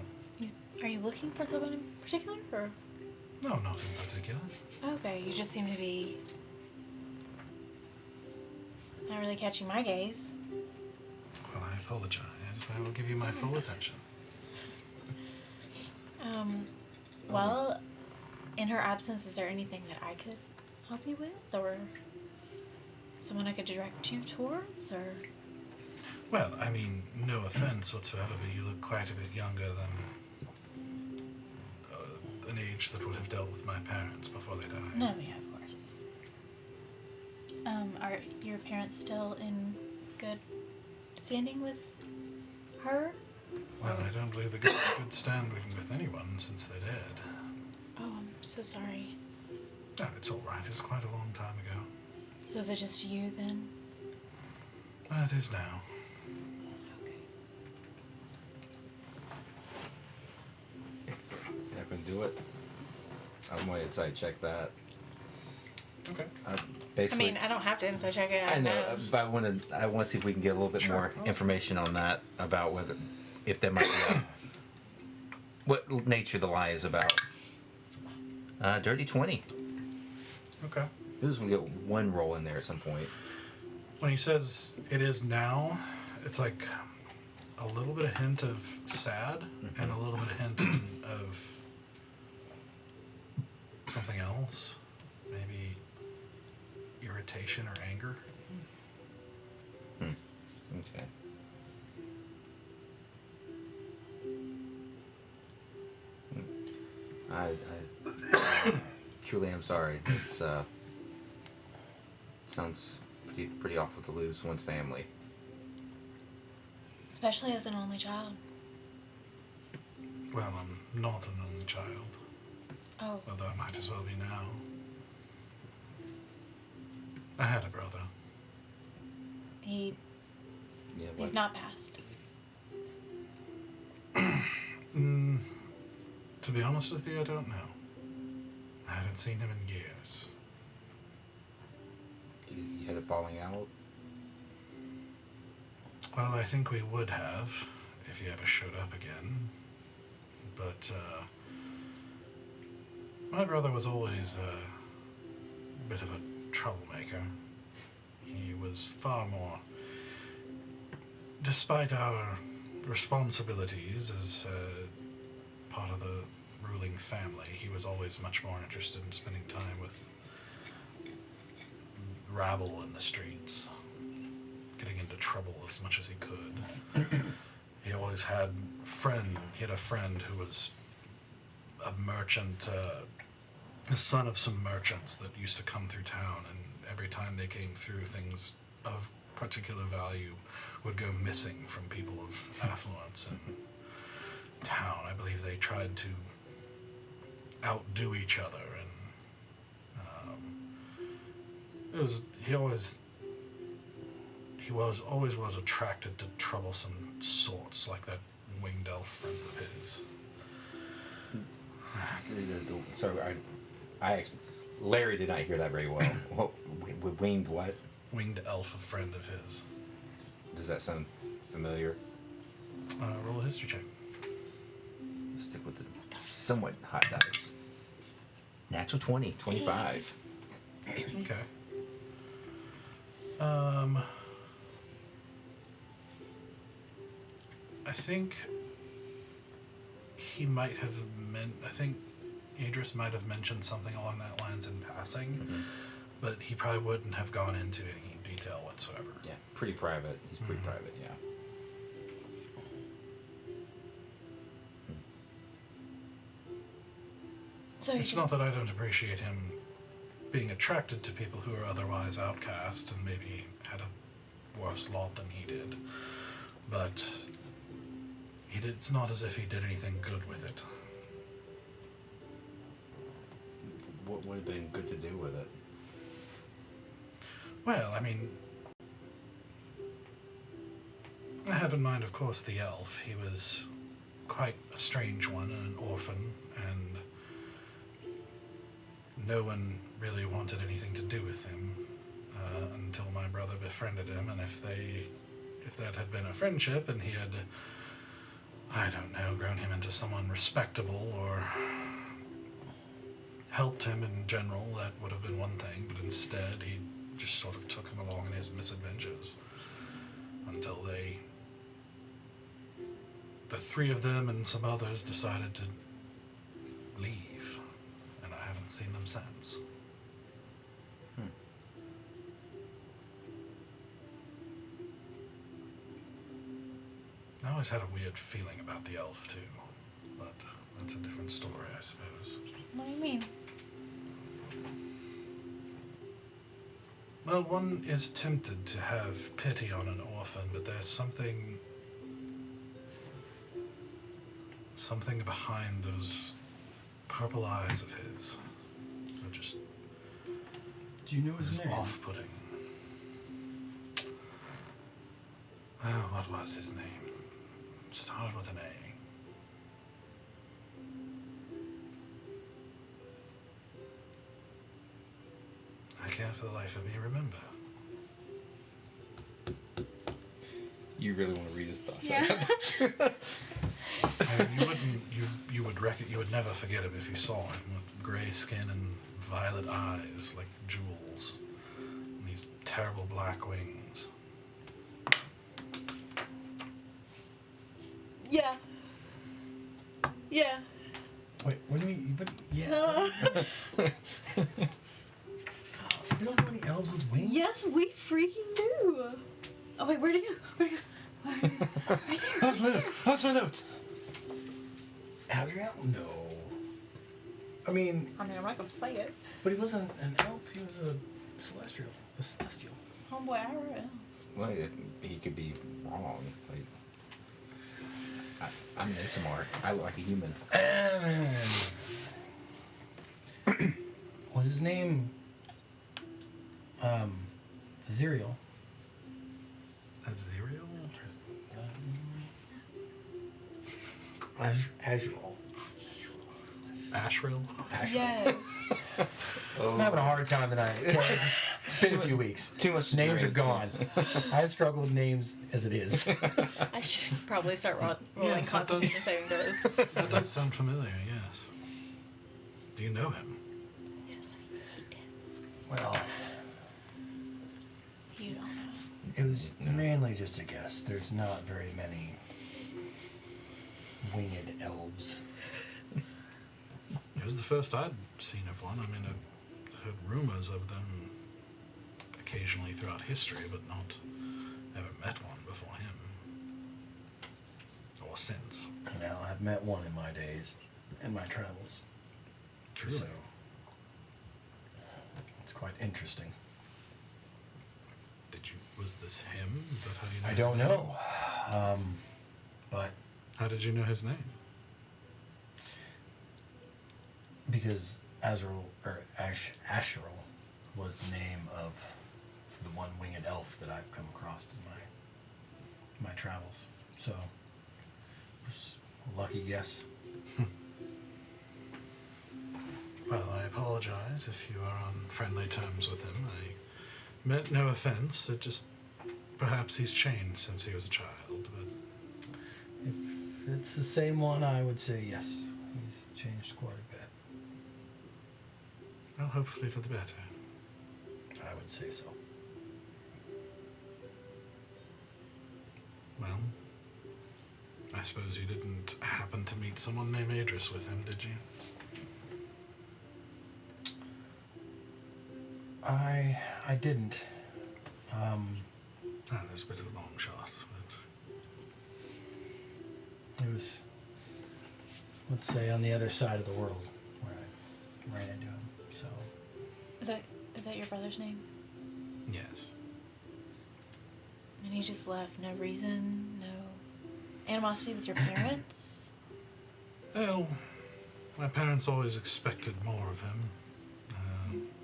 Are you looking for someone in particular, or? No, nothing particular. Okay, you just seem to be not really catching my gaze. Well, I apologize. I will give you my full attention. Well, in her absence, is there anything that I could help you with, or someone I could direct you towards, or? Well, I mean, no offense whatsoever, but you look quite a bit younger than an an age that would have dealt with my parents before they died. No, yeah, of course. Are your parents still in good standing with her? Well, I don't believe they got a good standing with anyone since they're dead. Oh, I'm so sorry. No, it's all right. It's quite a long time ago. So is it just you then? It is now. Okay. That can do it. I'm going to inside check that. Okay. I Basically, mean, I don't have to inside check it. I know, but I want to see if we can get a little bit Sure. more information on that about if there might be what nature the lie is about. Dirty 20. Okay. Who's going to get one roll in there at some point? When he says it is now, it's like a little bit of hint of sad and a little bit of hint of something else. Maybe irritation or anger. Okay. I truly am sorry. It's sounds pretty awful to lose one's family. Especially as an only child. Well, I'm not an only child, Oh, although I might as well be now. I had a brother. he's What? not passed. To be honest with you, I don't know. I haven't seen him in years. You had a falling out? Well, I think we would have if he ever showed up again. But my brother was always a bit of a troublemaker. He was far more, despite our responsibilities as part of the ruling family, he was always much more interested in spending time with rabble in the streets, getting into trouble as much as he could. He always had a friend who was a merchant, the son of some merchants that used to come through town, and every time they came through, things of particular value would go missing from people of affluence in town. I believe they tried to outdo each other, and he always was attracted to troublesome sorts like that winged elf friend of his. Sorry, I actually, Larry did not hear that very well. Winged what? Winged elf, a friend of his. Does that sound familiar? Roll a history check. Let's stick with the somewhat hot dice. Natural 20, 25. Okay. I think he might have I think Idris might have mentioned something along that lines in passing, but he probably wouldn't have gone into any detail whatsoever. Yeah, pretty private. He's pretty private, yeah. So It's not that I don't appreciate him being attracted to people who are otherwise outcast and maybe had a worse lot than he did, but it's not as if he did anything good with it. What would have been good to do with it? Well, I mean, I have in mind, of course, the elf. He was quite a strange one and an orphan, and no one really wanted anything to do with him until my brother befriended him, and if that had been a friendship and he had, I don't know, grown him into someone respectable or helped him in general, that would have been one thing, but instead he just sort of took him along in his misadventures until the three of them and some others decided to leave, and I haven't seen them since. I always had a weird feeling about the elf too, but That's a different story, I suppose. What do you mean? Well, one is tempted to have pity on an orphan, but there's something behind those purple eyes of his that just Do you know his is name? off-putting. Oh, what was his name? Started with an A. I can't for the life of me remember. You really want to read his thoughts? Yeah. I mean, you would never forget him if you saw him, with gray skin and violet eyes like jewels, and these terrible black wings. Yeah. Yeah. Wait, what do you mean? But yeah. No. We don't know any elves with wings? Yes, we freaking do. Oh wait, where'd he go? Where'd he go? Right there. How's my notes? Adriel? No. I mean, I mean, I'm not gonna say it. but he wasn't an elf. He was a celestial. A celestial. Homeboy, I will. Well, he could be wrong. Like, I'm ASMR. I look like a human. Was his name Zerial? Aziriel? Azrael. Ashril? Yes. I'm having a hard time tonight. Okay? It's been a few weeks. Too much to Names are drink. gone. I struggle with names as it is. I should probably start rolling Yes, that Constitution does- saving throws. That does sound familiar, yes. Do you know him? Yes, I hate him. Well, You don't know. it was mainly just a guess. There's not very many winged elves. It was the first I'd seen of one. I mean, I'd heard rumors of them occasionally throughout history, but not ever met one before him. Or since. Now, I've met one in my days, in my travels. Truly. So, it's quite interesting. Was this him? Is that how you know I his don't name? know. But How did you know his name? because Asheril was the name of the one winged elf that I've come across in my travels. So, it was a lucky guess. Well, I apologize if you are on friendly terms with him. I meant no offense. It just... Perhaps he's changed since he was a child, but... If it's the same one, I would say yes. He's changed quite a bit. Well, hopefully for the better. I would say so. Well, I suppose you didn't happen to meet someone named Adris with him, did you? I didn't. Oh, there's a bit of a long shot, but... It was, let's say, on the other side of the world where I ran into him. So, Is that your brother's name? Yes. And he just left, no reason, no animosity with your parents? Well, my parents always expected more of him.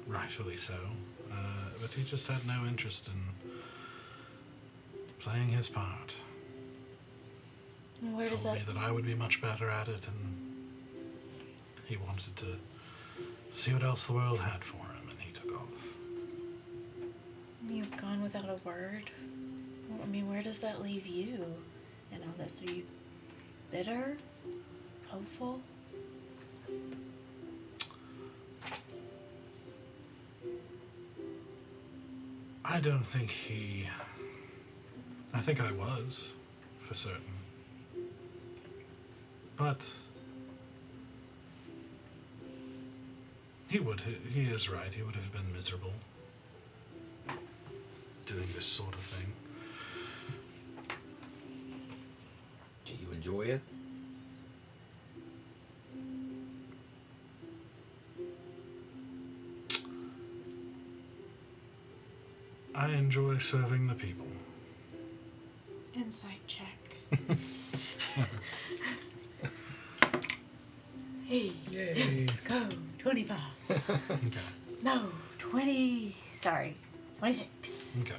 Rightfully so. But he just had no interest in playing his part. And where does Told that... me that I would be much better at it, and he wanted to see what else the world had for him, and he took off. He's gone without a word? I mean, where does that leave you in all this? Are you bitter? Hopeful? I don't think he... I think I was, for certain. But... he is right, he would have been miserable doing this sort of thing. Do you enjoy it? I enjoy serving the people. Insight check. Hey, Yay. let's go. 25. Okay. No, 20. Sorry, 26. Okay.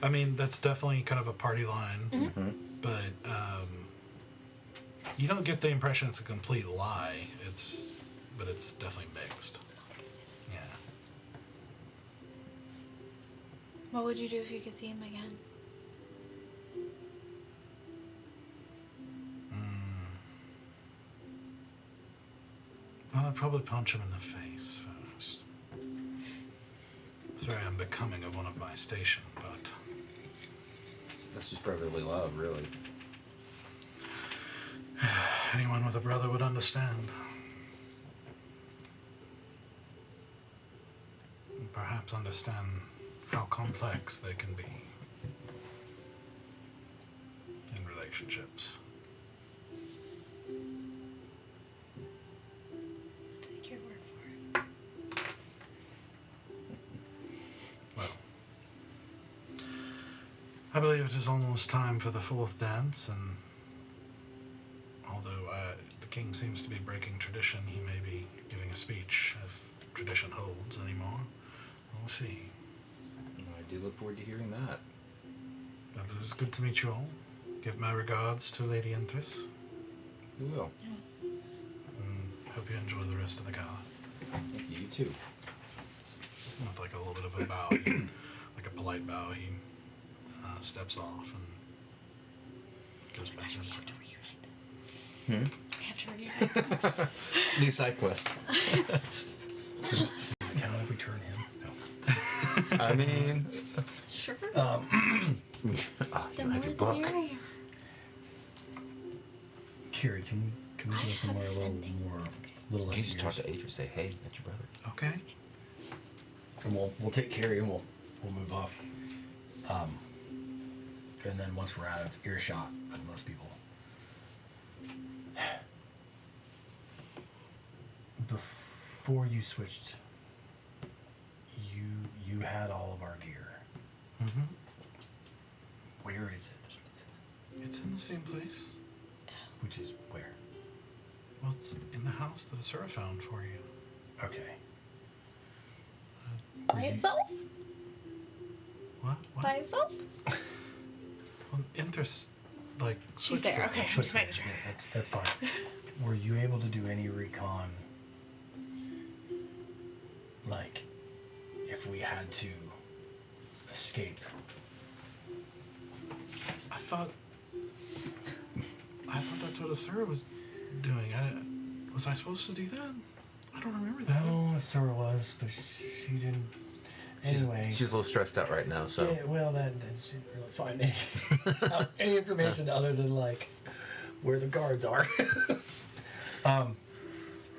I mean, that's definitely kind of a party line, Mm-hmm. but you don't get the impression it's a complete lie. But it's definitely mixed. Yeah. What would you do if you could see him again? Well, I'd probably punch him in the face first. It's very unbecoming of one of my station, but That's just brotherly love, really. anyone with a brother would understand. And perhaps understand how complex they can be in relationships. I'll take your word for it. Well, I believe it is almost time for the fourth dance, and although the king seems to be breaking tradition, he may be giving a speech if tradition holds anymore. We'll see. I do look forward to hearing that. But it was good to meet you all. Give my regards to Lady Empress, You will. and hope you enjoy the rest of the gala. Thank you. You too. With like a little bit of a bow, like a polite bow, he steps off and goes back Gosh, to we his have to room. reunite them. We have to reunite them. New side quest. Does it count if we turn him? No. I mean, Sure. you The have more your the book. merrier. Carrie, can we I go somewhere a have little sending. more, little You less just talk ears? to Adrian, say, "Hey, that's your brother." Okay. And we'll take Carrie and we'll move off. And then once we're out of earshot of most people. Before you switched, you had all of our gear. Mm-hmm. Where is it? It's in the same place. Which is where? Well, it's in the house that Asura found for you. Okay. By itself? What? What? By itself? Well, Empress, like, She's switched there. with Okay, us. I'm just making sure. Yeah, that's fine. Were you able to do any recon? Like, if we had to escape? I thought that's what Asura was doing. Was I supposed to do that? I don't remember that. No, Sora was, but she didn't. Anyway. She's a little stressed out right now, so. Yeah, well, that she didn't really find any information other than like where the guards are. We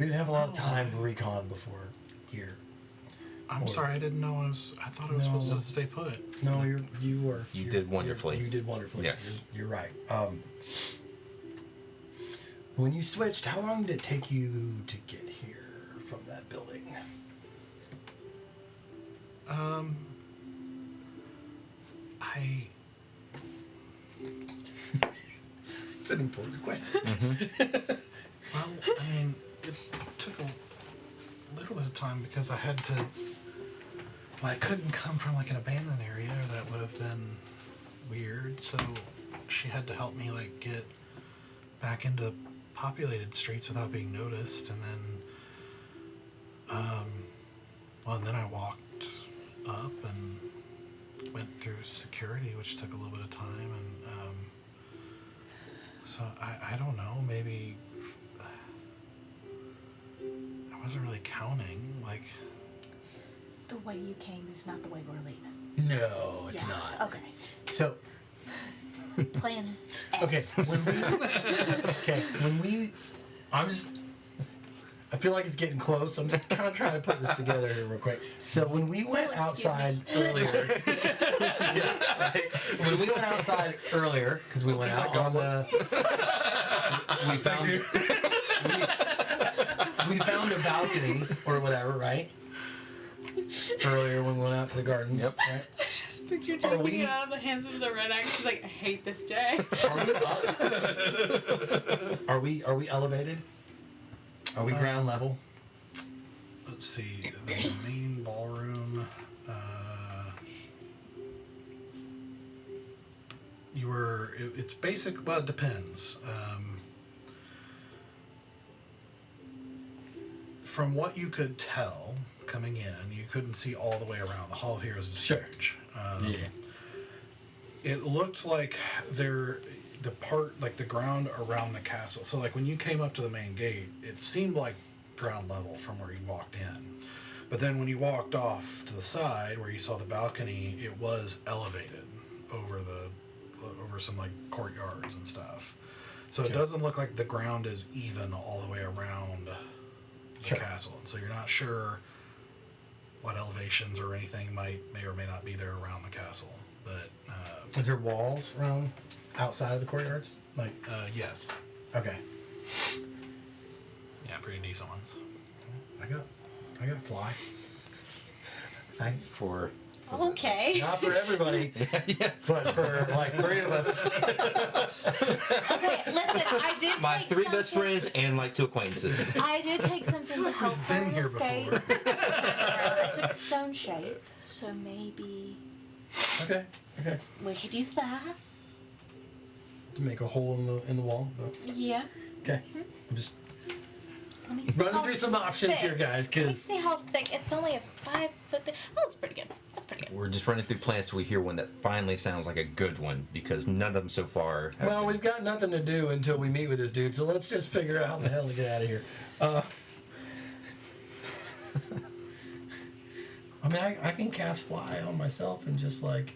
didn't have a lot of time to recon before here. I'm Or- sorry, I didn't know I thought I was supposed No. to stay put. No, you were. You you're- did wonderfully. You did wonderfully. Yes. You're right. When you switched, how long did it take you to get here from that building? It's an important question. Well, I mean, it took a little bit of time because I had to. Well, I couldn't come from like an abandoned area. That would have been weird. So she had to help me like get back into populated streets without being noticed, and then, well, and then I walked up and went through security, which took a little bit of time, and so I don't know, maybe I wasn't really counting, like. The way you came is not the way we're leaving. No, it's Yeah, not. Okay. So, Plan F. okay, I feel like it's getting close, so I'm just kind of trying to put this together here real quick. So when we went Oh, excuse outside earlier, yeah, right. When we went outside earlier, because we went out on the, we found a balcony or whatever, right? Earlier when we went out to the gardens. Yep. Right? Picture Are taking we- it out of the hands of the Red Axe. He's like, I hate this day. Are we elevated? Are we ground level? Let's see, the main ballroom. You were. It's basic. Well, it depends. From what you could tell coming in, you couldn't see all the way around. The hall here is Sure. huge. Yeah. It looked like the part, like the ground around the castle. So, like when you came up to the main gate, it seemed like ground level from where you walked in. But then when you walked off to the side, where you saw the balcony, it was elevated over some like courtyards and stuff. So Okay. it doesn't look like the ground is even all the way around the Sure. castle, and so you're not sure what elevations or anything may or may not be there around the castle. But Is there walls around outside of the courtyards? Like, yes, okay. yeah, pretty decent ones. I got fly. For Okay. Not for everybody, yeah. but for like 3 of us. Okay, listen, I did My take 3 best something- friends and like 2 acquaintances. I did take something to help We've her been here escape. before. I took stone shape, so maybe Okay. we could use that. To make a hole in the wall. Yeah. Okay. I'm just Let me see running how through some options thick. here, guys, Let me because see how thick. It's only a 5 foot thick. Oh, that's pretty good. That's pretty good. We're just running through plans till we hear one that finally sounds like a good one because none of them so far have well, been. we've got nothing to do until we meet with this dude. So let's just figure out how the hell to get out of here. I mean, I can cast fly on myself and just like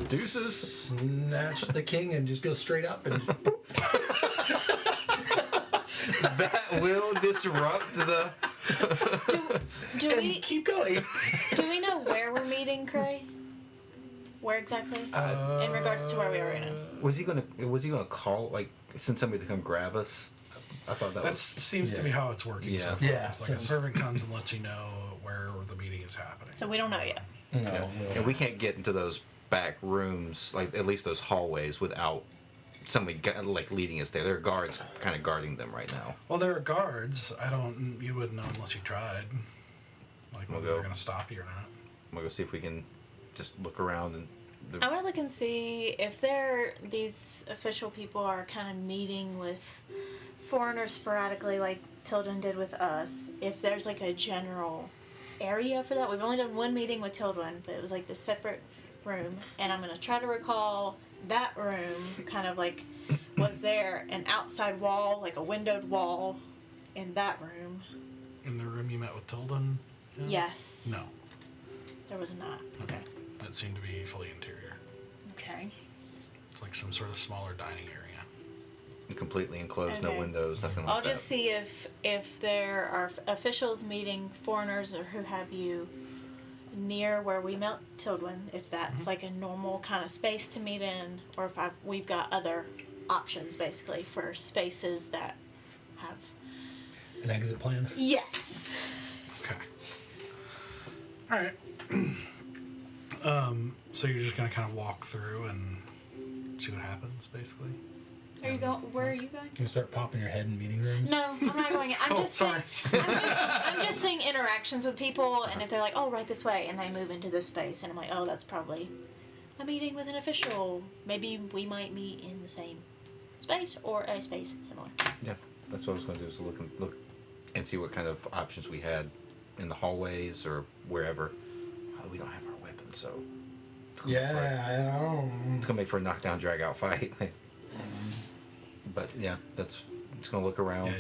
Deuces. snatch the king and just go straight up and just, That will disrupt the. Do and we keep going. do we know where we're meeting, Cray? Where exactly? In regards to where we are right now. Was he gonna call, like, send somebody to come grab us? I thought that That was. seems to Yeah. be how it's working so Yeah. far. Yeah, It's like so- a servant comes and lets you know where the meeting is happening. So we don't know yet. No, And we can't get into those back rooms, like at least those hallways, without somebody like leading us there. There are guards kind of guarding them right now. Well, there are guards. You wouldn't know unless you tried. Like We'll whether go. they're going to stop you or not. I'm gonna go see if we can just look around and. I want to look and see if these official people are kind of meeting with foreigners sporadically, like Tilden did with us. If there's like a general area for that, we've only done one meeting with Tilden, but it was like this separate room, and I'm gonna try to recall that room kind of like was there an outside wall, like a windowed wall, in that room. In the room you met with Tilden? Yeah? Yes, No. there was not. Okay. That seemed to be fully interior. Okay. It's like some sort of smaller dining area. Completely enclosed, no Okay. windows, nothing like I'll that. just see if there are officials meeting foreigners or who have you near where we met Tildwin, if that's like a normal kind of space to meet in, or if we've got other options basically for spaces that have. an exit plan. Yes. Okay. All right. So you're just gonna kind of walk through and see what happens, basically. Are you going? Where are you going? You start popping your head in meeting rooms. No, I'm not going. I'm Oh, just sorry. seeing, I'm just seeing interactions with people, and if they're like, "Oh, right this way," and they move into this space, and I'm like, "Oh, that's probably a meeting with an official. Maybe we might meet in the same space or a space similar." Yeah, that's what I was gonna do, is look and see what kind of options we had in the hallways or wherever. Oh, we don't have our weapons, so. It's gonna make for a- Yeah, I don't. It's gonna make for a knockdown, drag out fight. But yeah, it's gonna look around. Yeah,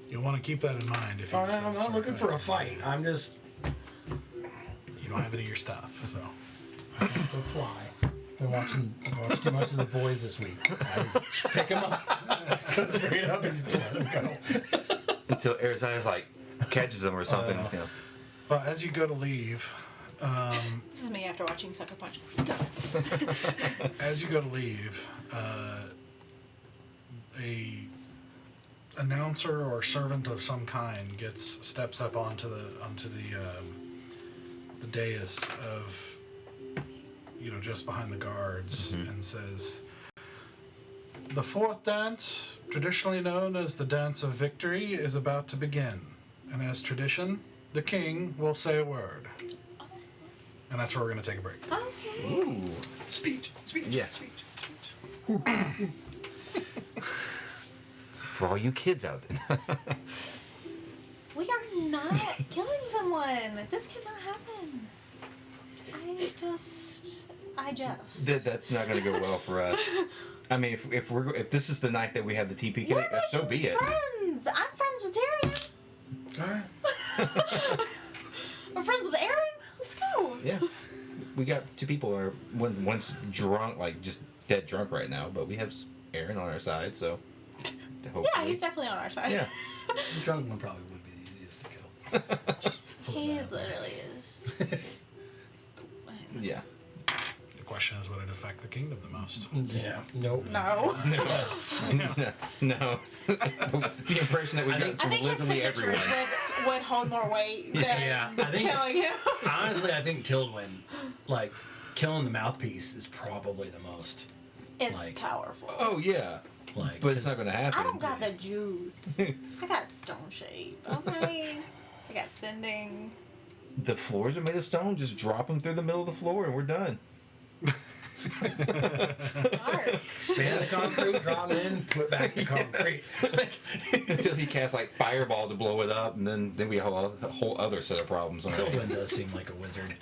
you'll want to keep that in mind if you. decide I'm to not start looking for a fight. I'm just You don't have any of your stuff, so. I can still fly. Been watched too much of The Boys this week. I pick him up, go straight up, and just let him go. Until Arizona like catches them or something. You know. Well, as you go to leave, This is me after watching Sucker Punch. Stop. as you go to leave, a announcer or servant of some kind steps up onto the dais of just behind the guards, and says, "The fourth dance, traditionally known as the Dance of Victory, is about to begin. And as tradition, the king will say a word." And that's where we're going to take a break. Okay. Ooh. Speech. Yeah. For all you kids out there. We are not killing someone. This cannot happen. I just. That's not going to go well for us. I mean, if this is the night that we have the TPK, We're so be it. friends. I'm friends with Tyrion. All right. We're friends with Aaron. Let's go. Yeah. We got two people who are one's drunk, like just dead drunk right now, but we have Aaron on our side, so hopefully. Yeah, he's definitely on our side. Yeah. The drunk one probably would be the easiest to kill. Just pull it He out. literally is. Yeah. The question is, would it affect the kingdom the most? Yeah. Nope. No. No. The impression that we got think- from I think his literally signatures everyone. would hold more weight than Yeah, I think- killing him. Honestly, I think Tildwyn, like, killing the mouthpiece is probably the most, It's like- powerful. Oh yeah. like. But it's not going to happen. I don't got the juice. I got stone shape. Okay. I got sending. The floors are made of stone. Just drop them through the middle of the floor, and we're done. Art. Expand the concrete, drop it in, put back the concrete. Until he casts like fireball to blow it up, and then we have a whole other set of problems on our Tildwyn hands. does seem like a wizard.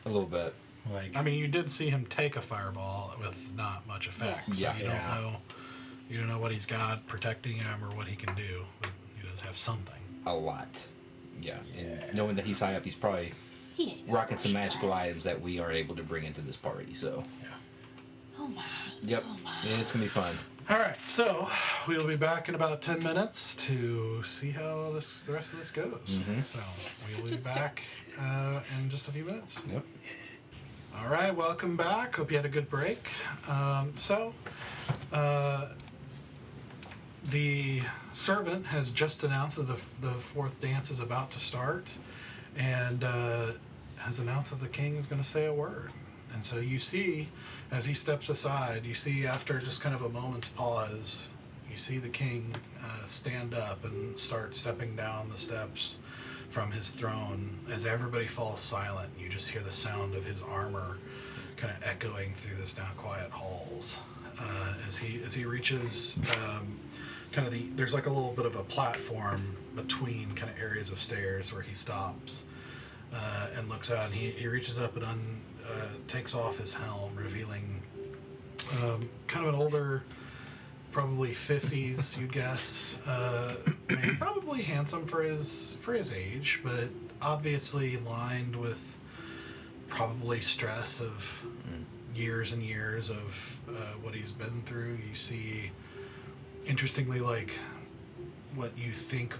A little bit. Like, I mean, you did see him take a fireball with not much effect, so Yeah. you Yeah. don't know what he's got protecting him or what he can do, but he does have something. A lot. Yeah. Yeah. And knowing that he's high up, he's probably He ain't rocking some no magical shit. items that we are able to bring into this party. So, Oh my. yep. Oh my. And it's gonna be fun. All right, so we'll be back in about 10 minutes to see how the rest of this goes. Mhm. So we will be Just back in just a few minutes. Yep. All right, welcome back. Hope you had a good break. The servant has just announced that the fourth dance is about to start, and has announced that the king is going to say a word. And so you see, as he steps aside, you see after just kind of a moment's pause, you see the king stand up and start stepping down the steps from his throne. As everybody falls silent, you just hear the sound of his armor kind of echoing through this now quiet halls. As he reaches there's like a little bit of a platform between kind of areas of stairs where he stops and looks out, and he reaches up and takes off his helm, revealing kind of an older, probably 50s, you'd guess. Man, probably handsome for his age, but obviously lined with probably stress of years and years of what he's been through. You see, interestingly, like what you think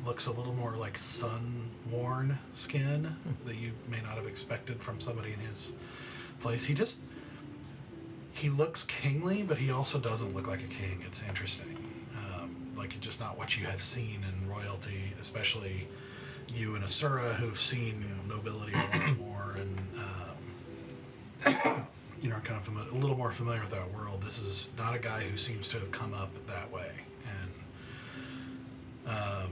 looks a little more like sun-worn skin that you may not have expected from somebody in his place. He looks kingly, but he also doesn't look like a king. It's interesting. Like it's just not what you have seen in royalty, especially you and Asura, who've seen nobility a lot more and kind of a little more familiar with that world. This is not a guy who seems to have come up that way, and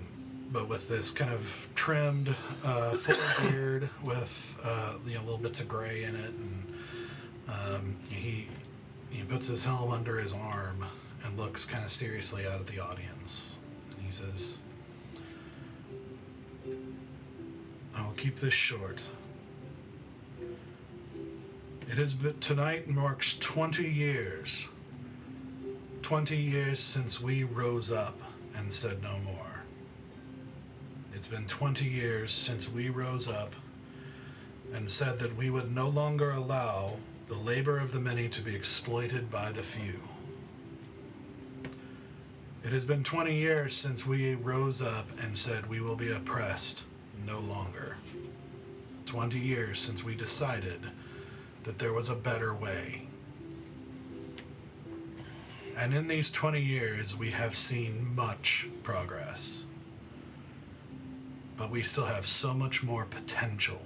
but with this kind of trimmed full beard with little bits of gray in it, and he puts his helm under his arm and looks kind of seriously out at the audience, and he says, "I'll keep this short. Tonight marks 20 years. 20 years since we rose up and said no more. It's been 20 years since we rose up and said that we would no longer allow the labor of the many to be exploited by the few. It has been 20 years since we rose up and said we will be oppressed no longer. 20 years since we decided that there was a better way. And in these 20 years, we have seen much progress. But we still have so much more potential,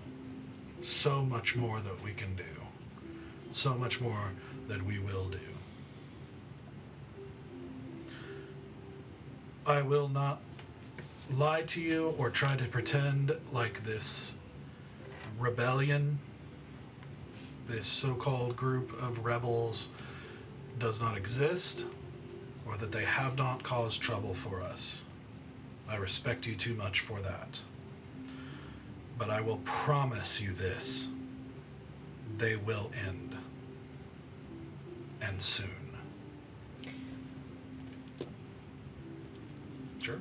so much more that we can do. so much more that we will do. I will not lie to you or try to pretend like this rebellion, this so-called group of rebels, does not exist, or that they have not caused trouble for us. I respect you too much for that. But I will promise you this: they will end. And soon. Sure.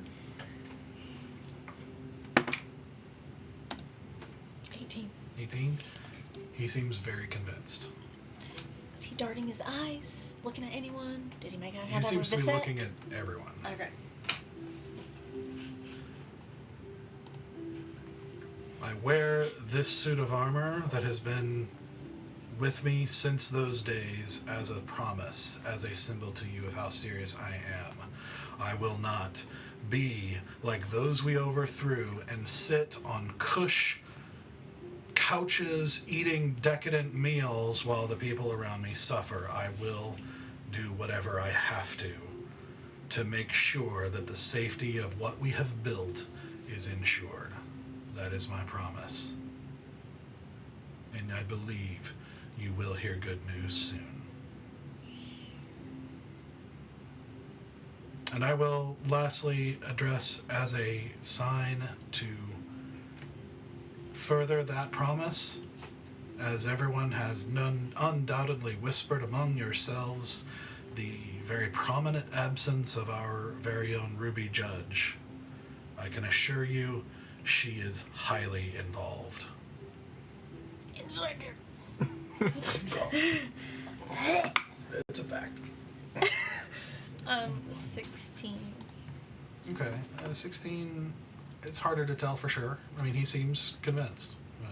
18. 18. He seems very convinced. Is he darting his eyes, looking at anyone? Did he make eye He contact seems with to be Bissett? looking at everyone. Okay. I wear this suit of armor that has been with me since those days as a promise, as a symbol to you of how serious I am. I will not be like those we overthrew and sit on cush couches eating decadent meals while the people around me suffer. I will do whatever I have to make sure that the safety of what we have built is ensured. That is my promise. And I believe you will hear good news soon. And I will lastly address as a sign to further that promise, as everyone has undoubtedly whispered among yourselves, the very prominent absence of our very own Ruby Judge. I can assure you she is highly involved. Insider. It's a fact. 16. Okay, 16, it's harder to tell for sure. I mean, he seems convinced. But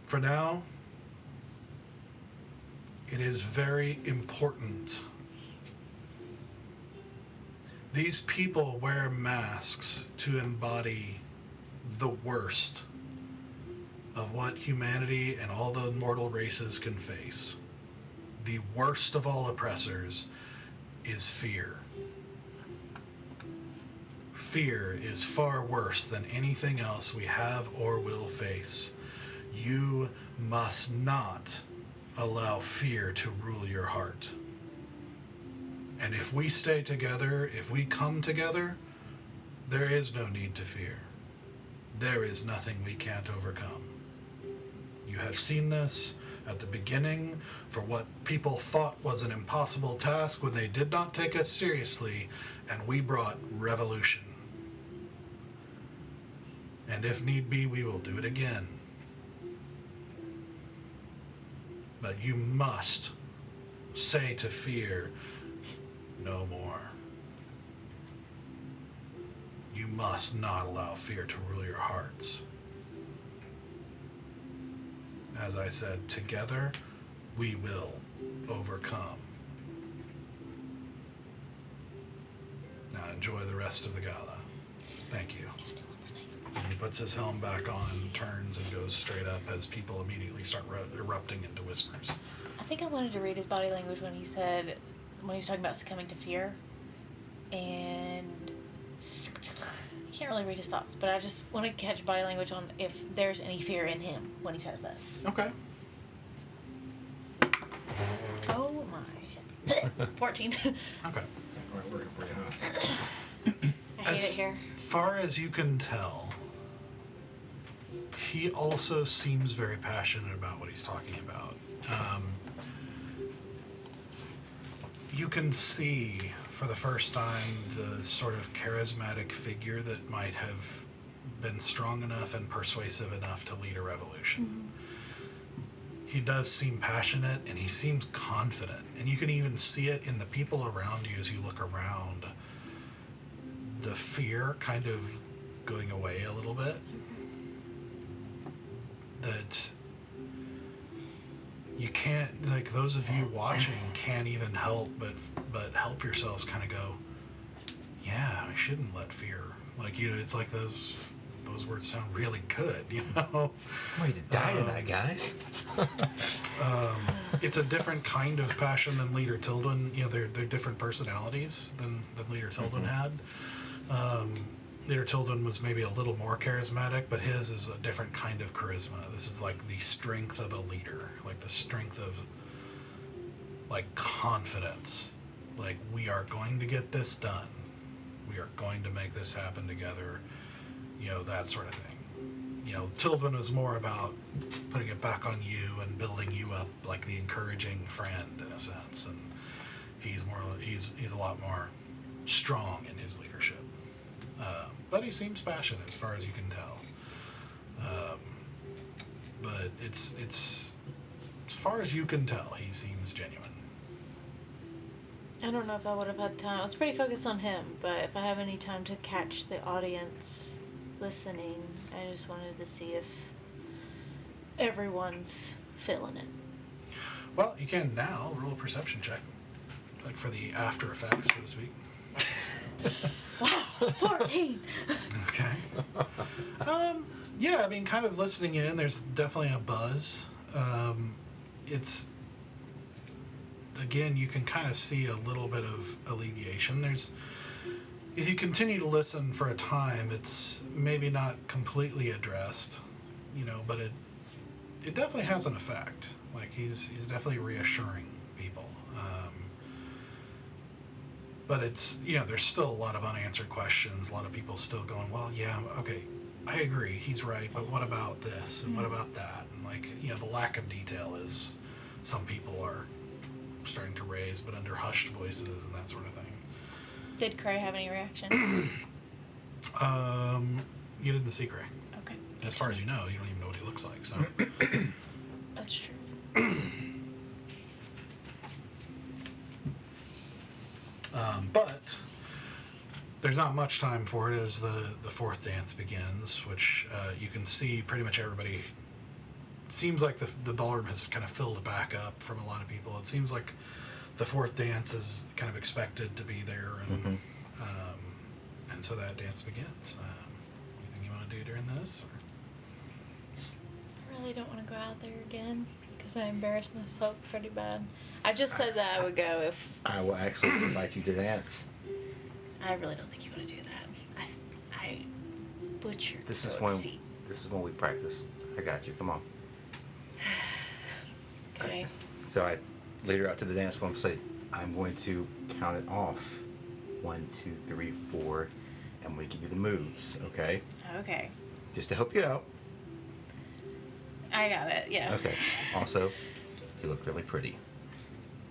for now, it is very important. These people wear masks to embody the worst of what humanity and all the mortal races can face. The worst of all oppressors is fear. Fear is far worse than anything else we have or will face. You must not allow fear to rule your heart. And if we stay together, if we come together, there is no need to fear. There is nothing we can't overcome. You have seen this at the beginning for what people thought was an impossible task when they did not take us seriously, and we brought revolution. And if need be, we will do it again. But you must say to fear, no more. You must not allow fear to rule your hearts. As I said, together we will overcome. Now enjoy the rest of the gala. Thank you. And he puts his helm back on, turns, and goes straight up as people immediately start erupting into whispers. I think I wanted to read his body language when he was talking about succumbing to fear. And I can't really read his thoughts, but I just want to catch body language on if there's any fear in him when he says that. Okay. Oh my. 14. Okay. We're working for you, huh? I hate it here. As far as you can tell, he also seems very passionate about what he's talking about. You can see for the first time the sort of charismatic figure that might have been strong enough and persuasive enough to lead a revolution. Mm-hmm. He does seem passionate and he seems confident, and you can even see it in the people around you as you look around. The fear kind of going away a little bit. That you can't, like those of you watching can't even help but help yourselves kind of go, yeah, I shouldn't let fear, like, you know, it's like those those words sound really good, you know. I'm ready to die tonight, guys. It's a different kind of passion than Leader Tilden. You know, they're different personalities than Leader Tilden had. Leader Tilden was maybe a little more charismatic, but his is a different kind of charisma. This is like the strength of a leader, like the strength of like confidence. Like, we are going to get this done. We are going to make this happen together. You know, that sort of thing. You know, Tilden was more about putting it back on you and building you up like the encouraging friend in a sense. And he's a lot more strong in his leadership. But he seems passionate as far as you can tell. But it's as far as you can tell, he seems genuine. I don't know if I would have had time. I was pretty focused on him, but if I have any time to catch the audience listening, I just wanted to see if everyone's feeling it. Well, you can now roll a perception check, like for the after effects, so to speak. Wow, 14! Okay. Yeah, I mean, kind of listening in, there's definitely a buzz. It's, again, you can kind of see a little bit of alleviation. If you continue to listen for a time, it's maybe not completely addressed, you know, but it definitely has an effect. Like, he's definitely reassuring people. But it's, you know, there's still a lot of unanswered questions, a lot of people still going, well, yeah, okay, I agree, he's right, but what about this, and what about that? And, like, you know, the lack of detail is, some people are starting to raise, but under hushed voices and that sort of thing. Did Cray have any reaction? You didn't see Cray. Okay. As far as you know, you don't even know what he looks like, so. That's true. But there's not much time for it as the fourth dance begins, which you can see pretty much everybody. Seems like the ballroom has kind of filled back up from a lot of people. It seems like the fourth dance is kind of expected to be there, and so that dance begins. Anything you want to do during this? Or? I really don't want to go out there again because I embarrassed myself pretty bad. I just said that I would go if... I will actually invite you to dance. I really don't think you want to do that. I butchered This is Toad's feet. when we practice. I got you. Come on. Okay. So I lead her out to the dance floor and say, I'm going to count it off. 1, 2, 3, 4, and we give you the moves, okay? Okay. Just to help you out. I got it, yeah. Okay. Also, you look really pretty.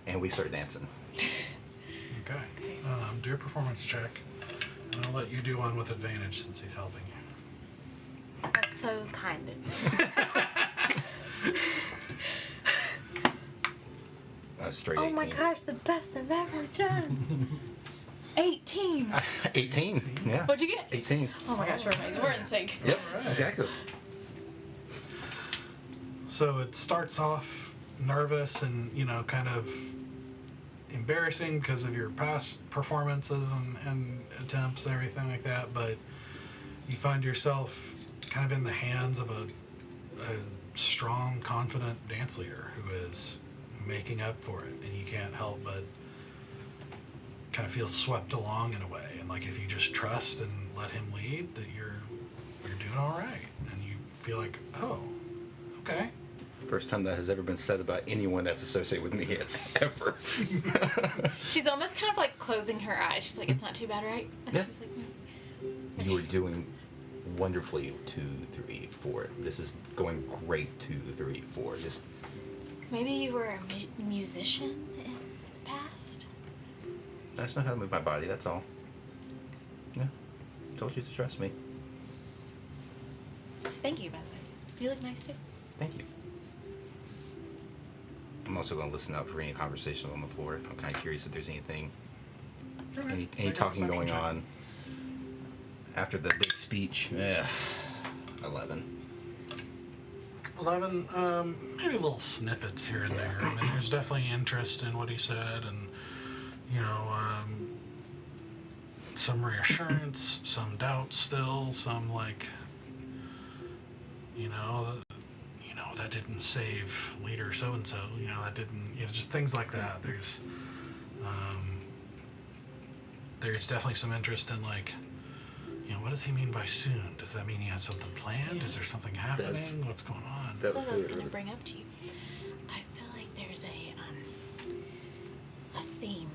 And we start dancing. Okay. Do your performance check, and I'll let you do one with advantage since he's helping you. That's so kind of you. A straight Oh 18. my gosh, the best I've ever done. 18. 18, yeah. What'd you get? 18. Oh my gosh, we're amazing. We're in sync. Yep, Alright. exactly. So it starts off nervous and, you know, kind of embarrassing because of your past performances and attempts and everything like that, but you find yourself kind of in the hands of a strong, confident dance leader who is making up for it, and you can't help but kind of feel swept along in a way. And like, if you just trust and let him lead, that you're doing all right, and you feel like, oh, okay. First time that has ever been said about anyone that's associated with me ever. She's almost kind of like closing her eyes. She's like, it's not too bad, right? And Yeah. she's like, You are doing wonderfully. 2, 3, 4. This is going great. 2, 3, 4. Just maybe you were a musician in the past? I just know how to move my body. That's all. Yeah. Told you to trust me. Thank you, by the way. You look nice too. Thank you. I'm also going to listen up for any conversations on the floor. I'm kind of curious if there's anything, any talking going on after the big speech. 11. 11, maybe little snippets here and there. I mean, there's definitely interest in what he said, and, you know, some reassurance, some doubt still, some, like, that didn't save leader so and so. That didn't. Just things like that. There's definitely some interest in like, what does he mean by soon? Does that mean he has something planned? Is there something happening? What's going on? That's what I was going to bring up to you. I feel like there's a theme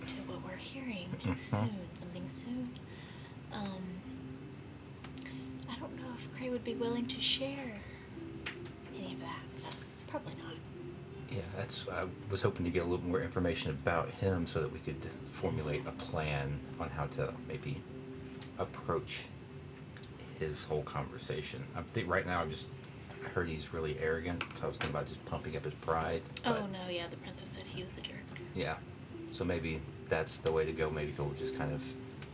to what we're hearing something soon. I don't know if Cray would be willing to share any of that. That's probably not. Yeah, I was hoping to get a little more information about him so that we could formulate a plan on how to maybe approach his whole conversation. I think right now I heard he's really arrogant, so I was thinking about just pumping up his pride. Oh no, yeah, the princess said he was a jerk. Yeah, so maybe that's the way to go. Maybe he'll just kind of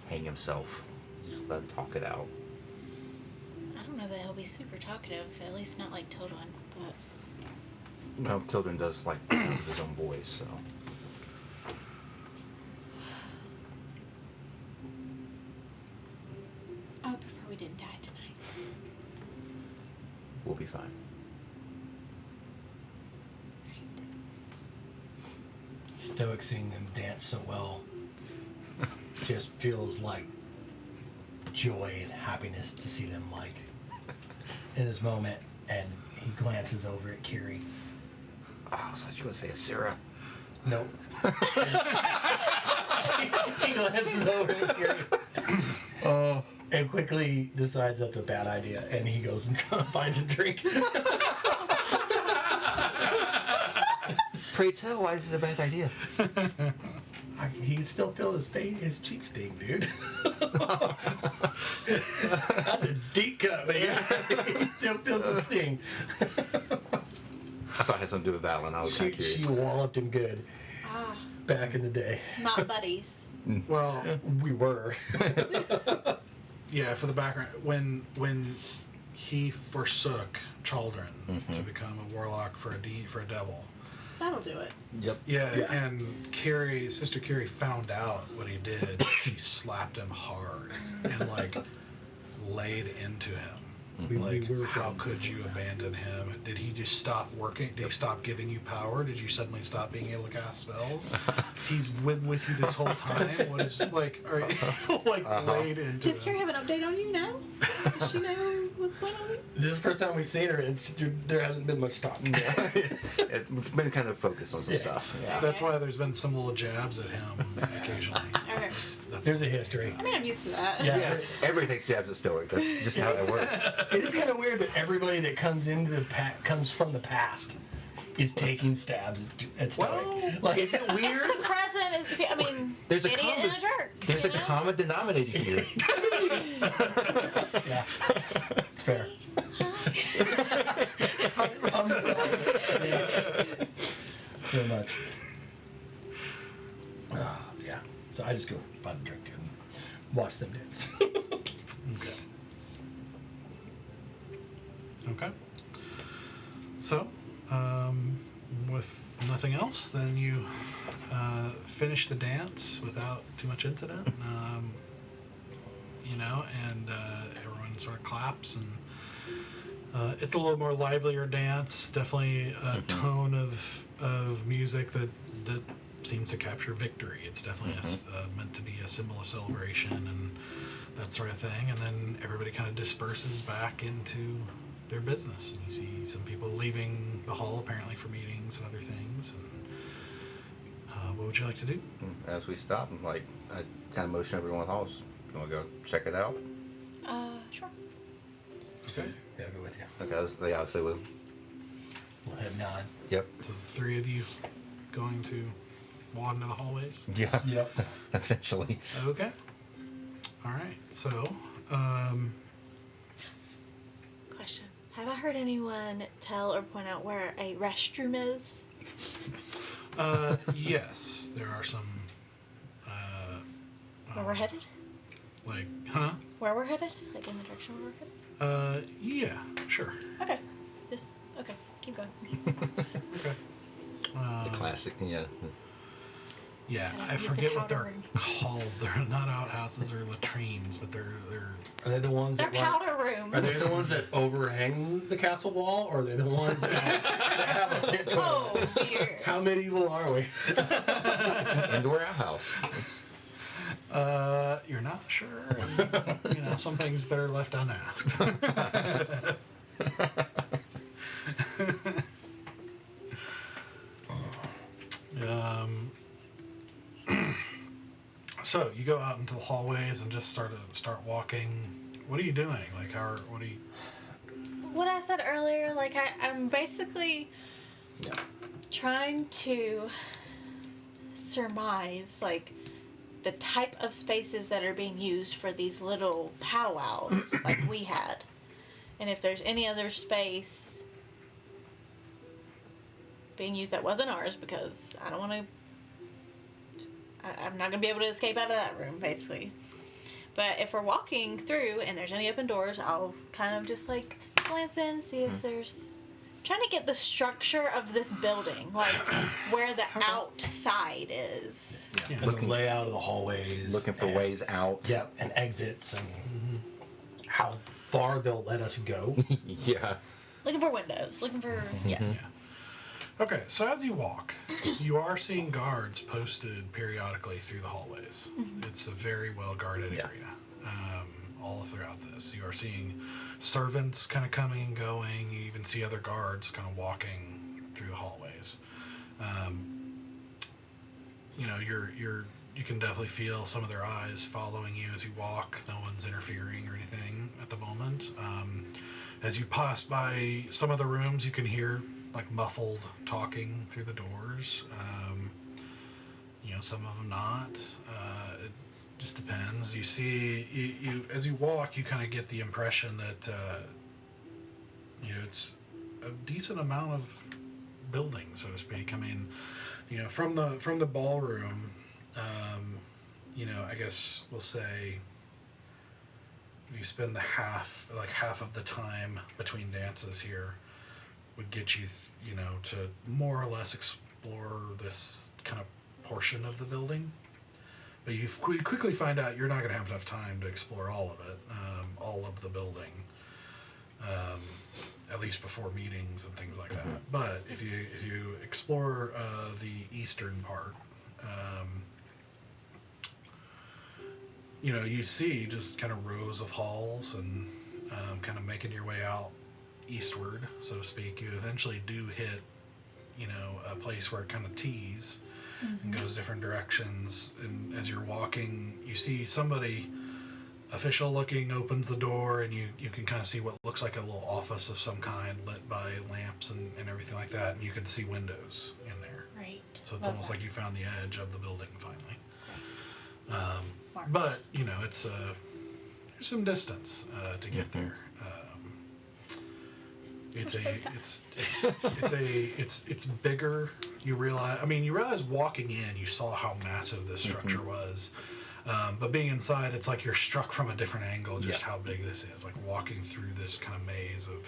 hang himself, just let him talk it out. I don't know that he'll be super talkative, at least not like Tildren, but... Well, Tildren does like the sound of his own voice, so... I would prefer we didn't die tonight. We'll be fine. Stoic seeing them dance so well just feels like joy and happiness to see them like in this moment, and he glances over at Kiri. Oh, I thought you were going to say a Sarah. Nope. He glances over at Kiri. And quickly decides that's a bad idea, and he goes and finds a drink. Pray tell, why is it a bad idea? He still feels his cheek sting, dude. That's a deep cut, man. He still feels the sting. I thought it had something to do with Valen. I was kind of curious. She walloped him good back in the day. Not buddies. Well, We were. yeah. For the background, when he forsook Chaldron to become a warlock for a devil. That'll do it. Yep. Yeah, and Sister Carrie found out what he did. She slapped him hard and like laid into him. We were How friends could you before that. abandon him? Did he just stop working? Did he stop giving you power? Did you suddenly stop being able to cast spells? He's been with you this whole time. What is like? Are you like laid into? Does Carrie have an update on you now? Does she know what's going on? This is the first time we've seen her, and there hasn't been much talk. We've been kind of focused on some stuff. Yeah. That's why there's been some little jabs at him occasionally. Okay. There's a history. I mean, I'm used to that. Yeah. Everybody takes jabs at Stoic. That's just how it works. It is kind of weird that everybody that comes into comes from the past is taking stabs at Stoic. Well, is it weird? The present is, I mean, There's a idiot and a jerk. There's a you know? common denominator here. Yeah, it's fair. Very much. Yeah. So I just go buy a drink and watch them dance. Okay. Okay. So, with nothing else, then you finish the dance without too much incident. And everyone sort of claps, and it's a little more livelier dance. Definitely a tone of music that seems to capture victory. It's definitely meant to be a symbol of celebration and that sort of thing. And then everybody kind of disperses back into their business. And you see some people leaving the hall apparently for meetings and other things. And what would you like to do? As we stop, I kind of motion everyone in the halls. You want to go check it out? Sure. Okay. Yeah, I'll go with you. Okay, they obviously will. We'll head nod. Yep. So the three of you going to wad into the hallways? Yeah. Yep. Essentially. Okay. All right. So, Question. Have I heard anyone tell or point out where a restroom is? yes, there are some. Where we're headed? Like, huh? Where we're headed? Like in the direction where we're headed? Yeah, sure. Okay. Okay. Keep going. Okay. The classic, yeah. Yeah, Gotta I use the forget what powder they're room. called. They're not outhouses or latrines, but they're Are they the ones They're that like, powder rooms. Are they the ones that overhang the castle wall, or are they the ones that have a pit? Oh dear. How medieval are we? It's an indoor outhouse. It's, you're not sure. And, you know, some things better left unasked. um, so you go out into the hallways and just start walking. What are you doing? Like, what are you? What I said earlier, like I'm basically yeah. trying to surmise like the type of spaces that are being used for these little powwows like we had, and if there's any other space being used that wasn't ours, because I don't want to. I'm not gonna be able to escape out of that room, basically. But if we're walking through and there's any open doors, I'll kind of just like glance in, see if there's. Trying to get the structure of this building, like where the outside is. Yeah. And the layout of the hallways. Looking for ways out. Yep, and exits, and how far they'll let us go. Yeah. Looking for windows. Looking for yeah. Okay, so as you walk, you are seeing guards posted periodically through the hallways. It's a very well guarded Yeah. area. All throughout this, you are seeing servants kind of coming and going. You even see other guards kind of walking through the hallways. You know, you can definitely feel some of their eyes following you as you walk. No one's interfering or anything at the moment. As you pass by some of the rooms, you can hear like muffled talking through the doors. You know, some of them not. It just depends. You see, you as you walk, you kind of get the impression that you know, it's a decent amount of building, so to speak. I mean, you know, from the ballroom, you know, I guess we'll say if you spend half of the time between dances here, would get you, you know, to more or less explore this kind of portion of the building. But you quickly find out you're not going to have enough time to explore all of it, all of the building, at least before meetings and things like that. But if you explore the eastern part, you know, you see just kind of rows of halls and kind of making your way out eastward, so to speak. You eventually do hit, you know, a place where it kind of tees and goes different directions, and as you're walking you see somebody official looking opens the door, and you can kind of see what looks like a little office of some kind lit by lamps and everything like that, and you can see windows in there. Right. So it's Love almost that. like you found the edge of the building finally. But you know, it's there's some distance to get there. It's it's bigger. You realize walking in, you saw how massive this structure was. But being inside, it's like you're struck from a different angle just how big this is. Like walking through this kind of maze of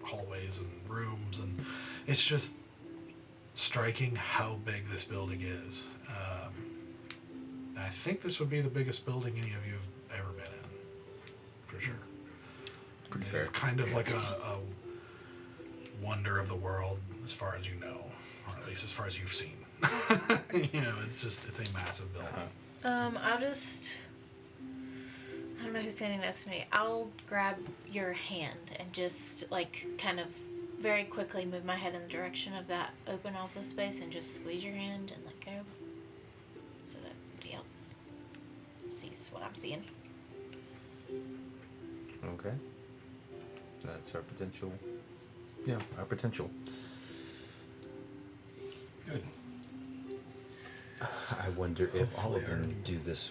hallways and rooms, and it's just striking how big this building is. I think this would be the biggest building any of you have ever been in, for sure. Pretty It's fair. kind of like a wonder of the world, as far as you know, or at least as far as you've seen. You know, it's a massive building. I don't know who's standing next to me. I'll grab your hand and just like kind of very quickly move my head in the direction of that open office space and just squeeze your hand and let go, so that somebody else sees what I'm seeing. Okay. That's our potential. Yeah, our potential. Good. I wonder if all of them do this,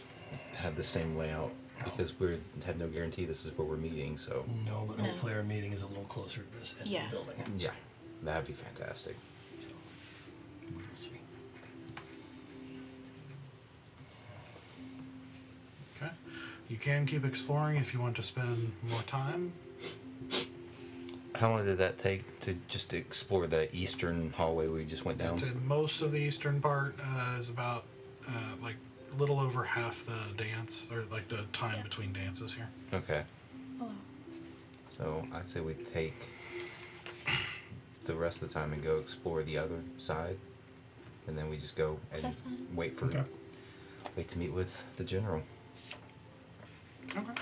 have the same layout, because we have no guarantee this is where we're meeting. So No, but No. hopefully our meeting is a little closer to this end Yeah. of the building. yeah, that'd be fantastic. So we will see. Okay. You can keep exploring if you want to spend more time. How long did that take to just explore the eastern hallway we just went down? I'd say most of the eastern part is about like a little over half the dance, or like the time between dances here. Okay. Oh. So I'd say we take the rest of the time and go explore the other side, and then we just go and That's fine. wait to meet with the general, Okay.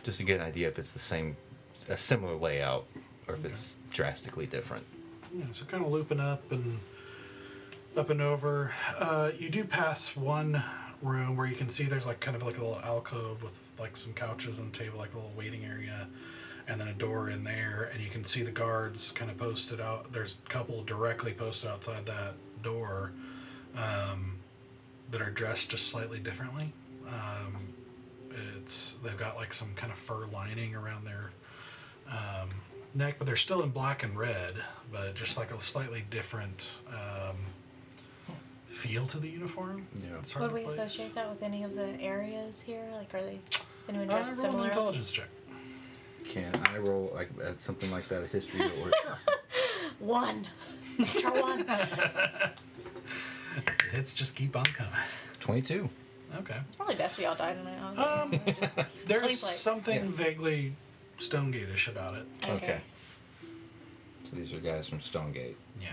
just to get an idea if it's a similar layout, or if it's drastically different. Yeah, so kind of looping up and over. You do pass one room where you can see there's like kind of like a little alcove with like some couches and table, like a little waiting area, and then a door in there, and you can see the guards kind of posted out. There's a couple directly posted outside that door that are dressed just slightly differently. They've got like some kind of fur lining around their neck, but they're still in black and red, but just like a slightly different feel to the uniform. Yeah. It's hard Would to we place. associate that with any of the areas here? Like, are they anyone Roll dressed an similarly? intelligence check. Can I roll like at something like that, a history or? 1. Natural 1. Hits just keep on coming. 22. Okay. It's probably best we all die tonight. There's Please, like- something vaguely Stonegate-ish about it. Okay. So these are guys from Stonegate. Yeah.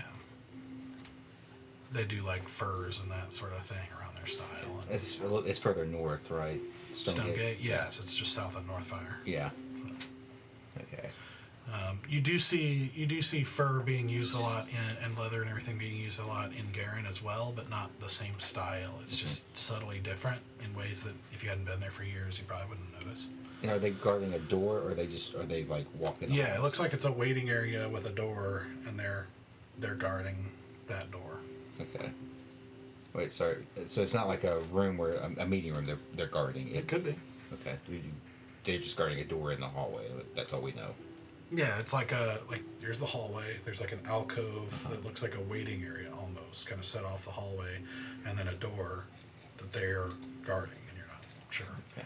They do like furs and that sort of thing around their style. And It's further north, right? Stonegate, yes, it's just south of Northfire. Yeah. Okay. You do see fur being used a lot and leather and everything being used a lot in Garen as well, but not the same style. It's just subtly different in ways that if you hadn't been there for years, you probably wouldn't notice. And are they guarding a door, or are they like walking? Yeah, it looks like it's a waiting area with a door, and they're guarding that door. Okay. Wait, sorry. So it's not like a room where a meeting room. They're guarding It could be. Okay. They're just guarding a door in the hallway. That's all we know. Yeah, it's like here's the hallway. There's like an alcove that looks like a waiting area almost, kind of set off the hallway, and then a door that they're guarding, and you're not sure. Yeah.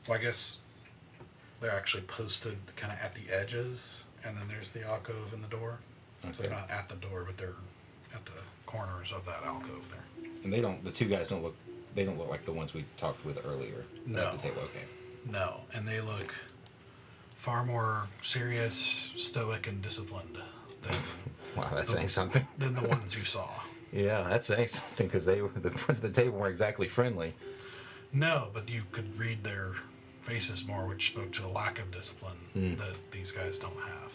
Well, I guess they're actually posted kind of at the edges, and then there's the alcove and the door. So they're Okay. not at the door, but they're at the corners of that alcove there. And the two guys don't look like the ones we talked with earlier. No. At the table. Okay. No, and they look far more serious, stoic, and disciplined Wow, that's saying something. than the ones you saw. Yeah, that's saying something, because the ones at the table weren't exactly friendly. No, but you could read their faces more, which spoke to a lack of discipline that these guys don't have.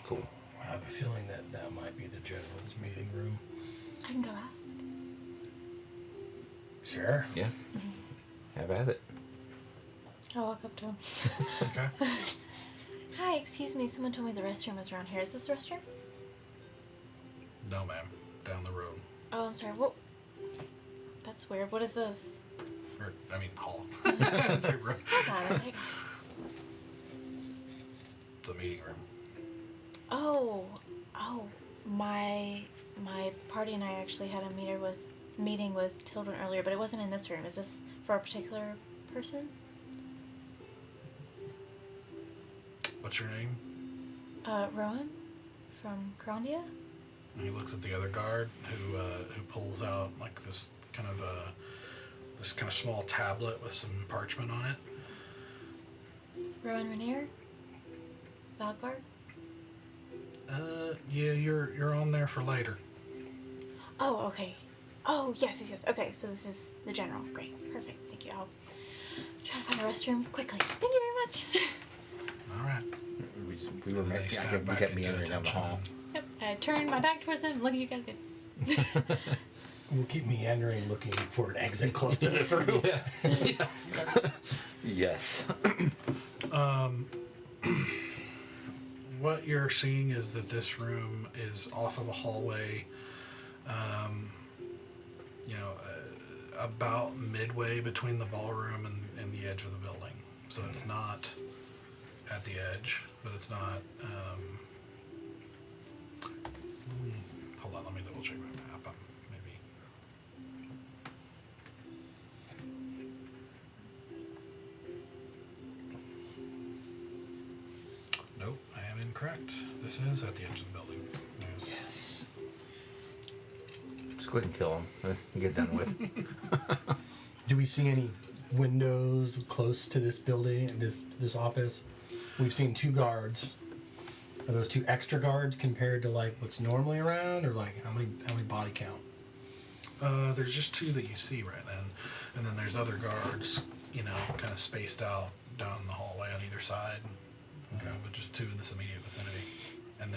Cool. I have a feeling that might be the general's meeting room. I can go ask. Sure. Yeah. Have at it. I'll walk up to him. Okay. Hi, excuse me. Someone told me the restroom was around here. Is this the restroom? No, ma'am. Down the road. Oh, I'm sorry. What? That's weird. What is this? Or, I mean, hall. It's a room. I got it. It's a meeting room. Oh, my party and I actually had a meeting with children earlier, but it wasn't in this room. Is this for a particular person? What's your name? Rowan from Grandia. And he looks at the other guard who pulls out like this kind of small tablet with some parchment on it. Rowan Rainier. Valguard. Yeah, you're on there for later. Oh, okay. Oh, yes. Okay, so this is the general. Great, perfect. Thank you. I'll try to find a restroom quickly. Thank you very much. All right. We were And they we snap kept back meandering into down the hall. Yep. I turned my back towards them. Look at you guys. Good. We'll keep meandering, looking for an exit close to this room. Yes. Yes. What you're seeing is that this room is off of a hallway, about midway between the ballroom and the edge of the building. So it's not at the edge, but it's not. Hold on, let me double check my map. Maybe. Nope, I am incorrect. This is at the edge of the building. Yes. go ahead and kill him. Let's get it done with. Do we see any windows close to this building, this office? We've seen 2 guards. Are those 2 extra guards compared to like what's normally around, or like how many body count? There's just 2 that you see right then, and then there's other guards, kind of spaced out down the hallway on either side. Okay. But just 2 in this immediate vicinity, and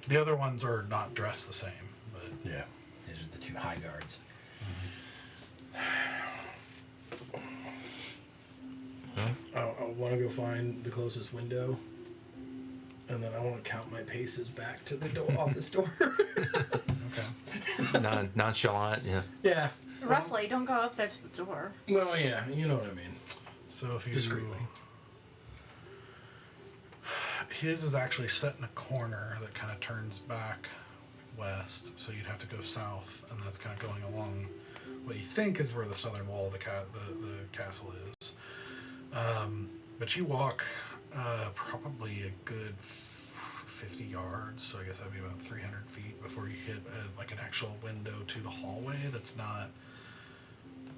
the other ones are not dressed the same. But Yeah, these are the 2 high guards. I want to go find the closest window, and then I want to count my paces back to the office door. okay. Nonchalant, yeah. Yeah. Roughly, don't go up there to the door. Well, yeah, you know what I mean. So if you Discreetly. His is actually set in a corner that kind of turns back west, so you'd have to go south, and that's kind of going along what you think is where the southern wall of the castle is. But you walk probably a good 50 yards, so I guess that'd be about 300 feet before you hit like an actual window to the hallway that's not...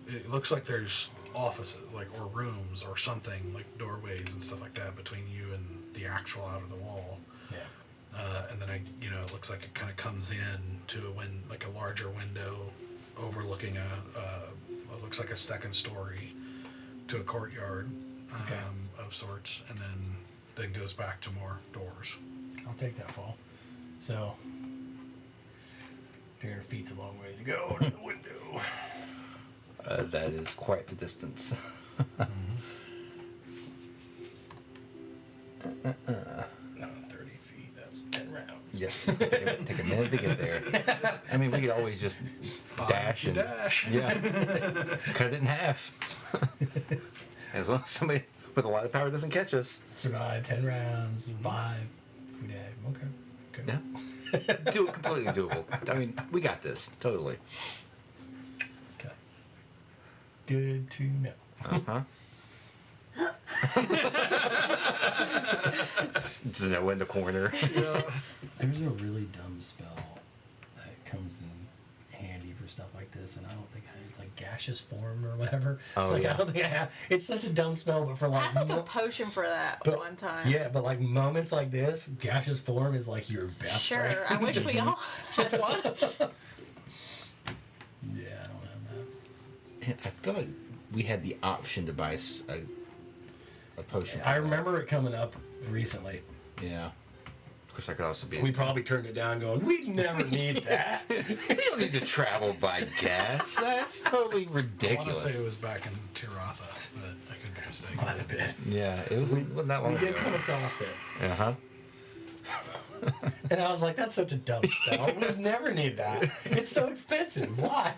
It looks like there's offices, or rooms or something, like doorways and stuff like that between you and the actual out of the wall. Yeah. And then it looks like it kind of comes in to a larger window overlooking what looks like a second story to a courtyard of sorts, and then goes back to more doors. I'll take that fall. So, 300 feet's a long way to go to the window. That is quite the distance. No, 30 feet, that's 10 rounds. Yeah, take a minute to get there. I mean, we could always just dash and yeah, cut it in half. As long as somebody with a lot of power doesn't catch us. Survive 10 rounds, 5. Okay. Yeah, do it completely doable. I mean, we got this totally. Okay. Good to know. Uh huh. Just know in the corner. Yeah. There's a really dumb spell that comes in handy for stuff like this, and I don't think it's like gaseous form or whatever. Oh, I yeah. don't think I have. It's such a dumb spell, but for I like had like a potion for that but- one time. yeah, but like moments like this, gaseous form is like your best friend. Sure. I wish we all had one. Yeah, I don't have that. And I feel like we had the option to buy a potion. I remember it coming up recently. Yeah. Of course, I could also be. We probably turned it down, going, "We'd never need that." We don't need to travel by gas. That's totally I want to ridiculous. say it was back in Tirotha, but I could be mistaken. Might have been. Yeah, it wasn't that long We did come ago. across it, Uh huh. and I was like, "That's such a dumb spell. We'd never need that. It's so expensive. Why?"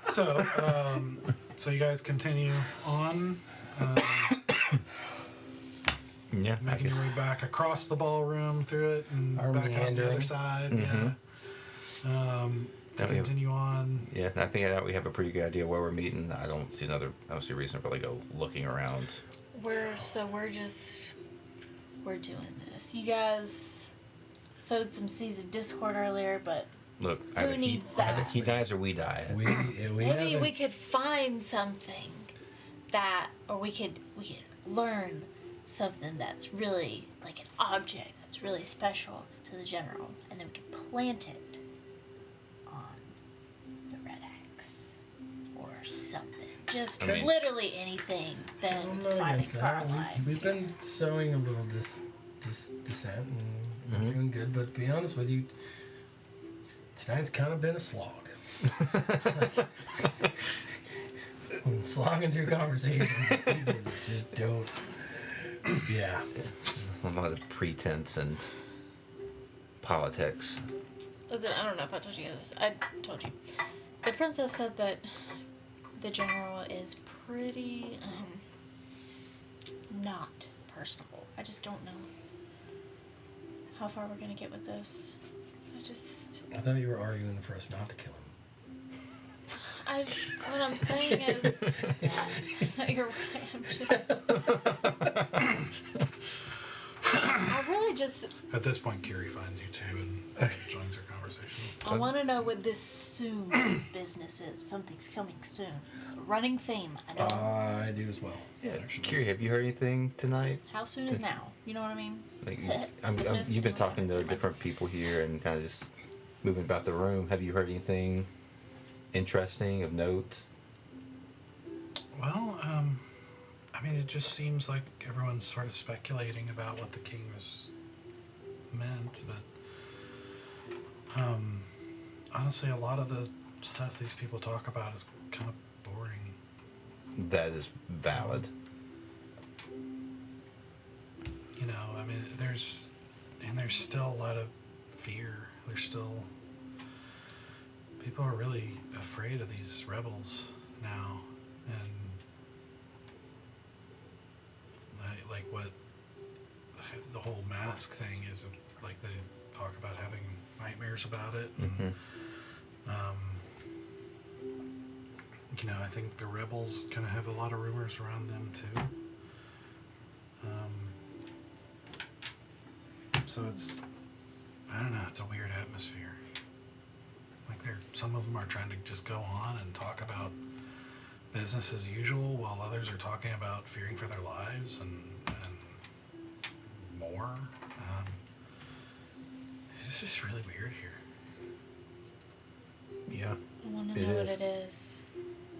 So you guys continue on, Yeah. I making guess. your way back across the ballroom through it and Are back out the meandering. other side. Mhm. Yeah. To Yeah, we have- continue on. Yeah, I think we have a pretty good idea where we're meeting. I don't see a reason to really go looking around. We're doing this. You guys sowed some seeds of discord earlier, but Look, Who needs that? either he dies or we die. We maybe haven't- we could find something or we could learn something that's really like an object that's really special to the general, and then we could plant it on the red axe or something. Just I mean- literally anything than I'm not fighting against for our that. lives. We've here. been sowing a little dissent, and we're doing good. But to be honest with you, tonight's kind of been a slog. Slogging through conversations with people that just don't. Yeah. A lot of pretense and politics. Listen, I don't know if I told you this. I told you. The princess said that the general is pretty, not personable. I just don't know how far we're gonna get with this. I thought you were arguing for us not to kill him. What I'm saying is, no, you're right. I really just, At this point, Kiri finds you too and joins your conversation. I want to know what this soon business is. Something's coming soon. It's a running theme. I know. I do as well. Yeah, Kiri, have you heard anything tonight? How soon is now? You know what I mean? Like, This minute, you've been something like talking that. to different people here and kind of just moving about the room. Have you heard anything interesting of note? Well, I mean, it just seems like everyone's sort of speculating about what the king was meant, but honestly, a lot of the stuff these people talk about is kind of boring. That is valid. You know, I mean, there's still a lot of fear. There's still people are really afraid of these rebels now, and like what the whole mask thing is, like they talk about having nightmares about it. And, you know, I think the rebels kind of have a lot of rumors around them too. So it's, I don't know, it's a weird atmosphere. Like some of them are trying to just go on and talk about business as usual, while others are talking about fearing for their lives and more. It's just really weird here. Yeah. I want to It know is. what it is.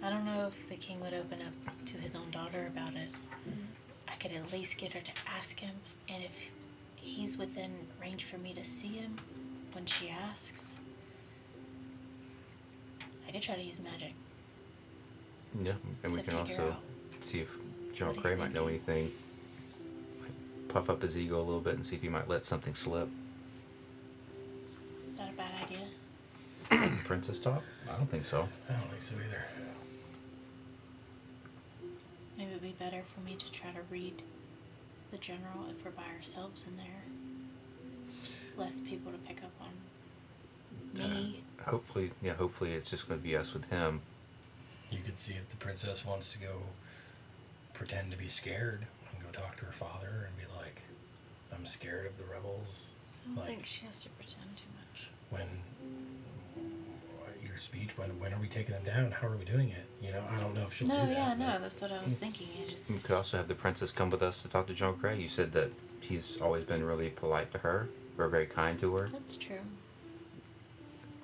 I don't know if the king would open up to his own daughter about it. I could at least get her to ask him, and if he's within range for me to see him when she asks, I could try to use magic. Yeah, and we To can figure also out see if General what he's Cray might know thinking. anything. Like, puff up his ego a little bit and see if he might let something slip. Is that a bad idea? Princess talk? I don't think so. I don't think so either. Maybe it'd be better for me to try to read the general if we're by ourselves in there. Less people to pick up on me. Hopefully it's just going to be us with him. You could see if the princess wants to go pretend to be scared and go talk to her father and be like, I'm scared of the rebels. I don't Like, think she has to pretend too much. when your speech, when are we taking them down? How are we doing it? You know, I don't know if she'll do No, that. yeah, but- no, that's what I was thinking. I We just could also have the princess come with us to talk to General Cray. You said that he's always been really polite to her, or very kind to her. that's true.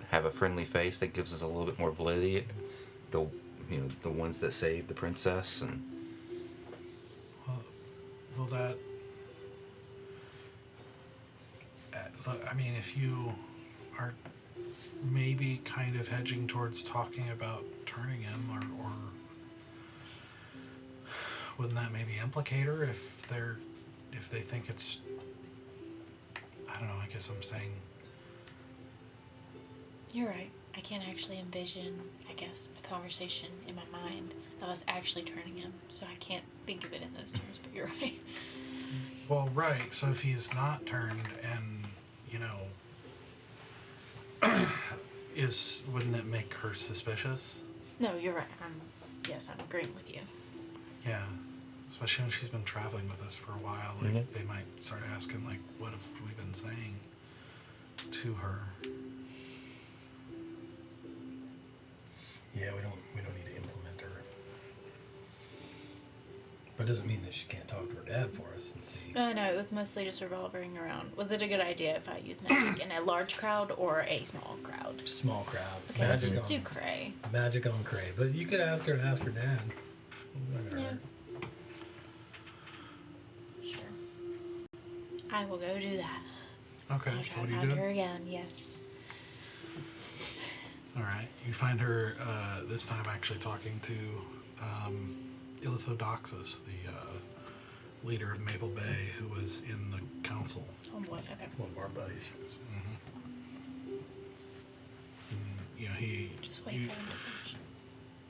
Have a friendly face that gives us a little bit more validity. The ones that saved the princess, and Well, will that? Look, I mean, if you are maybe kind of hedging towards talking about turning him, or wouldn't that maybe implicate her if they think it's? I don't know. I guess I'm saying. You're right. I can't actually envision, I guess, a conversation in my mind of us actually turning him, so I can't think of it in those terms, but you're right. Well, right. So if he's not turned, and wouldn't it make her suspicious? No, you're right. Yes, I'm agreeing with you. Yeah. Especially when she's been traveling with us for a while, like Mhm. they might start asking, like, what have we been saying to her? Yeah, we don't need to implement her. But it doesn't mean that she can't talk to her dad for us and see. No, it was mostly just revolving around. Was it a good idea if I used magic in a large crowd or a small crowd? Small crowd. Okay, let's Magic just on, do Cray. magic on Cray. But you could ask her dad. Not gonna Yeah. hurt. Sure. I will go do that. Okay, I'll so try what to are you find doing? her again, yes. All right, you find her this time actually talking to Ilithodoxus, the leader of Maple Bay, who was in the council. Oh boy, okay. One of our buddies. And, he. Just wait for them to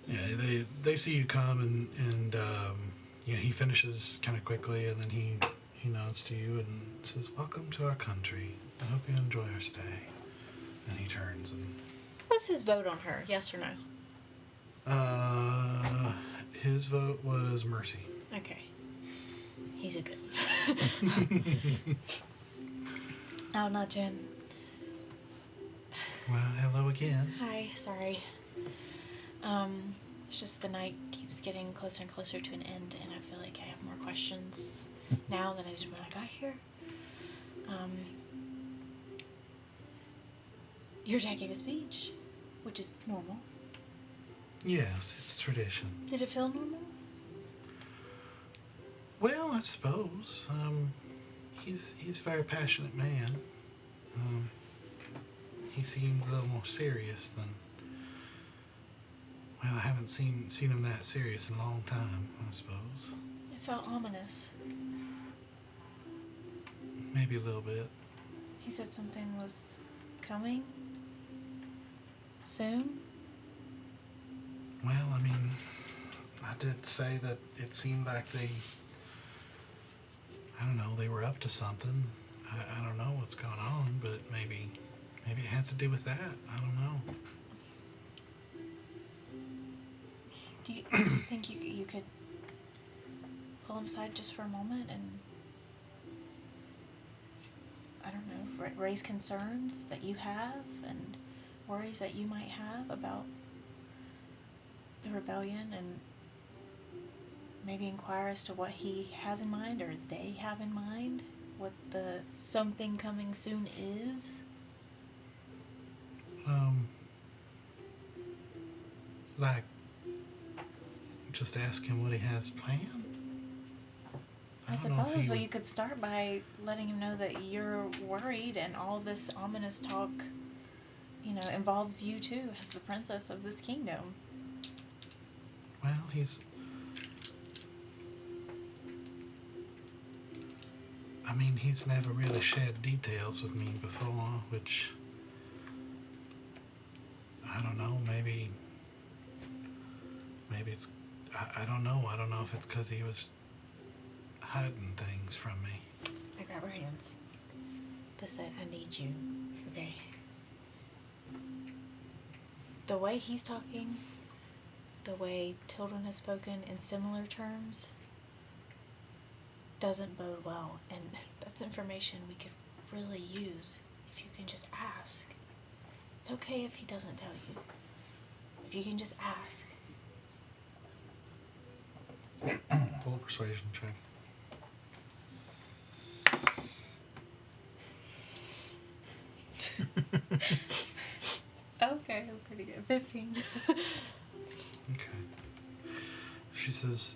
finish. Yeah, they see you come, and he finishes kind of quickly, and then he nods to you and says, "Welcome to our country. I hope you enjoy your stay." And he turns and. What's his vote on her? Yes or no? His vote was mercy. Okay. He's a good one. Oh, not Jen. Well, hello again. Hi, sorry. It's just the night keeps getting closer and closer to an end, and I feel like I have more questions now than I did when I got here. Your dad gave a speech, which is normal. Yes, it's tradition. Did it feel normal? Well, I suppose. He's a very passionate man. He seemed a little more serious than. Well, I haven't seen him that serious in a long time, I suppose. It felt ominous. Maybe a little bit. He said something was coming soon. Well, I mean, I did say that it seemed like I don't know, they were up to something. I don't know what's going on, but maybe it had to do with that. I don't know. Do you think you could pull him aside just for a moment and, I don't know, raise concerns that you have and worries that you might have about the rebellion, and maybe inquire as to what he has in mind or they have in mind, what the something coming soon is? Like, just ask him what he has planned. I don't know if suppose, he but would- you could start by letting him know that you're worried, and all this ominous talk, involves you too, as the princess of this kingdom. Well, he's never really shared details with me before, which, I don't know, maybe it's, I don't know. I don't know if it's because he was hiding things from me. I grab her hands. Listen, I need you, okay? The way he's talking, the way Tilden has spoken in similar terms, doesn't bode well, and that's information we could really use if you can just ask. It's okay if he doesn't tell you. If you can just ask. Full persuasion check. Okay, pretty good. 15. Okay. She says,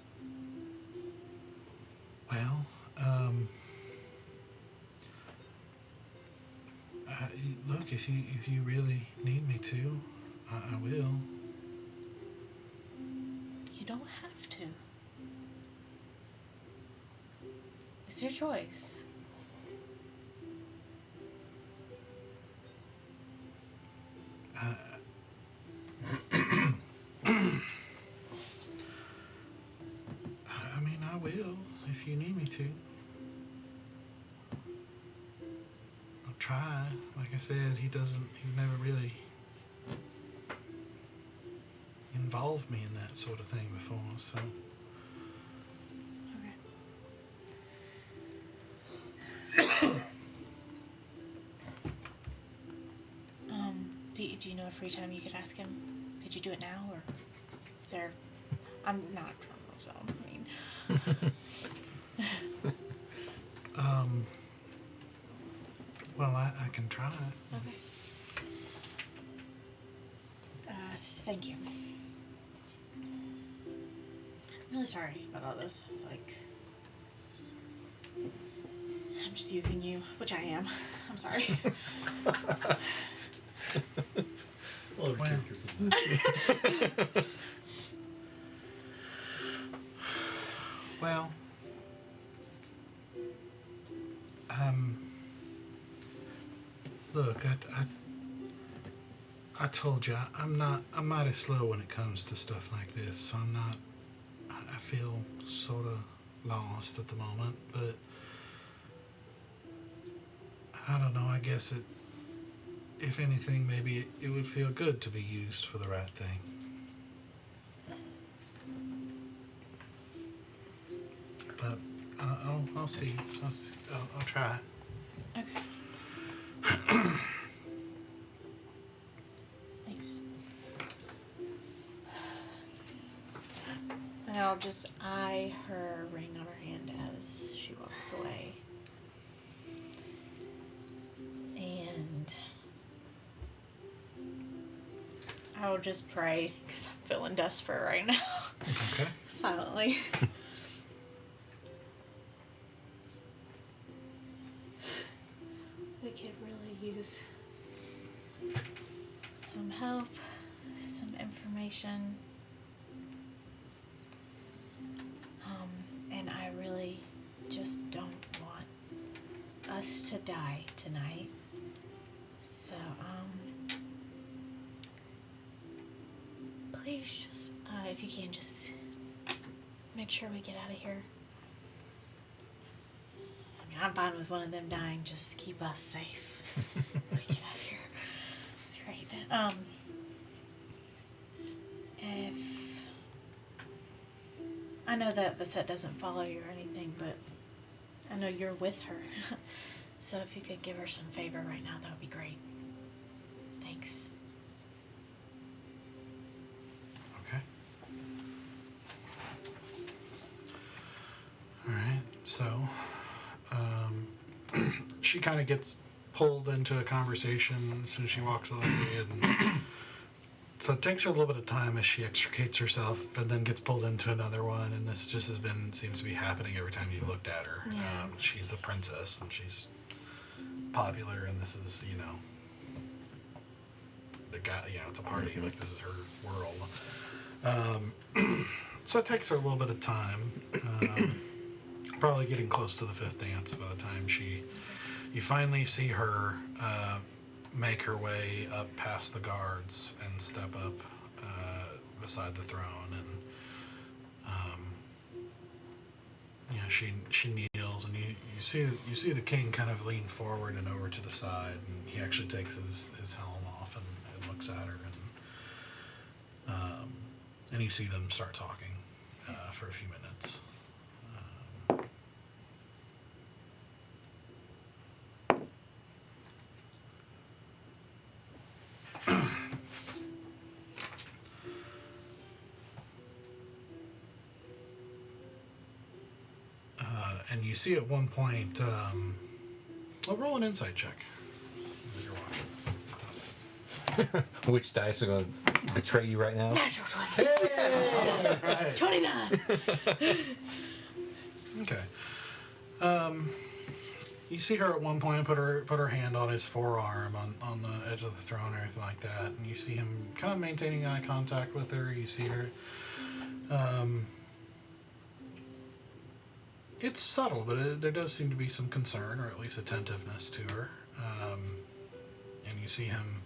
well, look, if you really need me to, I will. You don't have to. It's your choice. I mean, I will if you need me to. I'll try. Like I said, he's never really involved me in that sort of thing before, so. Do you know a free time you could ask him? Could you do it now, or is there? I'm not terminal, so I mean. Well, I can try. Okay. Thank you. I'm really sorry about all this. Like, I'm just using you, which I am. I'm sorry. Well, Well. Well, look, I told you, I'm mighty slow when it comes to stuff like this, so I feel sort of lost at the moment, but I don't know, I guess if anything, maybe it would feel good to be used for the right thing. But I'll see. I'll try. Okay. And I'll just eye her ring on her hand as she walks away. And I'll just pray because I'm feeling desperate right now. Okay. Silently. We could really use some help, some information. And I really just don't want us to die tonight. So, please just, if you can, just make sure we get out of here. I mean, I'm fine with one of them dying, just keep us safe. We get out of here. It's great. If I know that Basette doesn't follow you or anything, but I know you're with her. So if you could give her some favor right now, that would be great. Thanks. Okay. All right. So, she kind of gets pulled into a conversation as soon as she walks away, and so it takes her a little bit of time as she extricates herself, and then gets pulled into another one. And this just seems to be happening every time you looked at her. Yeah. She's the princess, and she's popular, and this is, the guy. It's a party. Like, this is her world. So it takes her a little bit of time. Probably getting close to the fifth dance by the time you finally see her make her way up past the guards and step up beside the throne, and she kneels, and you see the king kind of lean forward and over to the side, and he actually takes his helm off and looks at her, and you see them start talking for a few minutes. And you see at one point, I'll roll an insight check as you're watching this. Which dice are going to betray you right now? Natural 20. Hey! Right. 29. Okay. You see her at one point put her hand on his forearm on the edge of the throne or anything like that, and you see him kind of maintaining eye contact with her. You see her. It's subtle, but there does seem to be some concern, or at least attentiveness to her. And you see him,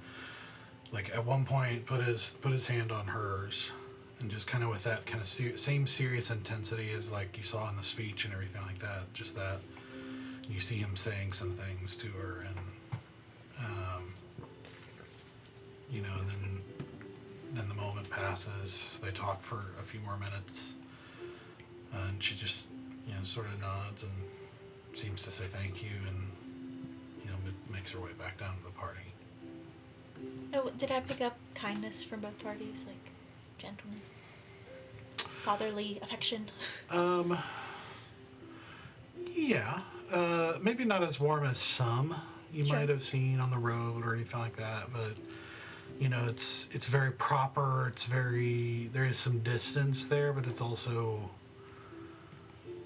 like, at one point put his hand on hers, and just kind of with that kind of same serious intensity as like you saw in the speech and everything like that. Just that. You see him saying some things to her, and and then the moment passes. They talk for a few more minutes, and she just sort of nods and seems to say thank you, and makes her way back down to the party. Oh, did I pick up kindness from both parties, like gentleness, fatherly affection? Yeah. Maybe not as warm as some you Sure. might have seen on the road or anything like that, but it's very proper. There is some distance there, but it's also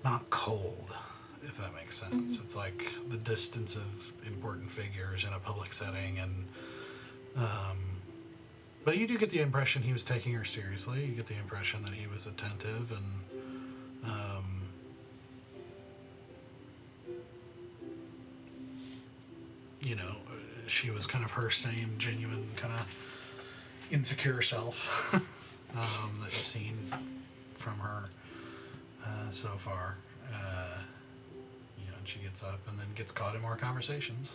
not cold, if that makes sense. Mm-hmm. It's like the distance of important figures in a public setting, and but you do get the impression he was taking her seriously. You get the impression that he was attentive, and she was kind of her same genuine kind of insecure self that you've seen from her so far. And she gets up and then gets caught in more conversations.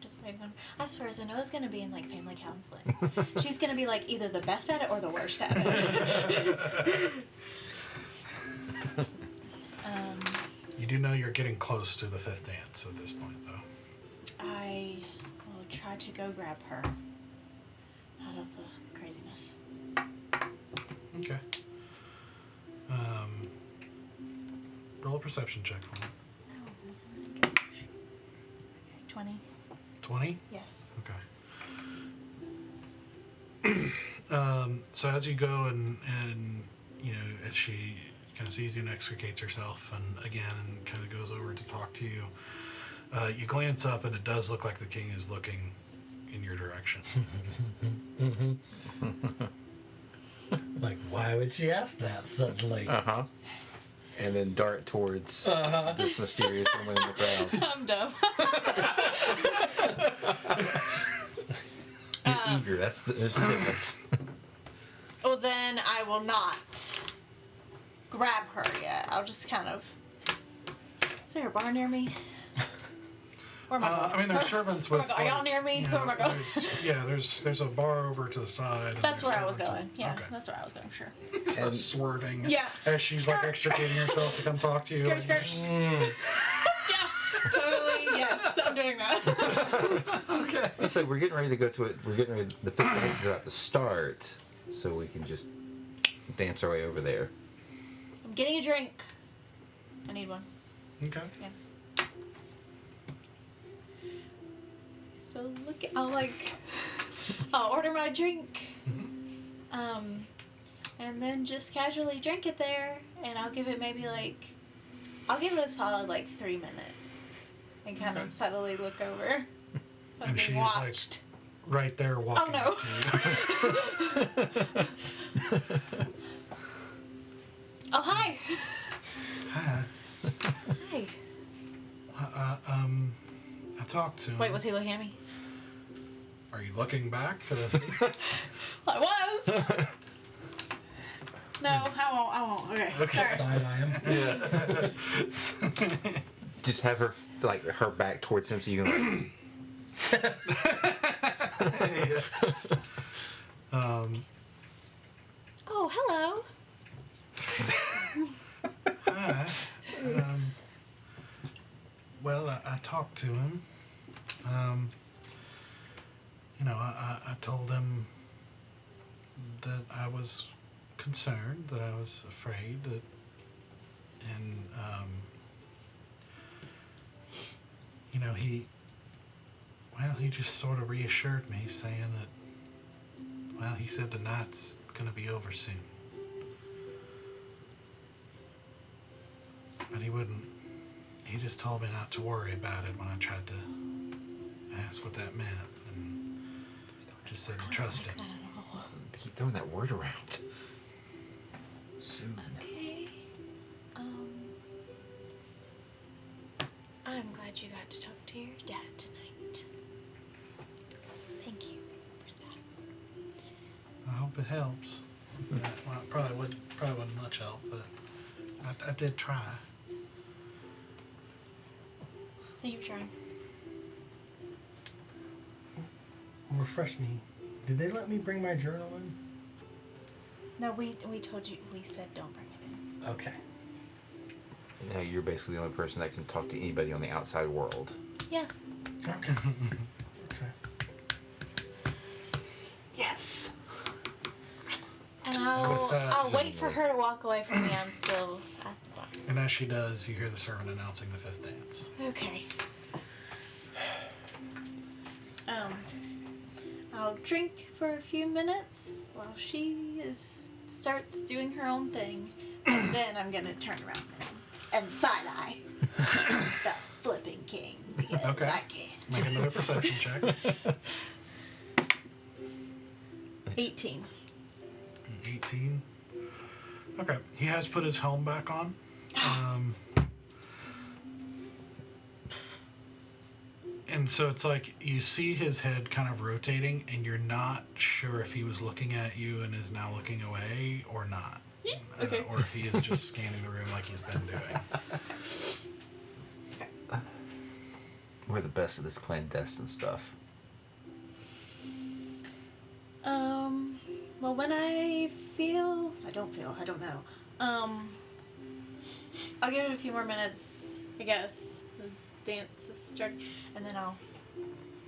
Just wait one. As far as I know, it's going to be in like family counseling. She's going to be like either the best at it or the worst at it. You do know you're getting close to the fifth dance at this point, though. I will try to go grab her. out of the craziness. Okay. Roll a perception check for me. Oh, gosh. Okay, 20. 20? Yes. Okay. So as you go and as she kind of sees you and extricates herself and again and kind of goes over to talk to you, you glance up and it does look like the king is looking in your direction. Like, why would she ask that suddenly? Uh-huh. And then dart towards this mysterious woman in the crowd. I'm dumb. You're eager. There's the difference. Well, then I will not grab her yet. I'll just kind of... Is there a bar near me? Where am I going? I mean, there's servants with. Are y'all near me? Where am I going? There's a bar over to the side. and That's there's where I was servants going. and- Yeah, Okay. that's where I was going for sure. Starts swerving. Yeah. As she's like Skirt. extricating herself to come talk to you. Skirt, skirt. Yeah, totally. Yes, I'm doing that. Okay. I said we're getting ready to go to it. We're getting ready. The fifth dance is about to start, so we can just dance our way over there. I'm getting a drink. I need one. Okay. Yeah. So look at, I'll order my drink. And then just casually drink it there, and I'll give it I'll give it a solid 3 minutes, and kind of subtly look over. I'm And being she's watched. right there walking. no. up to you. Oh, hi. Hi. Hi. I talked to him. Wait, was he looking at me? Are you looking back to the I was. No, I won't. Okay. Okay. Sorry. Side eye him. Just have her her back towards him, so you can. Oh, hello. Hi. Well, I talked to him. I told him that I was concerned, that I was afraid, and he just sort of reassured me, saying that, he said the night's gonna be over soon. But he just told me not to worry about it when I tried to ask what that meant, and just said to trust him. Keep throwing that word around. Soon. Okay. I'm glad you got to talk to your dad tonight. Thank you for that. I hope it helps. Well, it probably wasn't much help, but I did try. Thank you for trying. Refresh me. Did they let me bring my journal in? No, we told you, we said don't bring it in. Okay. Now you're basically the only person that can talk to anybody on the outside world. Yeah. Okay. Okay. Yes. And I'll that, wait for her to walk away from me. I'm still at the bar. And as she does, you hear the servant announcing the fifth dance. Okay. I'll drink for a few minutes while she starts doing her own thing, and then I'm gonna turn around and side eye the flipping king because Okay. I can. Make another perception check. 18. 18. Okay. He has put his helm back on. And so it's like you see his head kind of rotating, and you're not sure if he was looking at you and is now looking away or not. Okay. Or if he is just scanning the room like he's been doing. We're the best at this clandestine stuff. Well, when I don't know. I'll give it a few more minutes, I guess. The dance is starting, and then I'll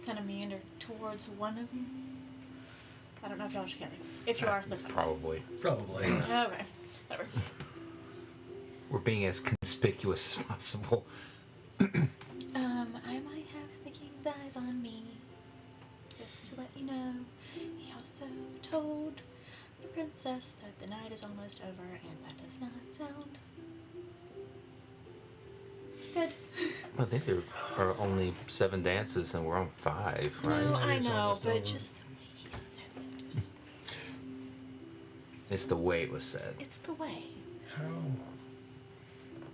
kind of meander towards one of them. I don't know if y'all are together. If you are, let's go. Probably. Probably. Okay. Whatever. We're being as conspicuous as possible. I might have the king's eyes on me. Just to let you know. He also told the princess that the night is almost over, and that does not sound good. I think there are only 7 dances and we're on 5, right? No, I It's know, almost but over. just the way he said it. Just, It's the way it was said. it's the way. How?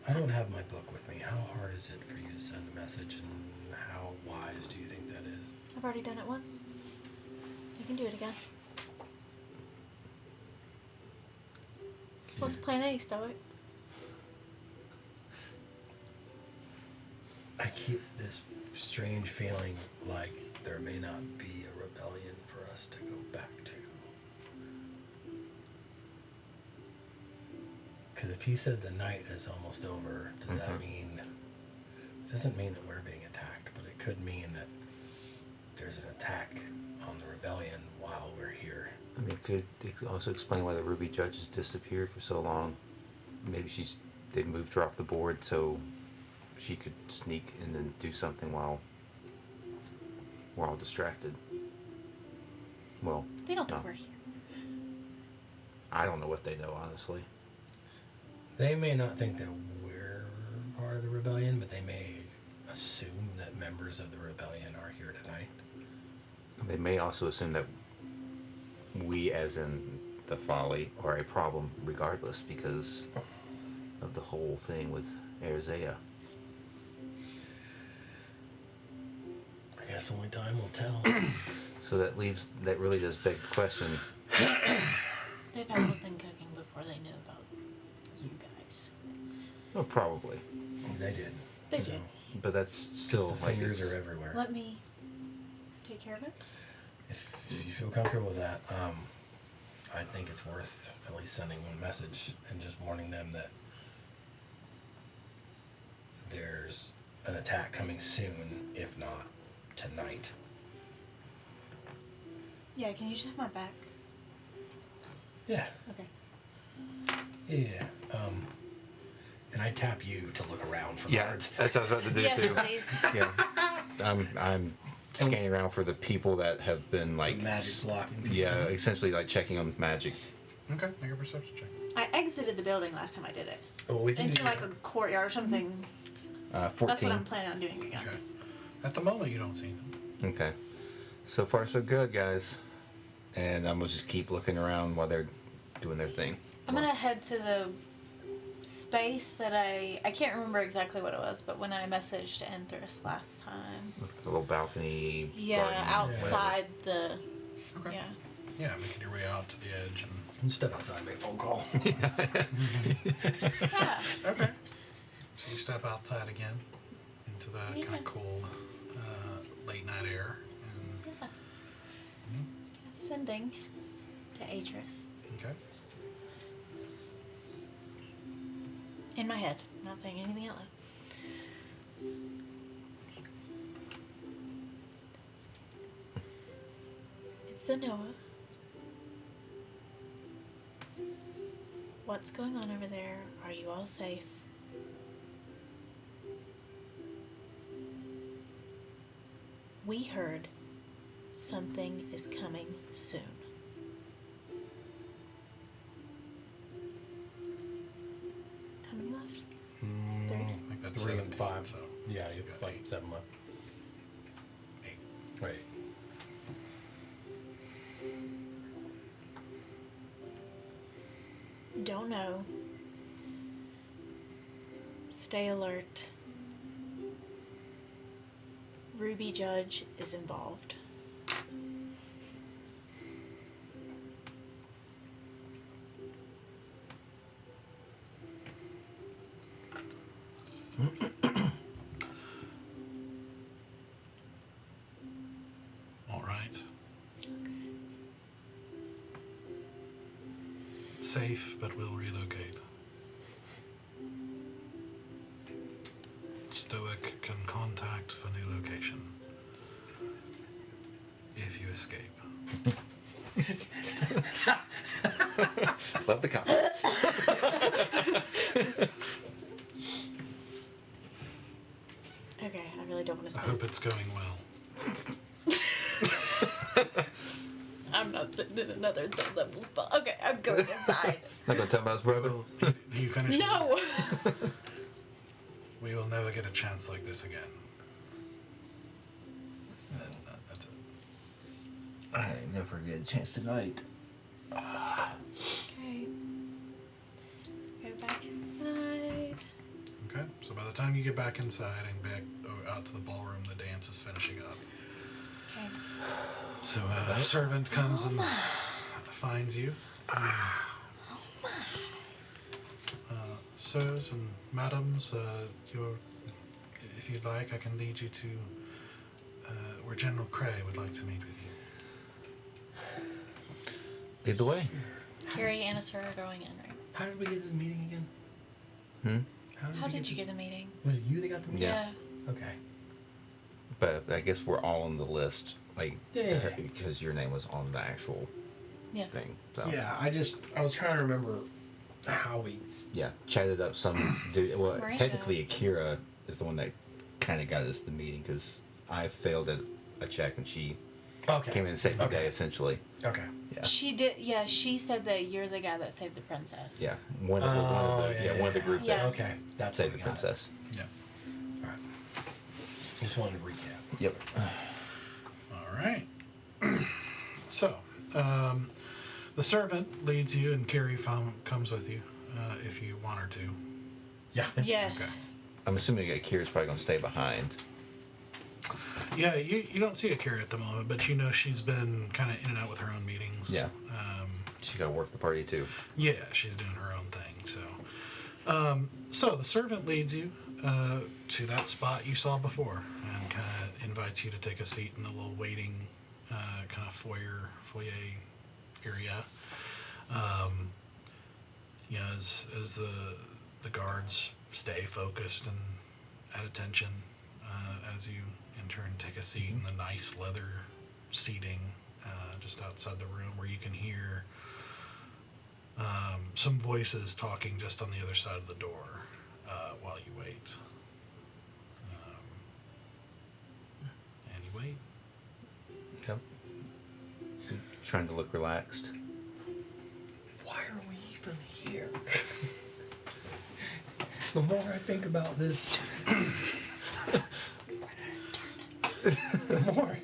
I don't have my book with me. How hard is it for you to send a message, and how wise do you think that is? I've already done it once. You can do it again. Let's plan A, Stoic. I keep this strange feeling like there may not be a rebellion for us to go back to. Because if he said the night is almost over, does that mean... It doesn't mean that we're being attacked, but it could mean that there's an attack on the rebellion while we're here. I mean, could also explain why the Ruby Judge has disappeared for so long. Maybe they moved her off the board so she could sneak in and do something while we're all distracted. Well, They don't think no. we're here. I don't know what they know, honestly. They may not think that we're part of the rebellion, but they may assume that members of the rebellion are here tonight. They may also assume that we, as in the Folly, are a problem regardless because of the whole thing with Erzea. I guess only time will tell. So that really does beg the question. They've had something cooking before they knew about you guys. Well, probably. They did. They So, did. But that's still the like fingers it's- are everywhere. Let me take care of it. If you feel comfortable with that, I think it's worth at least sending one message and just warning them that there's an attack coming soon, if not tonight. Yeah, can you just have my back? Yeah, Okay. yeah. And I tap you to look around for Yeah, cards. that's what I was about to do Yes, too. please. Yeah, I'm scanning around for the people that have been like Magic blocking people. Yeah, essentially like checking on magic. Okay, make a perception check. I exited the building last time I did it. Well, we can Into do like a courtyard or something. 14. That's what I'm planning on doing again. Okay. At the moment, you don't see them. Okay. So far, so good, guys. And I'm gonna just keep looking around while they're doing their thing. I'm gonna head to the space that I can't remember exactly what it was, but when I messaged Enthris last time. The little balcony. Yeah, garden, outside the. Okay. Yeah. Yeah, making your way out to the edge and. And step outside and make a phone call. Yeah. Okay. So you step outside again into the kind Yeah. of cold late night air. And, Yeah. Sending to Atris. okay. In my head. I'm not saying anything out loud. It's Noah. What's going on over there? Are you all safe? We heard something is coming soon. How many left? Three? I think that's 3 and 17, 5. so Yeah, you've got like 8. 7 left. 8. Right. Don't know. Stay alert. Ruby Judge is involved. All right. Safe, but we'll relocate. Stoic can contact for new location if you escape. Love the comments. Okay, I really don't want to I spend. hope it's going well. I'm not sitting in another third level spot. Okay, I'm going inside. Not gonna tell about his brother. He finishes. No! We will never get a chance like this again. And that's it. I never get a chance tonight. Okay. Go back inside. Okay, so by the time you get back inside and back out to the ballroom, the dance is finishing up. Okay. So a servant comes and finds you. Sirs and madams, if you'd like, I can lead you to where General Cray would like to meet with you. Lead the way. Carrie and Sir are going in, right? How did we get to the meeting again? How we did you to get the meeting? Was it you that got the meeting? Yeah. Okay. But I guess we're all on the list, like, Yeah. because your name was on the actual Yeah. thing. So Yeah, I was trying to remember how we. yeah, chatted up some. Well, Miranda. technically, Akira is the one that kind of got us the meeting because I failed at a check and she Okay. came in and saved the Okay. day essentially. Okay. Yeah. She did, yeah, she said that you're the guy that saved the princess. Yeah, one of the group Yeah. that Okay. That's saved what the we got. princess. Yeah. All right. Just wanted to recap. Yep. All right. So, the servant leads you, and Carrie comes with you if you want her to. Yeah. Yes. Okay. I'm assuming Akira's probably gonna stay behind. Yeah, you don't see Akira at the moment, but you know she's been kind of in and out with her own meetings. Yeah. She got to work the party too. Yeah, she's doing her own thing. So the servant leads you to that spot you saw before, and kind of invites you to take a seat in the little waiting kind of foyer area. As the guards stay focused and at attention as you enter and take a seat in the nice leather seating just outside the room, where you can hear some voices talking just on the other side of the door while you wait. And you wait. Yep. Trying to look relaxed. Why are we even here? The more I think about this, the more.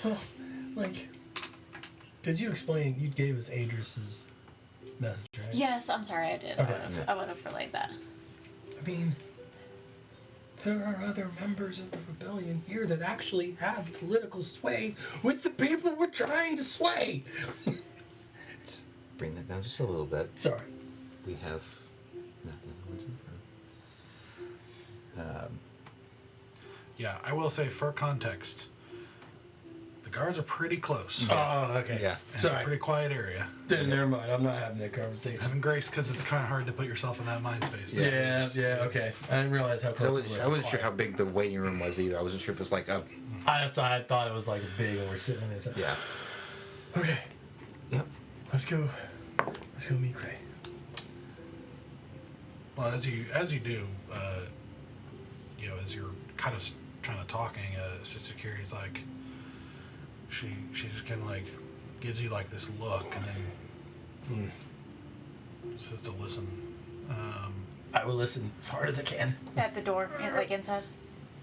Well, like, did you explain? You gave us Adris's message, right? Yes, I'm sorry, I did. Okay. I would have relayed that. I mean, there are other members of the rebellion here that actually have political sway with the people we're trying to sway. Bring that down just a little bit. Sorry. We have nothing. What's in front? Yeah, I will say, for context, the guards are pretty close. Oh, okay. Yeah. It's a Sorry. pretty quiet area. Then never mind. I'm not having that conversation. Having grace, because it's kind of hard to put yourself in that mind space. but Yeah, it's- yeah, okay. I didn't realize how 'Cause close we were. I wasn't sure how big the waiting room was either. I wasn't sure if it was like a. I thought it was like big and we're sitting in this. Yeah. Okay, Yep. let's go. Let's go meet Cray. Well, as you do, as you're kind of trying to talking, Sister Carrie's like, she just kind of like gives you like this look, and then says to listen. I will listen as hard as I can. At the door, like inside.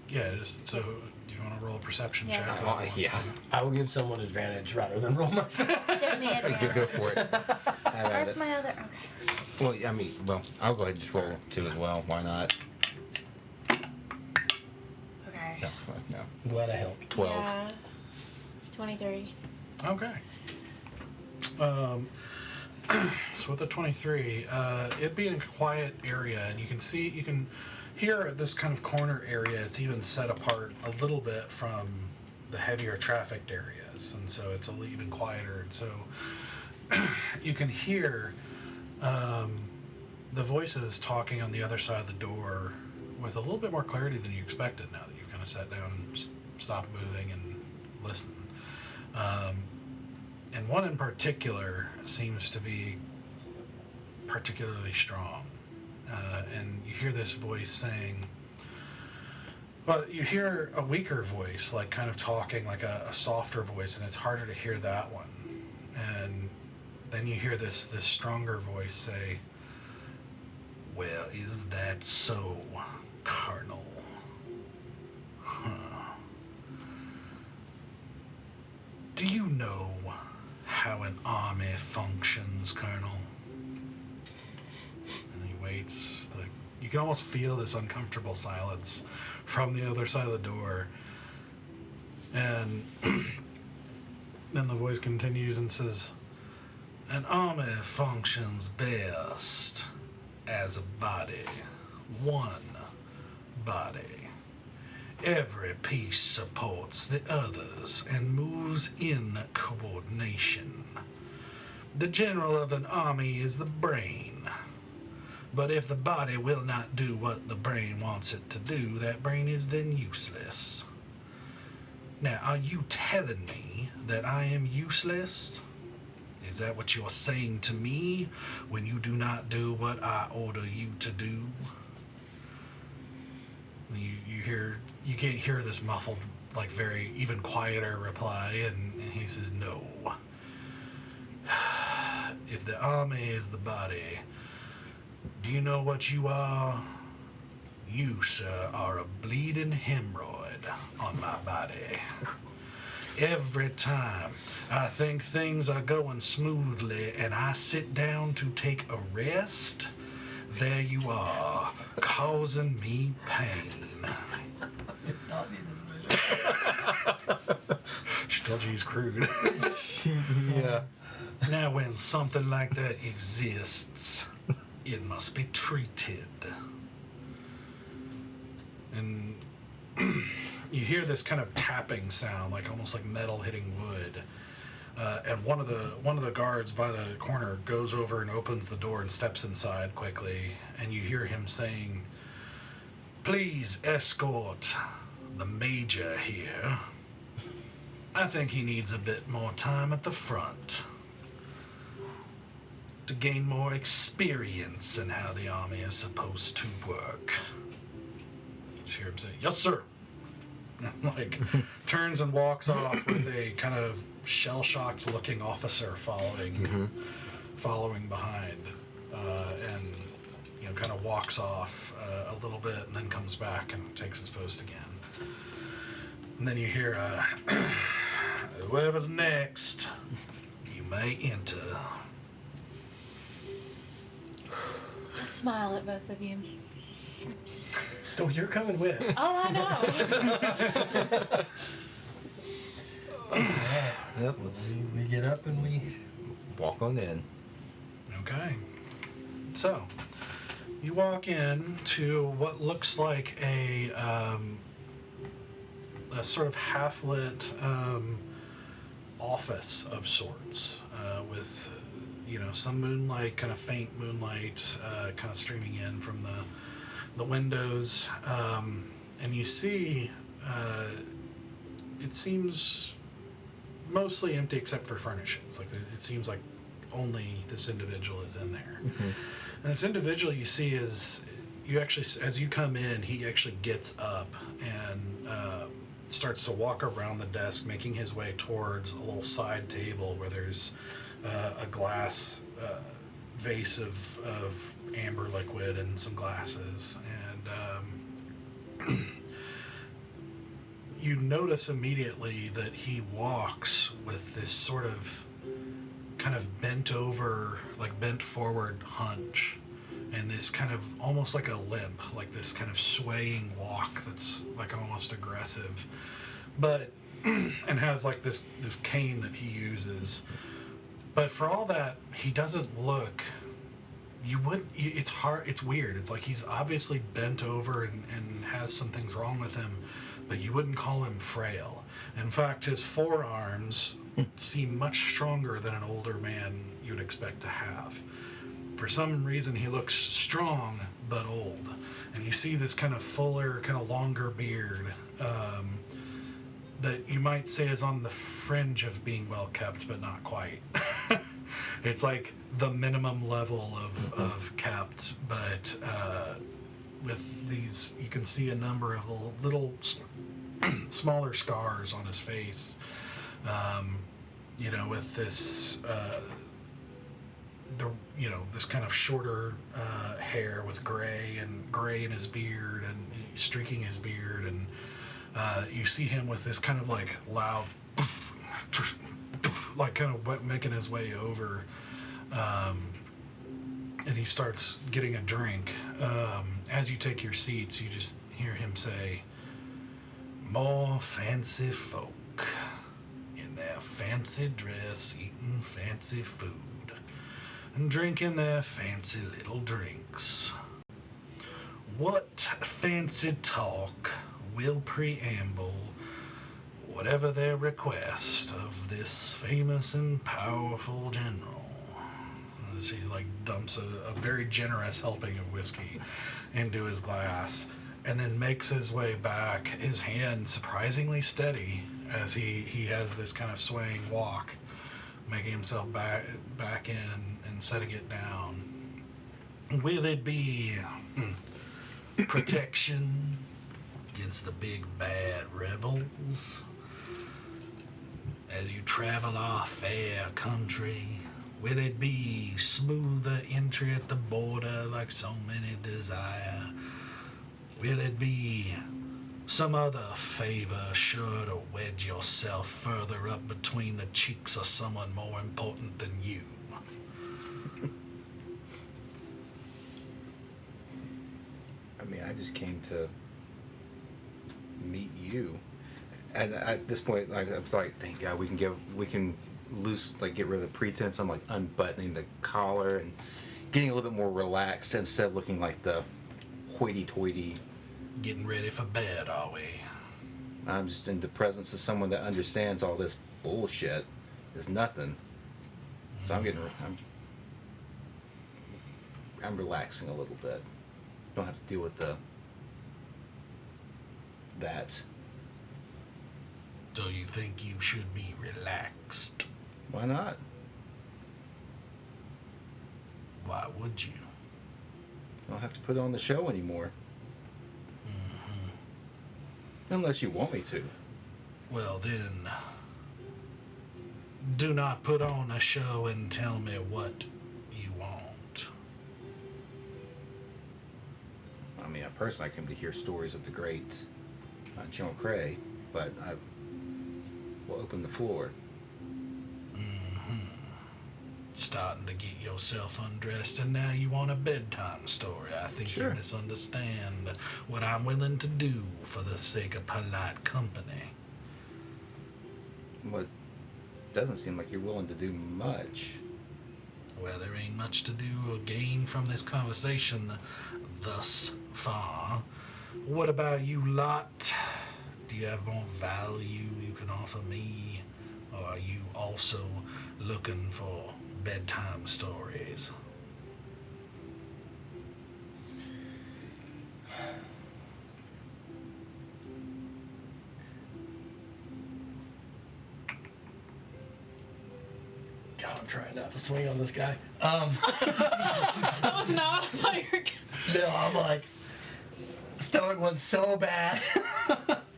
Yeah, just so do you want to roll a perception Yeah. check? Oh, yeah. I will give someone advantage rather than roll myself. Give me advantage. Go for it. Have at Where's it. my other? Okay. Well, I mean, I'll go ahead and just roll two as well. Why not? Okay. No, no. I'm glad I helped. 12. Yeah. 23. Okay. So with the 23, it being a quiet area, and you can hear at this kind of corner area, it's even set apart a little bit from the heavier trafficked areas, and so it's even quieter. And so you can hear the voices talking on the other side of the door with a little bit more clarity than you expected now that you've kind of sat down and stopped moving and listened. And one in particular seems to be particularly strong. And you hear this voice saying, well, you hear a weaker voice, like kind of talking, like a softer voice, and it's harder to hear that one. And then you hear this stronger voice say, well, is that so, Colonel? Huh. Do you know how an army functions, Colonel? And he waits. You can almost feel this uncomfortable silence from the other side of the door. And then the voice continues and says, an army functions best as a body, one body. Every piece supports the others and moves in coordination. The general of an army is the brain. But if the body will not do what the brain wants it to do, that brain is then useless. Now, are you telling me that I am useless? Is that what you're saying to me when you do not do what I order you to do? You can't hear this muffled, like very even quieter reply, and he says, no. If the army is the body, do you know what you are? You, sir, are a bleeding hemorrhoid on my body. Every time I think things are going smoothly and I sit down to take a rest, there you are, causing me pain. She told you he's crude. Yeah. Now, when something like that exists, it must be treated. And you hear this kind of tapping sound, like almost like metal hitting wood. And one of the guards by the corner goes over and opens the door and steps inside quickly. And you hear him saying, "Please escort the major here. I think he needs a bit more time at the front to gain more experience in how the army is supposed to work." You hear him say, "Yes, sir." And like turns and walks off with a kind of shell-shocked looking officer following behind, and kind of walks off a little bit and then comes back and takes his post again. And then you hear, "Whoever's next, you may enter." I smile at both of you. Oh, you're coming with. Oh, I know. Yep, let's We get up and we. walk on in. Okay. So, you walk in to what looks like a sort of half-lit office of sorts, with some moonlight, kind of faint moonlight, kind of streaming in from the windows, and you see it seems mostly empty except for furnishings. Like it seems like only this individual is in there. Mm-hmm. And this individual you see is, as you come in, he actually gets up and starts to walk around the desk, making his way towards a little side table where there's a glass vase of amber liquid and some glasses. And you notice immediately that he walks with this sort of kind of bent forward hunch, and this kind of almost like a limp, like this kind of swaying walk that's like almost aggressive, but and has like this cane that he uses. But for all that, he doesn't look, it's weird. It's like he's obviously bent over and has some things wrong with him, but you wouldn't call him frail. In fact, his forearms seem much stronger than an older man you'd expect to have. For some reason, he looks strong but old. And you see this kind of fuller, kind of longer beard that you might say is on the fringe of being well kept, but not quite. It's like the minimum level of kept, but with these, you can see a number of little smaller scars on his face. With this, this kind of shorter hair with gray in his beard and streaking his beard, and you see him with this kind of like loud, like kind of making his way over, and he starts getting a drink. As you take your seats, you just hear him say, "More fancy folk in their fancy dress, eating fancy food, and drinking their fancy little drinks. What fancy talk will preamble whatever their request of this famous and powerful general?" As he like dumps a very generous helping of whiskey into his glass, and then makes his way back, his hand surprisingly steady as he has this kind of swaying walk, making himself back in and setting it down. Will it be protection against the big bad rebels as you travel our fair country? Will it be smoother entry at the border like so many desire? Will it be some other favor sure to wedge yourself further up between the cheeks of someone more important than you? I mean, I just came to meet you, and at this point, like, I was like, thank God we can get rid of the pretense. I'm like unbuttoning the collar and getting a little bit more relaxed instead of looking like the hoity-toity. Getting ready for bed, are we? I'm just in the presence of someone that understands all this bullshit is nothing. So I'm relaxing a little bit. Don't have to deal with that. So you think you should be relaxed? Why not? Why would you? I don't have to put on the show anymore. Unless you want me to. Well then, do not put on a show and tell me what you want. I mean, personally, I came to hear stories of the great General Cray, but I will open the floor. Starting to get yourself undressed, and now you want a bedtime story. I think Sure. You misunderstand what I'm willing to do for the sake of polite company. But doesn't seem like you're willing to do much. Well, there ain't much to do or gain from this conversation thus far. What about you lot? Do you have more value you can offer me? Or are you also looking for bedtime stories? God, I'm trying not to swing on this guy. That was not what I thought you were gonna. No, I'm like, stomach one's so bad.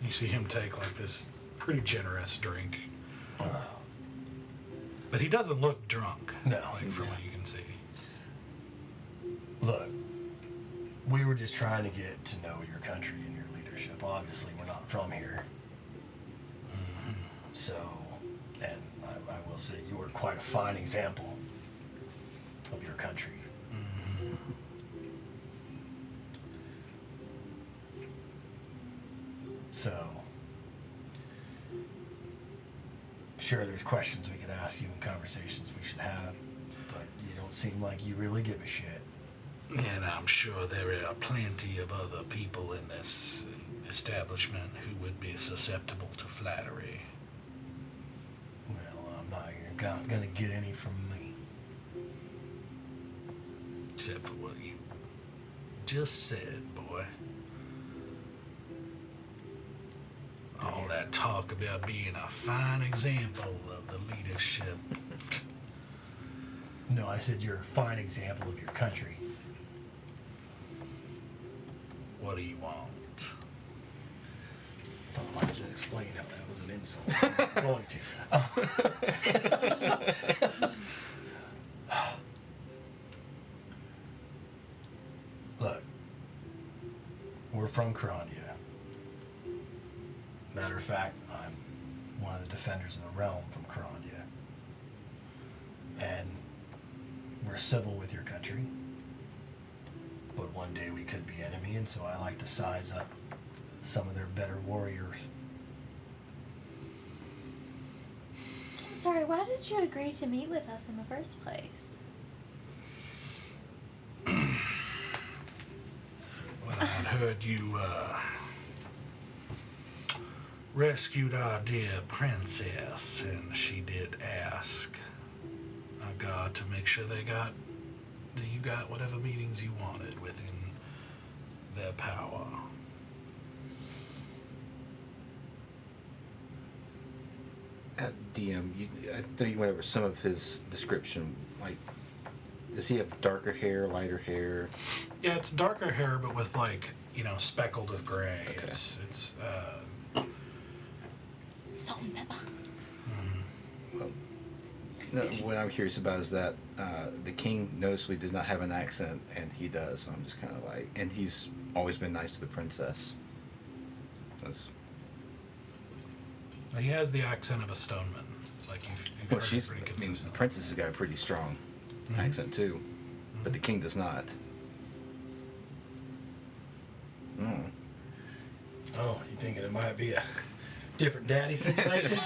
You see him take like this pretty generous drink. But he doesn't look drunk. No. Like from what you can see. Look, we were just trying to get to know your country and your leadership. Obviously, we're not from here. So, and I will say you were quite a fine example of your country. So, sure, there's questions we could ask you and conversations we should have, but you don't seem like you really give a shit. And I'm sure there are plenty of other people in this establishment who would be susceptible to flattery. Well, I'm not gonna get any from me. Except for what you just said, boy. All that talk about being a fine example of the leadership. No, I said you're a fine example of your country. What do you want? I wanted to explain how that was an insult. I'm going to. Look, we're from Crondia. Matter of fact, I'm one of the defenders of the realm from Crondia. And we're civil with your country. But one day we could be enemy, and so I like to size up some of their better warriors. I'm sorry, why did you agree to meet with us in the first place? Well, I'd heard you rescued our dear princess, and she did ask our God to make sure that you got whatever meetings you wanted within their power. DM, I know you went over some of his description. Like, does he have darker hair, lighter hair? Yeah, it's darker hair, but with speckled with gray. Okay. It's Salt and pepper. Well, no, what I'm curious about is that the king noticeably did not have an accent, and he does. So I'm just kind of like, and he's always been nice to the princess. That's, he has the accent of a stoneman. Like you've well, heard it pretty the consistent. princess has got a pretty strong accent too, but the king does not. Mm. Oh, you thinking it might be a different daddy situation?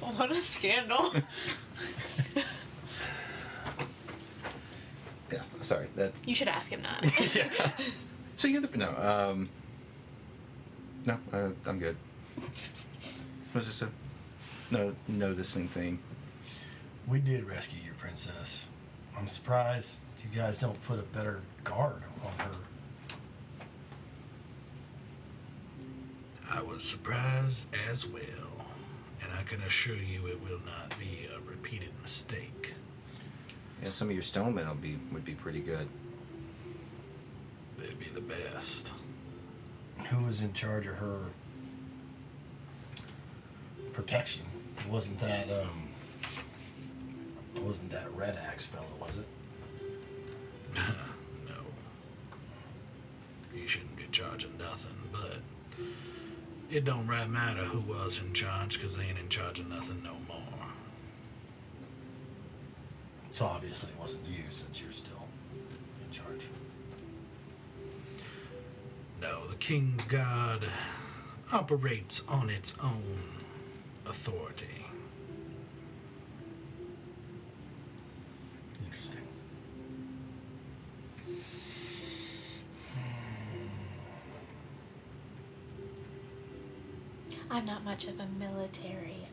What a scandal. Yeah, sorry. That's You should ask him that. yeah. So you no, I'm good. Was this a noticing thing? We did rescue your princess. I'm surprised you guys don't put a better guard on her. I was surprised as well, and I can assure you it will not be a repeated mistake. Yeah, some of your stonemen would be pretty good. They'd be the best. Who was in charge of her protection? Wasn't that Red Axe fellow, was it? No. You shouldn't be charging nothing, but it don't right matter who was in charge, because they ain't in charge of nothing no more. So obviously it wasn't you, since you're still in charge. No, the King's Guard operates on its own authority. Interesting. I'm not much of a military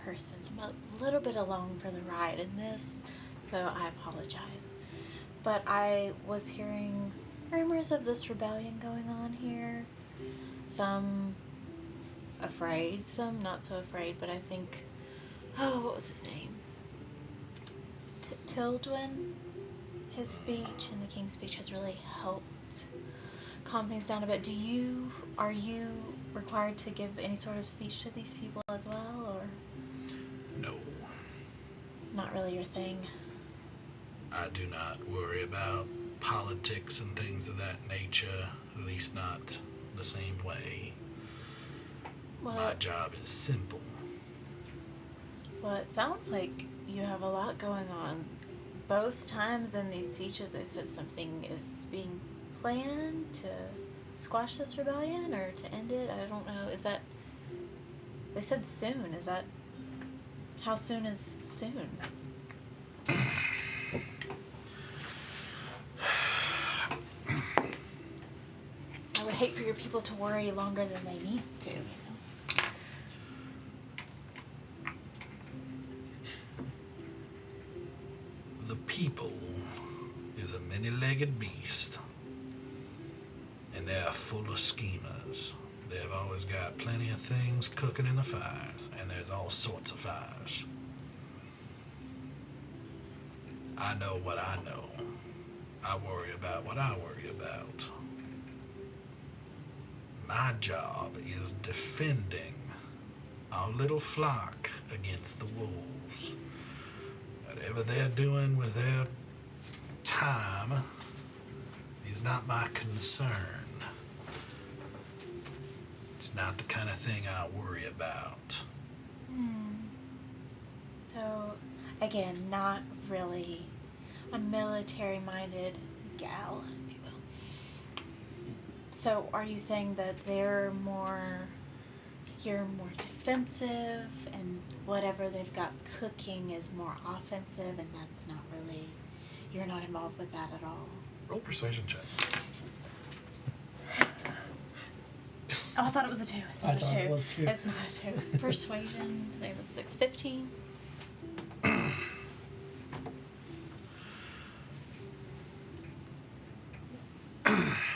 person. I'm a little bit along for the ride in this, so I apologize. But I was hearing rumors of this rebellion going on here. Some afraid, some not so afraid, but I think, what was his name? Tildwin? His speech and the king's speech has really helped calm things down a bit. Are you required to give any sort of speech to these people as well, or No, not really your thing? I do not worry about politics and things of that nature, at least not the same way. My Well, job is simple. it sounds like you have a lot going on. Both times in these speeches they said something is being planned to squash this rebellion or to end it. I don't know. Is that... They said soon. Is that... How soon is soon? I would hate for your people to worry longer than they need to, you know? The people is a many-legged beast, and they are full of schemers. They have always got plenty of things cooking in the fires, and there's all sorts of fires. I know what I know. I worry about what I worry about. My job is defending our little flock against the wolves. Whatever they're doing with their time is not my concern. It's not the kind of thing I worry about. So, again, not really a military-minded gal, if you will. So, are you saying that you're more defensive, and whatever they've got cooking is more offensive, and that's not really, you're not involved with that at all? Roll persuasion check. Oh, I thought it was a 2. It's not a 2. it was 2. It's not a 2. Persuasion. I think it was 615.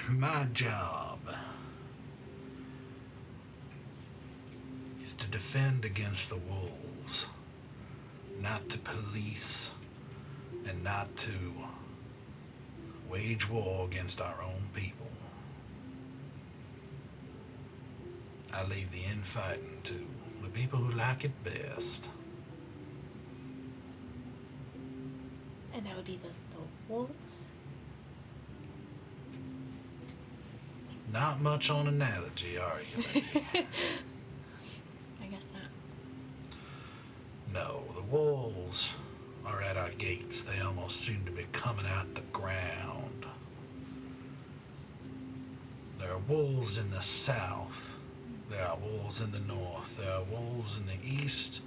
My job is to defend against the wolves, not to police and not to wage war against our own people. I leave the infighting to the people who like it best. And that would be the wolves? Not much on analogy, are you, lady? I guess not. No, the wolves are at our gates. They almost seem to be coming out the ground. There are wolves in the south. There are wolves in the north. There are wolves in the east.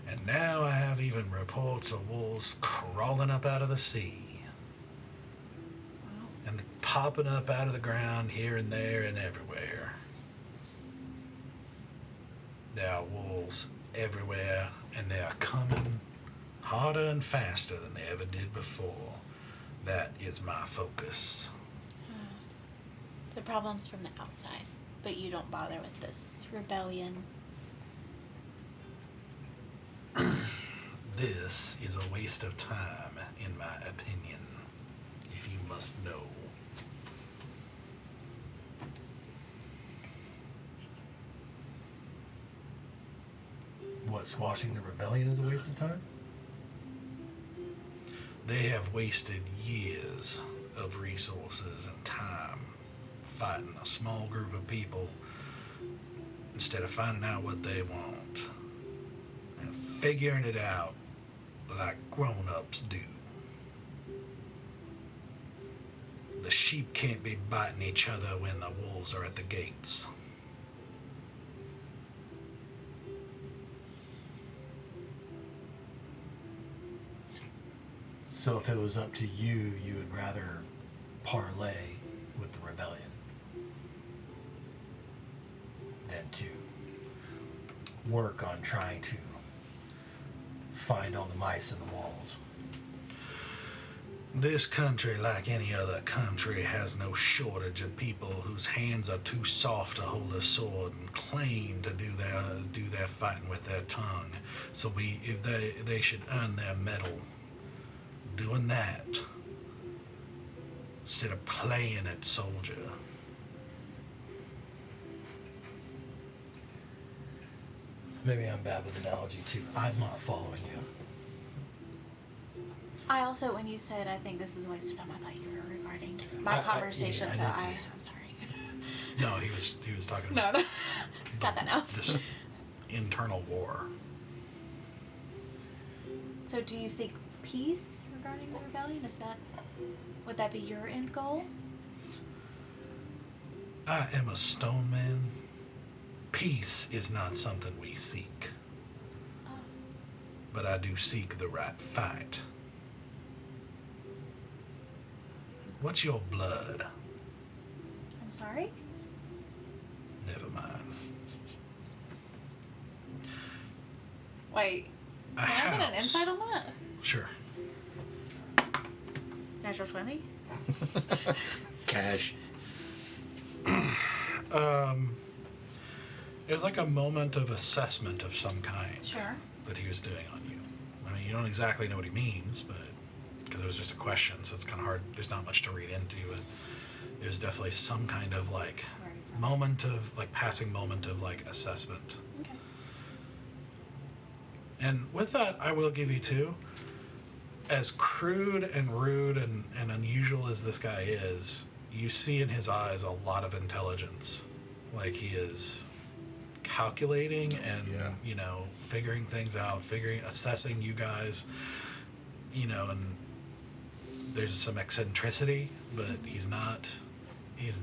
And now I have even reports of wolves crawling up out of the sea. Wow. And popping up out of the ground here and there and everywhere. There are wolves everywhere, and they are coming harder and faster than they ever did before. That is my focus. The problem's from the outside, but you don't bother with this rebellion. This is a waste of time, in my opinion, if you must know. What, squashing the rebellion is a waste of time? They have wasted years of resources and time fighting a small group of people instead of finding out what they want and figuring it out like grown-ups do. The sheep can't be biting each other when the wolves are at the gates. So if it was up to you, you would rather parlay with the rebellion than to work on trying to find all the mice in the walls. This country, like any other country, has no shortage of people whose hands are too soft to hold a sword and claim to do their fighting with their tongue. So if they should earn their medal doing that instead of playing at soldier. Maybe I'm bad with analogy too. I'm not following you. I also, when you said, I think this is a waste of time, I thought you were regarding my conversation, yeah, so I did too. I'm sorry. No, he was talking about No. Got that now. this internal war. So do you seek peace regarding the rebellion? Would that be your end goal? I am a stone man. Peace is not something we seek. Oh. But I do seek the right fight. What's your blood? I'm sorry? Never mind. Wait, A can I get an house. insight on that? Sure. Natural 20? Cash. It was like a moment of assessment of some kind Sure. that he was doing on you. I mean, you don't exactly know what he means, but because it was just a question, so it's kind of hard. There's not much to read into it. It was definitely some kind of like Where are you from? moment of like passing moment of like assessment. Okay. And with that, I will give you two. As crude and rude and unusual as this guy is, you see in his eyes a lot of intelligence. Like he is calculating and, Yeah. you know, figuring things out, assessing you guys, you know, and there's some eccentricity, but he's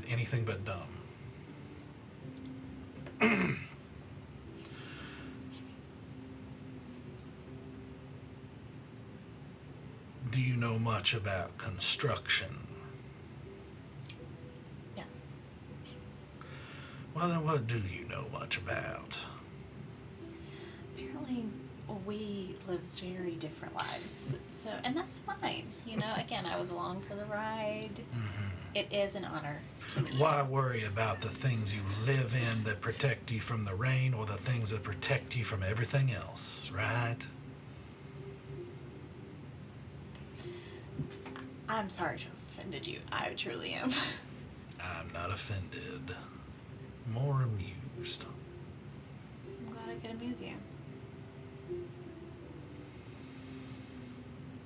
anything but dumb. Do you know much about construction? Yeah. Well, then what do you know much about? Apparently, we live very different lives. So, and that's fine. You know, again, I was along for the ride. Mm-hmm. It is an honor to me. Why worry about the things you live in that protect you from the rain or the things that protect you from everything else, right? I'm sorry to have offended you. I truly am. I'm not offended. More amused. I'm glad I could amuse you.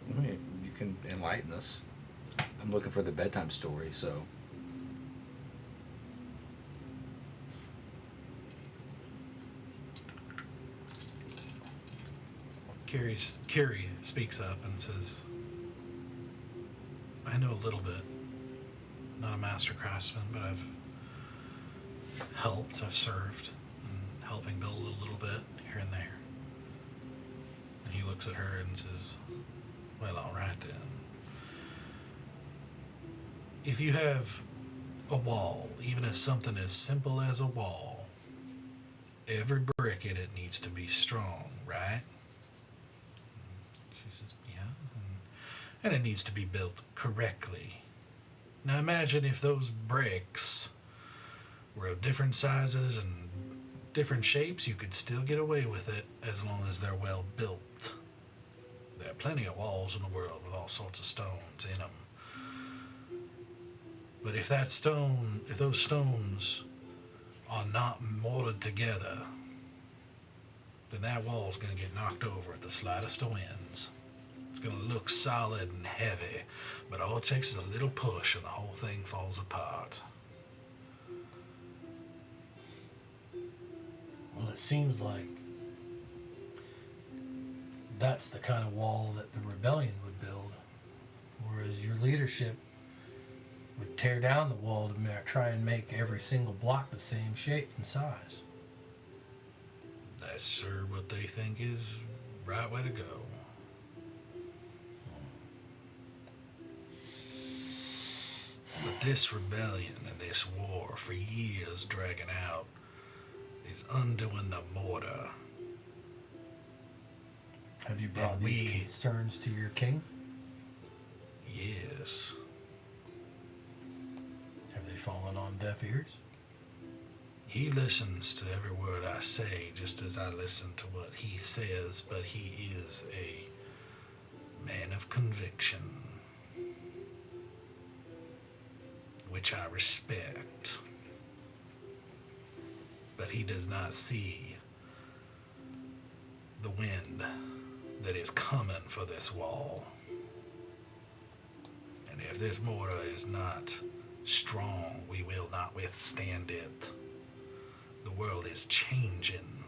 I mean, you can enlighten us. I'm looking for the bedtime story, so. Carrie speaks up and says, I know a little bit. Not a master craftsman, but I've helped, I've served, and helping build a little bit here and there. And he looks at her and says, well, all right then. If you have a wall, even as something as simple as a wall, every brick in it needs to be strong, right? She says, yeah. And it needs to be built correctly. Now imagine if those bricks were of different sizes and different shapes, you could still get away with it as long as they're well built. There are plenty of walls in the world with all sorts of stones in them. But if those stones are not molded together, then that wall's gonna get knocked over at the slightest of winds. It's gonna look solid and heavy, but all it takes is a little push and the whole thing falls apart. Well, it seems like that's the kind of wall that the rebellion would build, whereas your leadership would tear down the wall to try and make every single block the same shape and size. That's sure what they think is the right way to go. But this rebellion and this war for years dragging out is undoing the mortar. Have you brought And these concerns to your king? Yes. Have they fallen on deaf ears? He listens to every word I say just as I listen to what he says, but he is a man of conviction, which I respect. But he does not see the wind that is coming for this wall. And if this mortar is not strong, we will not withstand it. The world is changing.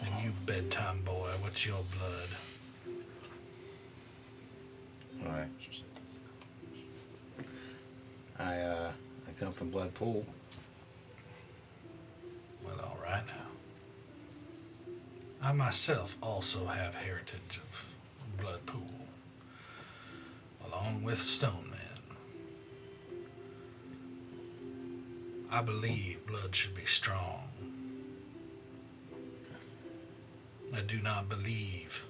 And you bedtime boy, what's your blood? All right. I come from Blood Pool. Well, all right now. I myself also have heritage of Blood Pool, along with Stone Men. I believe blood should be strong. I do not believe.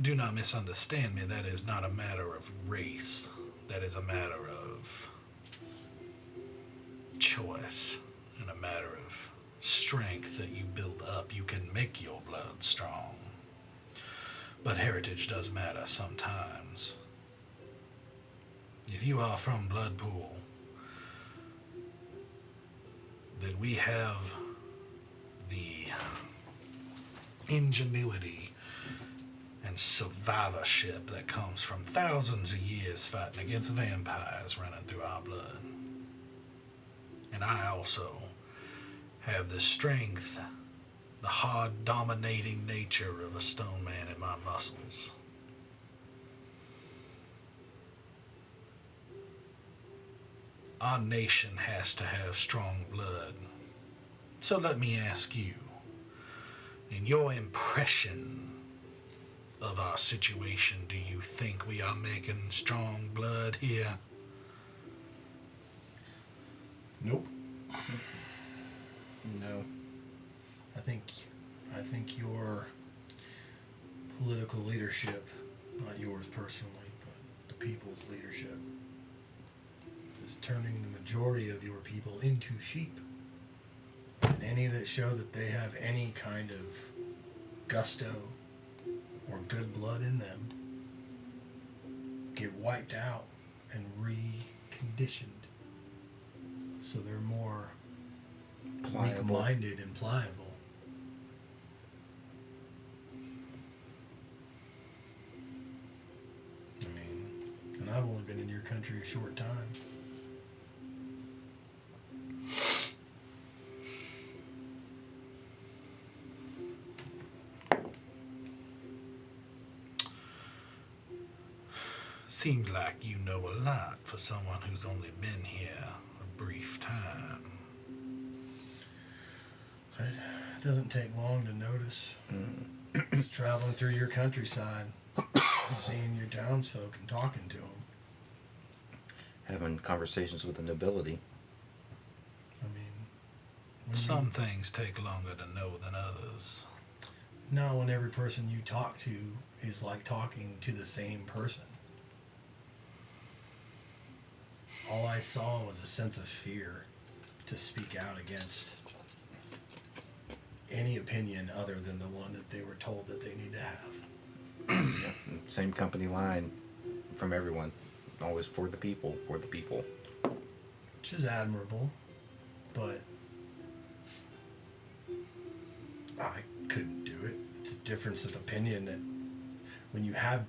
Do not misunderstand me. That is not a matter of race. That is a matter of choice and a matter of strength that you build up. You can make your blood strong. But heritage does matter sometimes. If you are from Bloodpool, then we have the ingenuity and survivorship that comes from thousands of years fighting against vampires running through our blood. And I also have the strength, the hard, dominating nature of a stone man in my muscles. Our nation has to have strong blood. So let me ask you, in your impression of our situation, do you think we are making strong blood here? Nope. No. I think your political leadership, not yours personally, but the people's leadership, is turning the majority of your people into sheep. And any that show that they have any kind of gusto or good blood in them get wiped out and reconditioned. So they're more Pliable. weak-minded and pliable. I mean, and I've only been in your country a short time. Seems like you know a lot for someone who's only been here a brief time. It doesn't take long to notice. Just traveling through your countryside, seeing your townsfolk and talking to them. Having conversations with the nobility. I mean, what do you Some mean? things take longer to know than others. Not when every person you talk to is like talking to the same person. All I saw was a sense of fear to speak out against any opinion other than the one that they were told that they need to have. Yeah. Same company line from everyone. Always for the people, for the people. Which is admirable, but I couldn't do it. It's a difference of opinion that when you have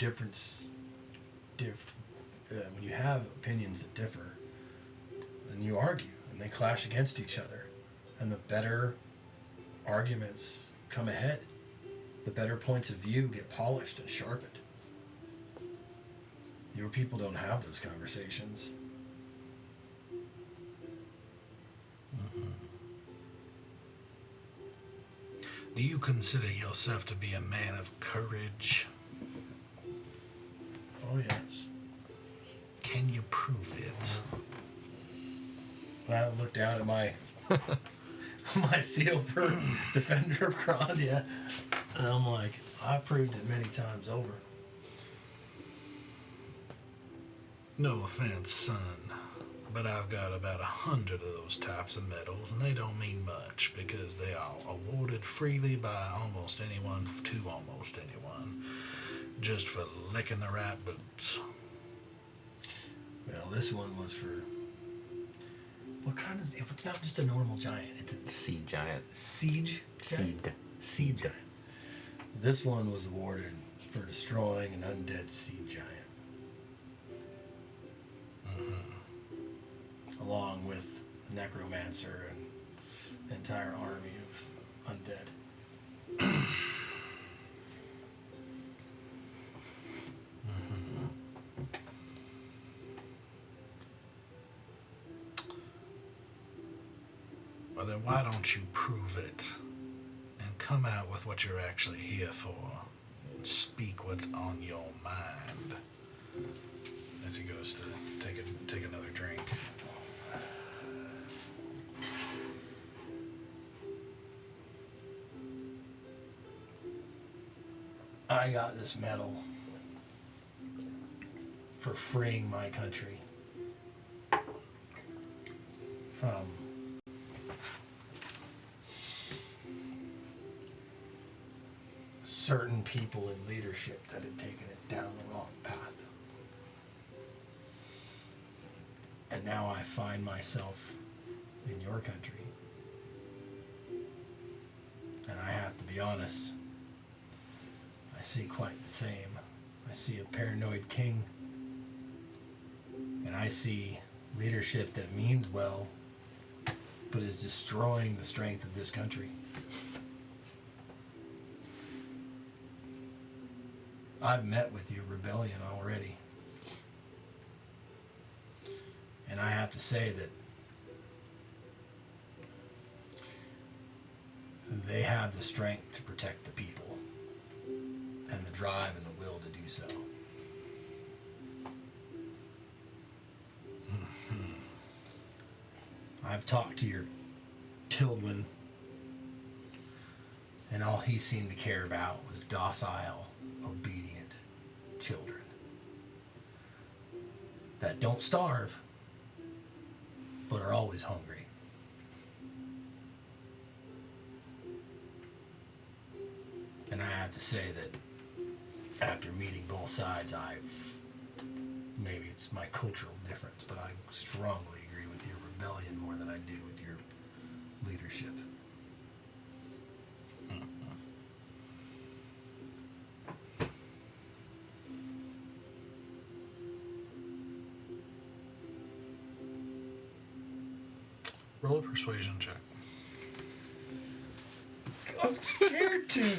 when you have opinions that differ, then you argue and they clash against each other, and the better arguments come ahead. The better points of view get polished and sharpened. Your people don't have those conversations. Do you consider yourself to be a man of courage? Oh yes. Can you prove it? When I look down at my my seal for Defender of Grandia, and I'm like, I proved it many times over. No offense, son, but I've got about 100 of those types of medals, and they don't mean much because they are awarded freely by almost anyone to almost anyone, just for licking the right boots. Well, this one was for what kind of? It's not just a normal giant. It's a Seed giant. siege giant. Seed. Seed giant. This one was awarded for destroying an undead seed giant, along with necromancer and an entire army of undead. Well, then why don't you prove it and come out with what you're actually here for? And speak what's on your mind. As he goes to take another drink. I got this medal for freeing my country from certain people in leadership that had taken it down the wrong path. And now I find myself in your country. And I have to be honest, I see quite the same. I see a paranoid king, and I see leadership that means well, but is destroying the strength of this country. I've met with your rebellion already. And I have to say that they have the strength to protect the people and the drive and the will to do so. I've talked to your Tildwin, and all he seemed to care about was docile, obedient children that don't starve, but are always hungry. And I have to say that after meeting both sides, maybe it's my cultural difference, but I strongly agree with your rebellion more than I do with your leadership. Roll a persuasion check. I'm scared to.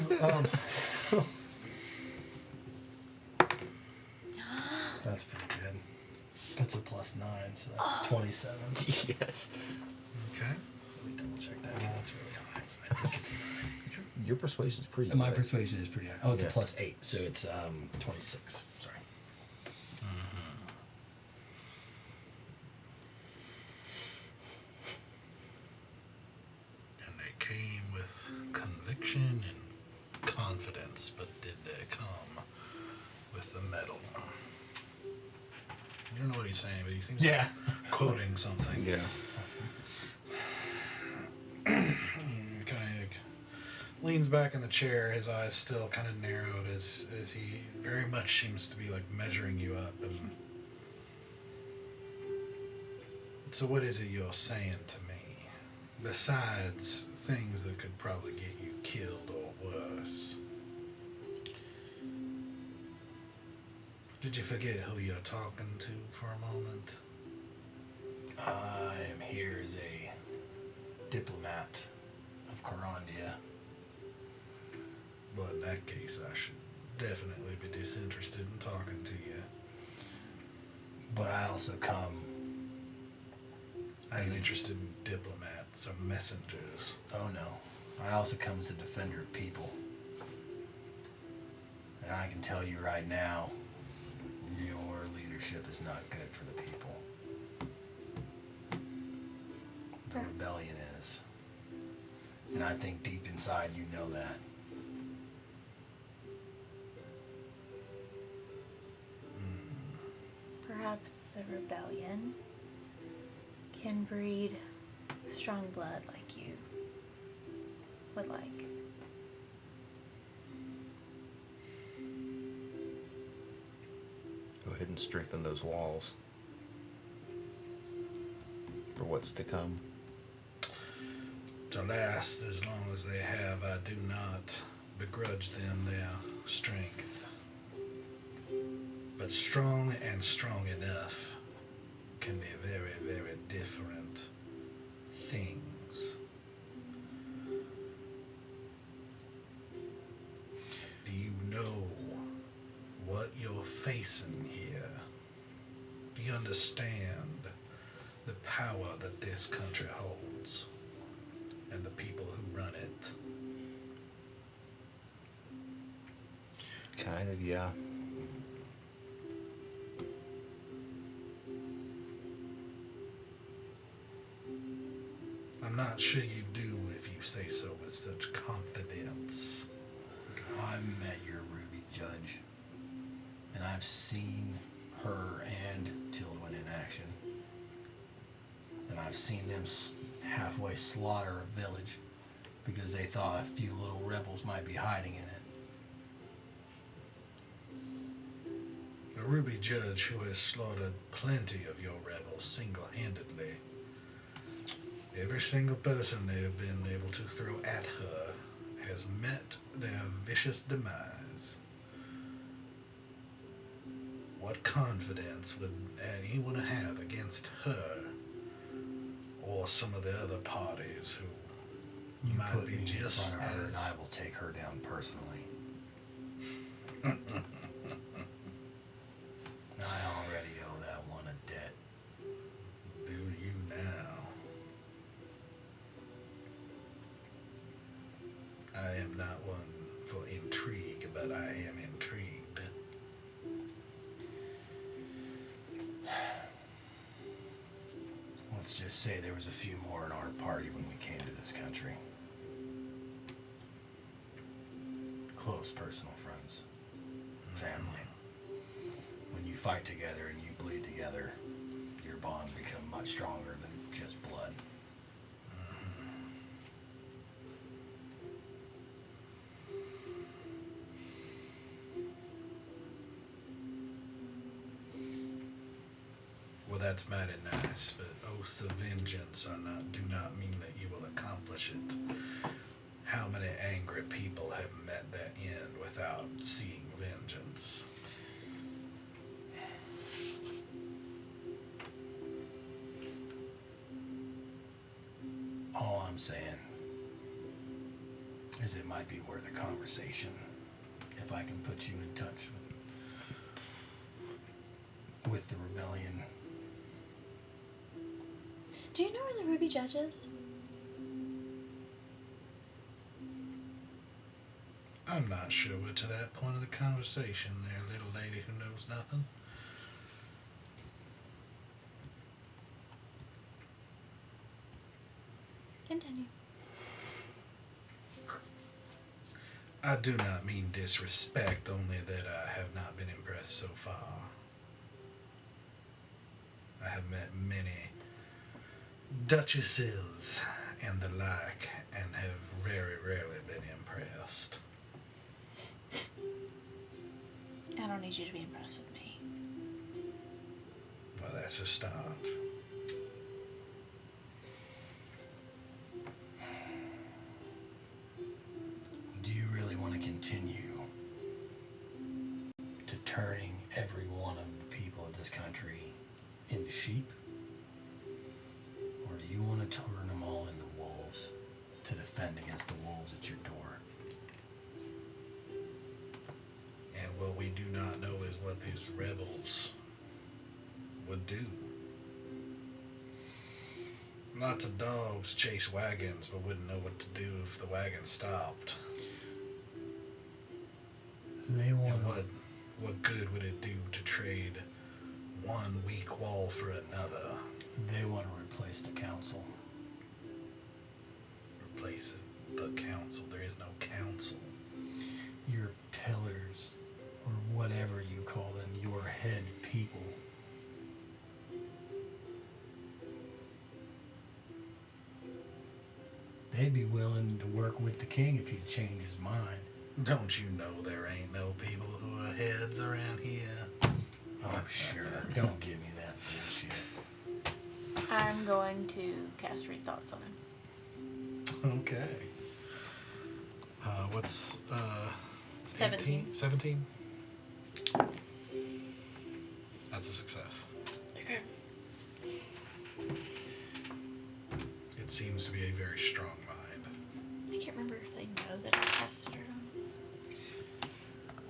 That's pretty good. That's a +9, so that's 27. Yes. Okay. Let me double check that because that's really high. I think it's Your persuasion's pretty my good. persuasion is pretty high. Oh, it's Yeah. a +8, so it's 26. Sorry. And they came with conviction and confidence, but did they come with the medal? I don't know what he's saying, but he seems to be quoting something. Yeah. Kind of leans back in the chair, his eyes still kind of narrowed as he very much seems to be like measuring you up. And so what is it you're saying to me? Besides things that could probably get you killed or worse. Did you forget who you're talking to for a moment? I am here as a diplomat of Corandia. Well, in that case, I should definitely be disinterested in talking to you. But I also come. I'm interested in diplomats or messengers. Oh no. I also come as a defender of people. And I can tell you right now, your leadership is not good for the people. The rebellion is. And I think deep inside you know that. Perhaps the rebellion can breed strong blood like you would like. Go ahead and strengthen those walls for what's to come. To last as long as they have, I do not begrudge them their strength. But strong and strong enough can be very, very different things. Do you know what you're facing here? Do you understand the power that this country holds and the people who run it? Kind of, yeah. I'm not sure you do if you say so with such confidence. I met your Ruby judge, and I've seen her and Tildwin in action, and I've seen them halfway slaughter a village because they thought a few little rebels might be hiding in it. A ruby judge who has slaughtered plenty of your rebels single-handedly. Every single person they have been able to throw at her has met their vicious demise. What confidence would anyone have against her or some of the other parties who You might put be me in just front of her, and as... I will take her down personally. I already owe that one a debt. Do you now? I am not one for intrigue, but I am intrigued. Let's just say there was a few more in our party when we came to this country. Close personal friends. Family. When you fight together and you bleed together, your bonds become much stronger than just blood. Well, that's mighty nice, but oaths of vengeance do not mean that you will accomplish it. How many angry people have met their end without seeing vengeance? All I'm saying is it might be worth a conversation if I can put you in touch with the rebellion. Do you know where the Ruby Judge is? I'm not sure we're to that point of the conversation there, little lady who knows nothing. Continue. I do not mean disrespect, only that I have not been impressed so far. I have met many duchesses and the like, and have very rarely been impressed. I don't need you to be impressed with me. Well, that's a start. Do you really want to continue to turning every one of the people of this country into sheep? Or do you want to turn them all into wolves to defend against the wolves at your door? And what we do not know is what these rebels would do. Lots of dogs chase wagons, but wouldn't know what to do if the wagon stopped. They want And what good would it do to trade one weak wall for another? They want to replace the council. Replace the council. There is no council. Your pillars, or whatever you call them, your head people. They'd be willing to work with the king if he'd change his mind. Don't you know there ain't no people who are heads around here? Oh, sure. Don't give me that bullshit. I'm going to cast Read Thoughts on him. Okay. What's 17. 17? That's a success. Okay. It seems to be a very strong mind. I can't remember if they know that I casted it on.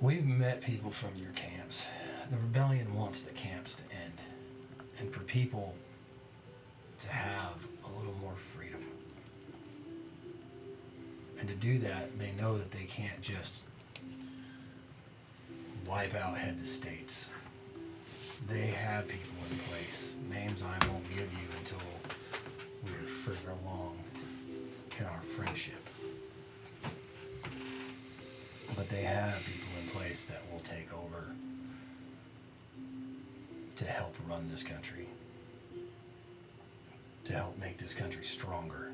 We've met people from your camps. The rebellion wants the camps to end, and for people to have a little more freedom. And to do that, they know that they can't just wipe out heads of states. They have people in place, names I won't give you until we're further along in our friendship. But they have people in place that will take over to help run this country, to help make this country stronger.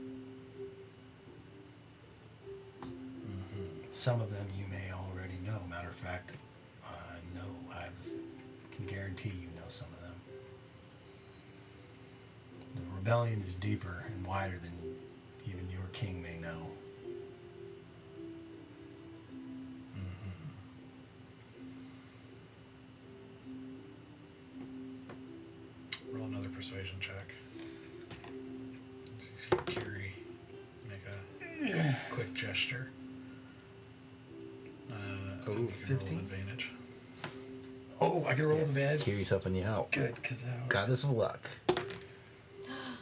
Some of them you may already know. Matter of fact, I can guarantee you know some of them. The rebellion is deeper and wider than even your king may know. Roll another persuasion check. See Kiri make a quick gesture. And you can roll 15? advantage. Oh, I can roll advantage? Kiri's helping you out. Good, because Goddess of luck.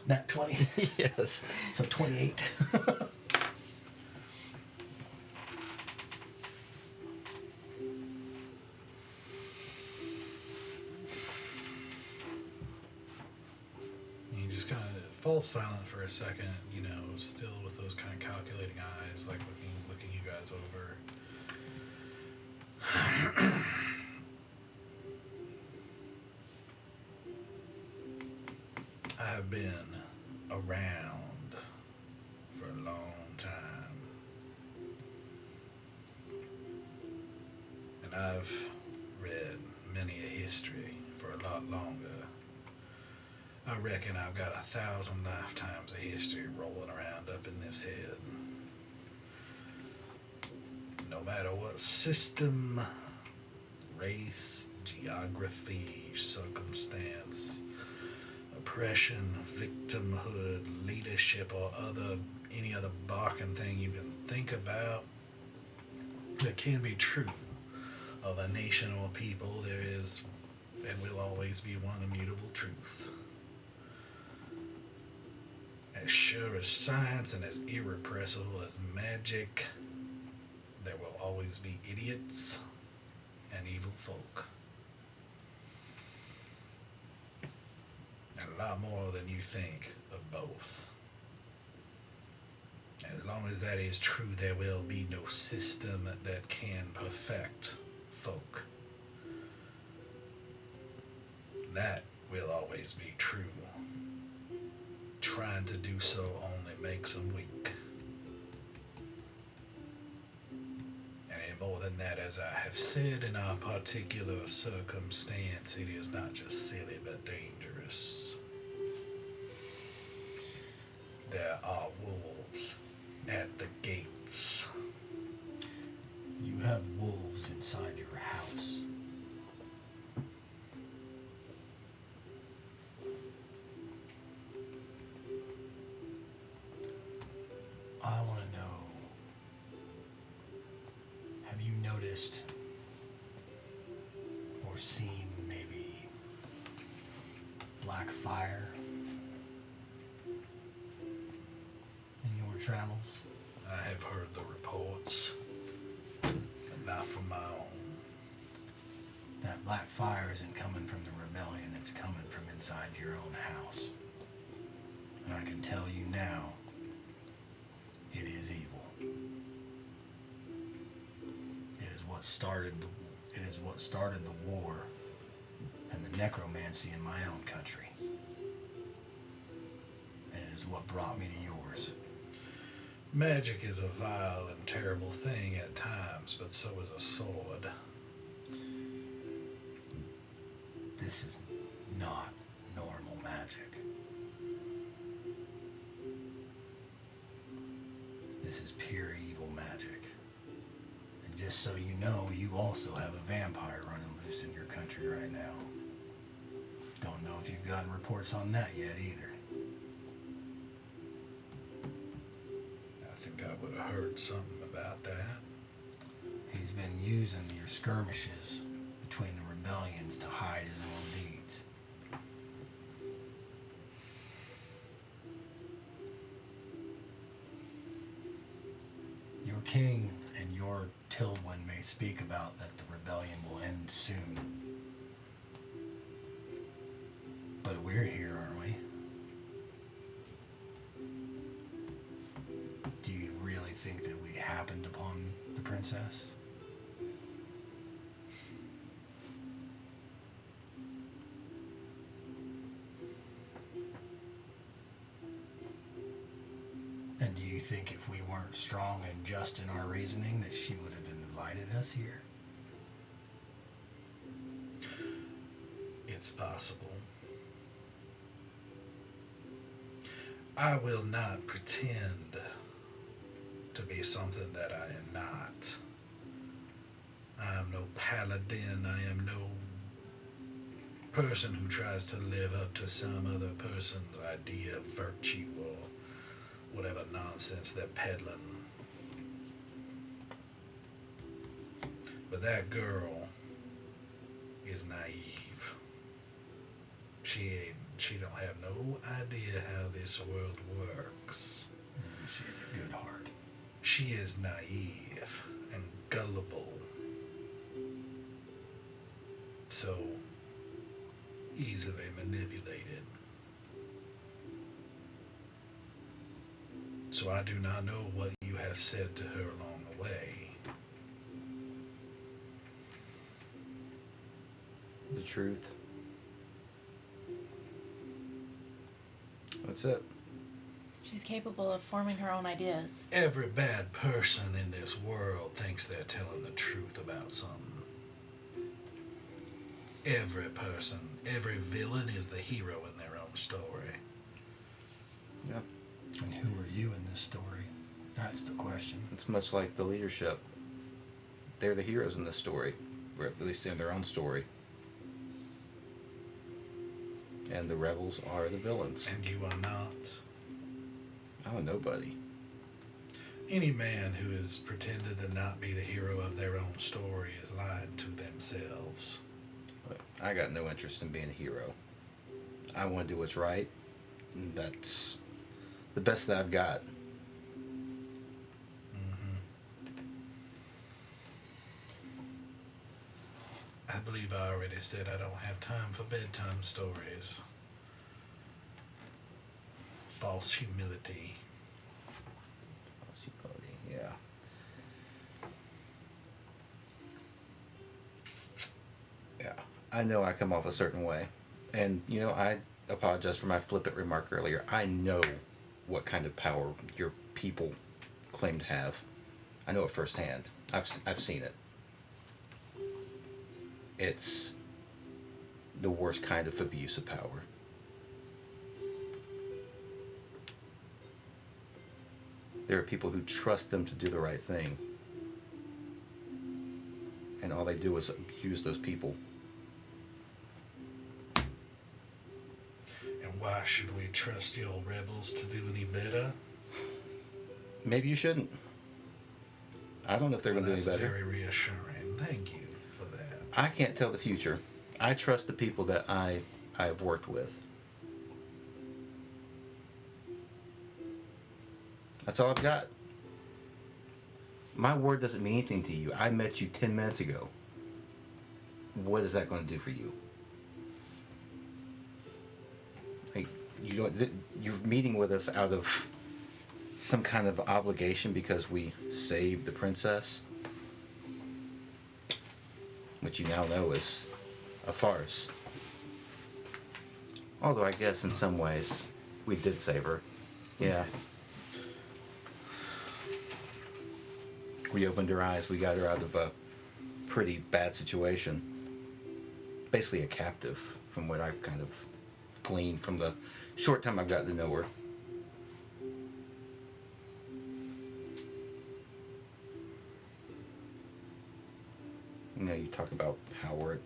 Nat 20. Yes. So 28. You just kind of fall silent for a second, you know, still with those kind of calculating eyes, like looking you guys over. I have been around for a long time. And I've read many a history for a lot longer. I reckon I've got 1,000 lifetimes of history rolling around up in this head. No matter what system, race, geography, circumstance, oppression, victimhood, leadership, or any other barking thing you can think about that can be true of a nation or people, there is and will always be one immutable truth. As sure as science and as irrepressible as magic, there will always be idiots and evil folk. And a lot more than you think of both. As long as that is true, there will be no system that can perfect folk. That will always be true. Trying to do so only makes them weak. And any more than that, as I have said, in our particular circumstance, it is not just silly but dangerous. There are wolves at the gates. You have wolves inside your house. I want to know, have you noticed or seen maybe black fire in your travels? I have heard the reports, but not from my own. That black fire isn't coming from the rebellion, it's coming from inside your own house. And I can tell you now, it is evil. It is what started the war and the necromancy in my own country. And it is what brought me to yours. Magic is a vile and terrible thing at times, but so is a sword. This is not normal magic. This is pure evil magic. And just so you know, you also have a vampire running loose in your country right now. Don't know if you've gotten reports on that yet either. I think I would have heard something about that. He's been using your skirmishes between the rebellions to hide his own deeds. Your king and your Tilwyn may speak about that the rebellion will end soon. But we're here, aren't we? Do you really think that we happened upon the princess? you think if we weren't strong and just in our reasoning that she would have invited us here? It's possible. I will not pretend to be something that I am not. I am no paladin. I am no person who tries to live up to some other person's idea of virtue or whatever nonsense they're peddling. But that girl is naive. She don't have no idea how this world works. She has a good heart. She is naive and gullible. So easily manipulated. So I do not know what you have said to her along the way. The truth. That's it. She's capable of forming her own ideas. Every bad person in this world thinks they're telling the truth about something. Every person, every villain is the hero in their own story. Yeah. And who are you in this story? That's the question. It's much like the leadership. They're the heroes in this story, or at least in their own story. And the rebels are the villains. And you are not. Oh, nobody. Any man who has pretended to not be the hero of their own story is lying to themselves. Look, I got no interest in being a hero. I want to do what's right. And that's the best that I've got. I believe I already said I don't have time for bedtime stories. False humility. Yeah. Yeah. I know I come off a certain way. And, you know, I apologize for my flippant remark earlier. I know what kind of power your people claim to have. I know it firsthand. I've seen it. It's the worst kind of abuse of power. There are people who trust them to do the right thing. And all they do is abuse those people. And why should we trust your rebels to do any better? Maybe you shouldn't. I don't know if they're going to do any That's better. very reassuring. Thank you for that. I can't tell the future. I trust the people that I've worked with. That's all I've got. My word doesn't mean anything to you. I met you 10 minutes ago. What is that going to do for you? Like, you're meeting with us out of some kind of obligation because we saved the princess, which you now know is a farce. Although I guess in some ways we did save her. Yeah. We opened her eyes. We got her out of a pretty bad situation. Basically a captive, from what I've kind of gleaned from the short time I've gotten to know her. You know, you talk about power.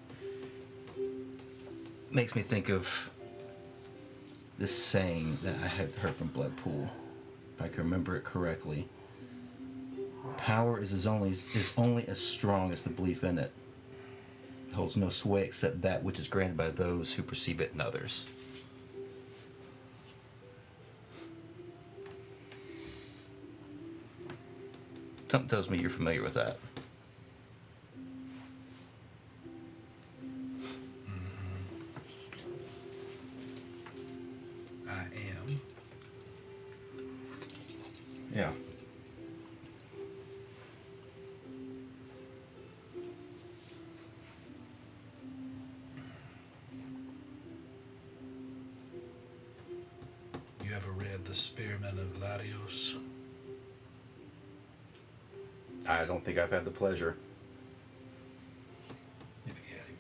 It makes me think of this saying that I had heard from Bloodpool, if I can remember it correctly. Power is only as strong as the belief in it. It holds no sway except that which is granted by those who perceive it in others. Something tells me you're familiar with that. I am. Yeah. You ever read The Spearman of Latios? I don't think I've had the pleasure. If you had, he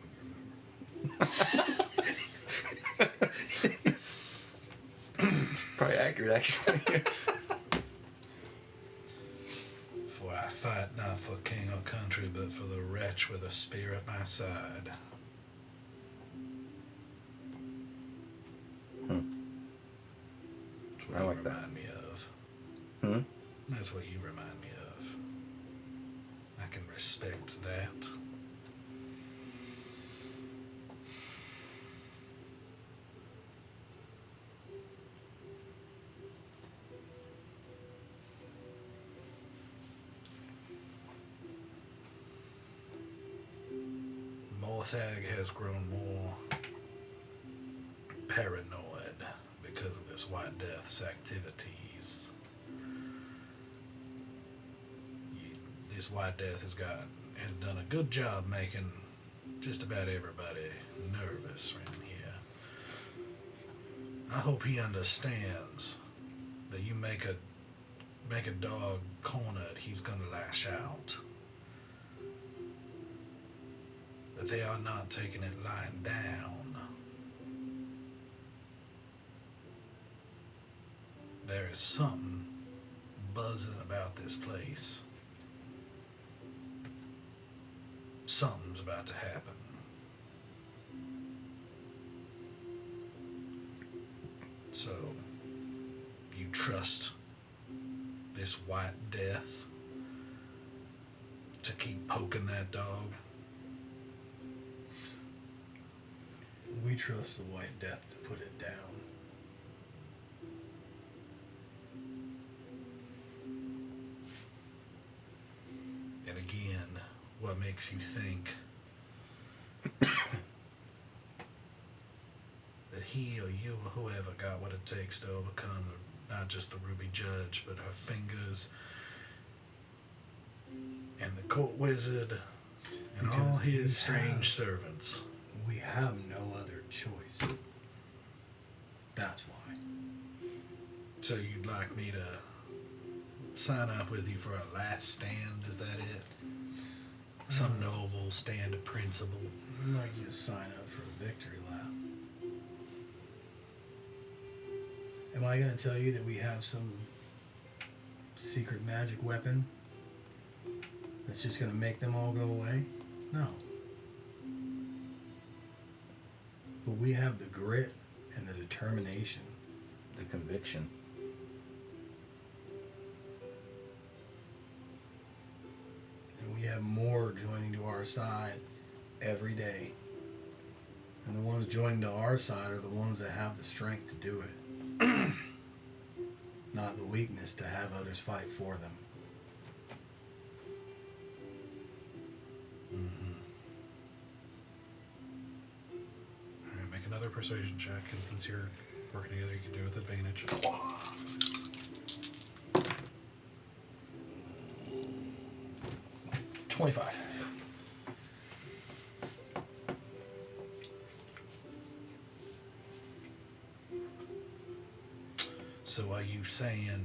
wouldn't remember. Probably accurate, actually. For I fight not for king or country, but for the wretch with a spear at my side. That's what I you like that. remind me of. Hmm? That's what you remind me of. I can respect that. Morthag has grown more paranoid because of this White Death's activities. This White Death has done a good job making just about everybody nervous around here. I hope he understands that you make a dog cornered, he's gonna lash out. That they are not taking it lying down. There is something buzzing about this place. Something's about to happen. So, you trust this White Death to keep poking that dog? We trust the White Death to put it down. And again, what makes you think that he or you or whoever got what it takes to overcome not just the Ruby Judge, but her fingers and the court wizard and Because all we his strange have- servants? We have no other choice. That's why. So you'd like me to sign up with you for a last stand, is that it? Some noble stand of principle? I'd like you to sign up for a victory lap. Am I going to tell you that we have some secret magic weapon that's just going to make them all go away? No. But we have the grit and the determination. The conviction. And we have more joining to our side every day. And the ones joining to our side are the ones that have the strength to do it. Not the weakness to have others fight for them. Mm-hmm. Alright, make another persuasion check, and since you're working together, you can do it with advantage. 25. So are you saying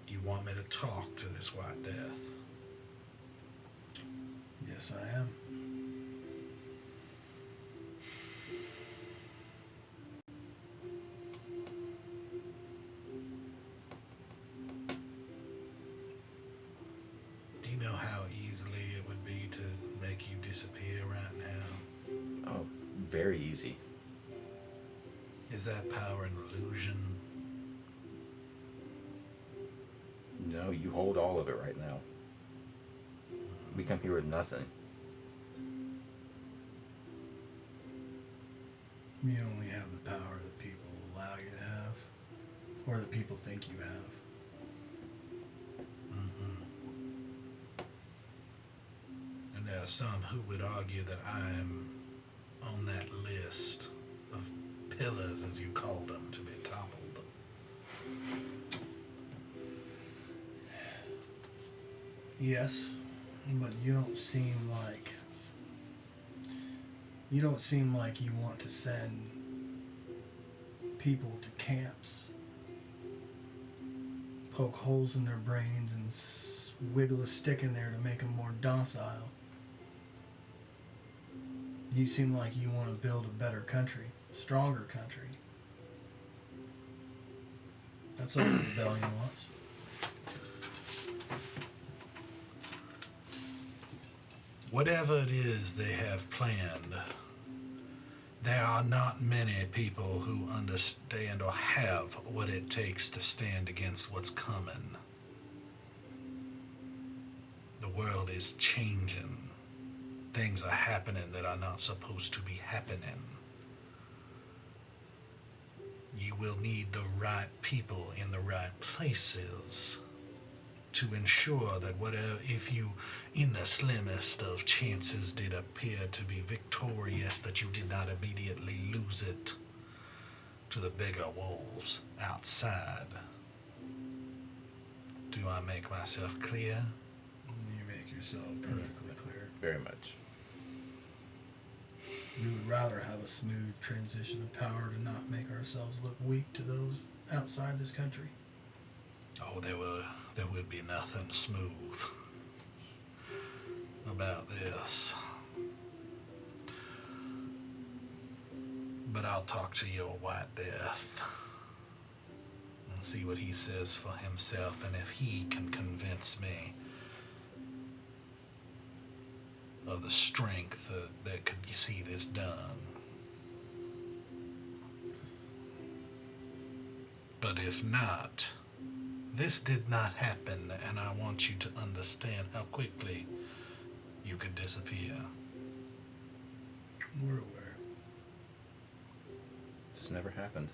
you want me to talk to this White Death? Yes, I am. Do you know how easily it would be to make you disappear right now? Oh, very easy. Is that power an illusion? No, you hold all of it right now. We come here with nothing. You only have the power that people allow you to have, or that people think you have. And there are some who would argue that I'm on that list of pillars, as you called them, to be toppled. Yes, but you don't seem like you want to send people to camps, poke holes in their brains and wiggle a stick in there to make them more docile. You seem like you want to build a better country, stronger country. That's what the rebellion wants. Whatever it is they have planned, there are not many people who understand or have what it takes to stand against what's coming. The world is changing. Things are happening that are not supposed to be happening. You will need the right people in the right places to ensure that whatever, if you, in the slimmest of chances, did appear to be victorious, that you did not immediately lose it to the bigger wolves outside. Do I make myself clear? You make yourself perfectly clear. Very much. We would rather have a smooth transition of power to not make ourselves look weak to those outside this country. Oh, there would be nothing smooth about this. But I'll talk to your White Death and see what he says for himself, and if he can convince me of the strength that could see this done. But if not, this did not happen, and I want you to understand how quickly you could disappear. We're aware. This never happened.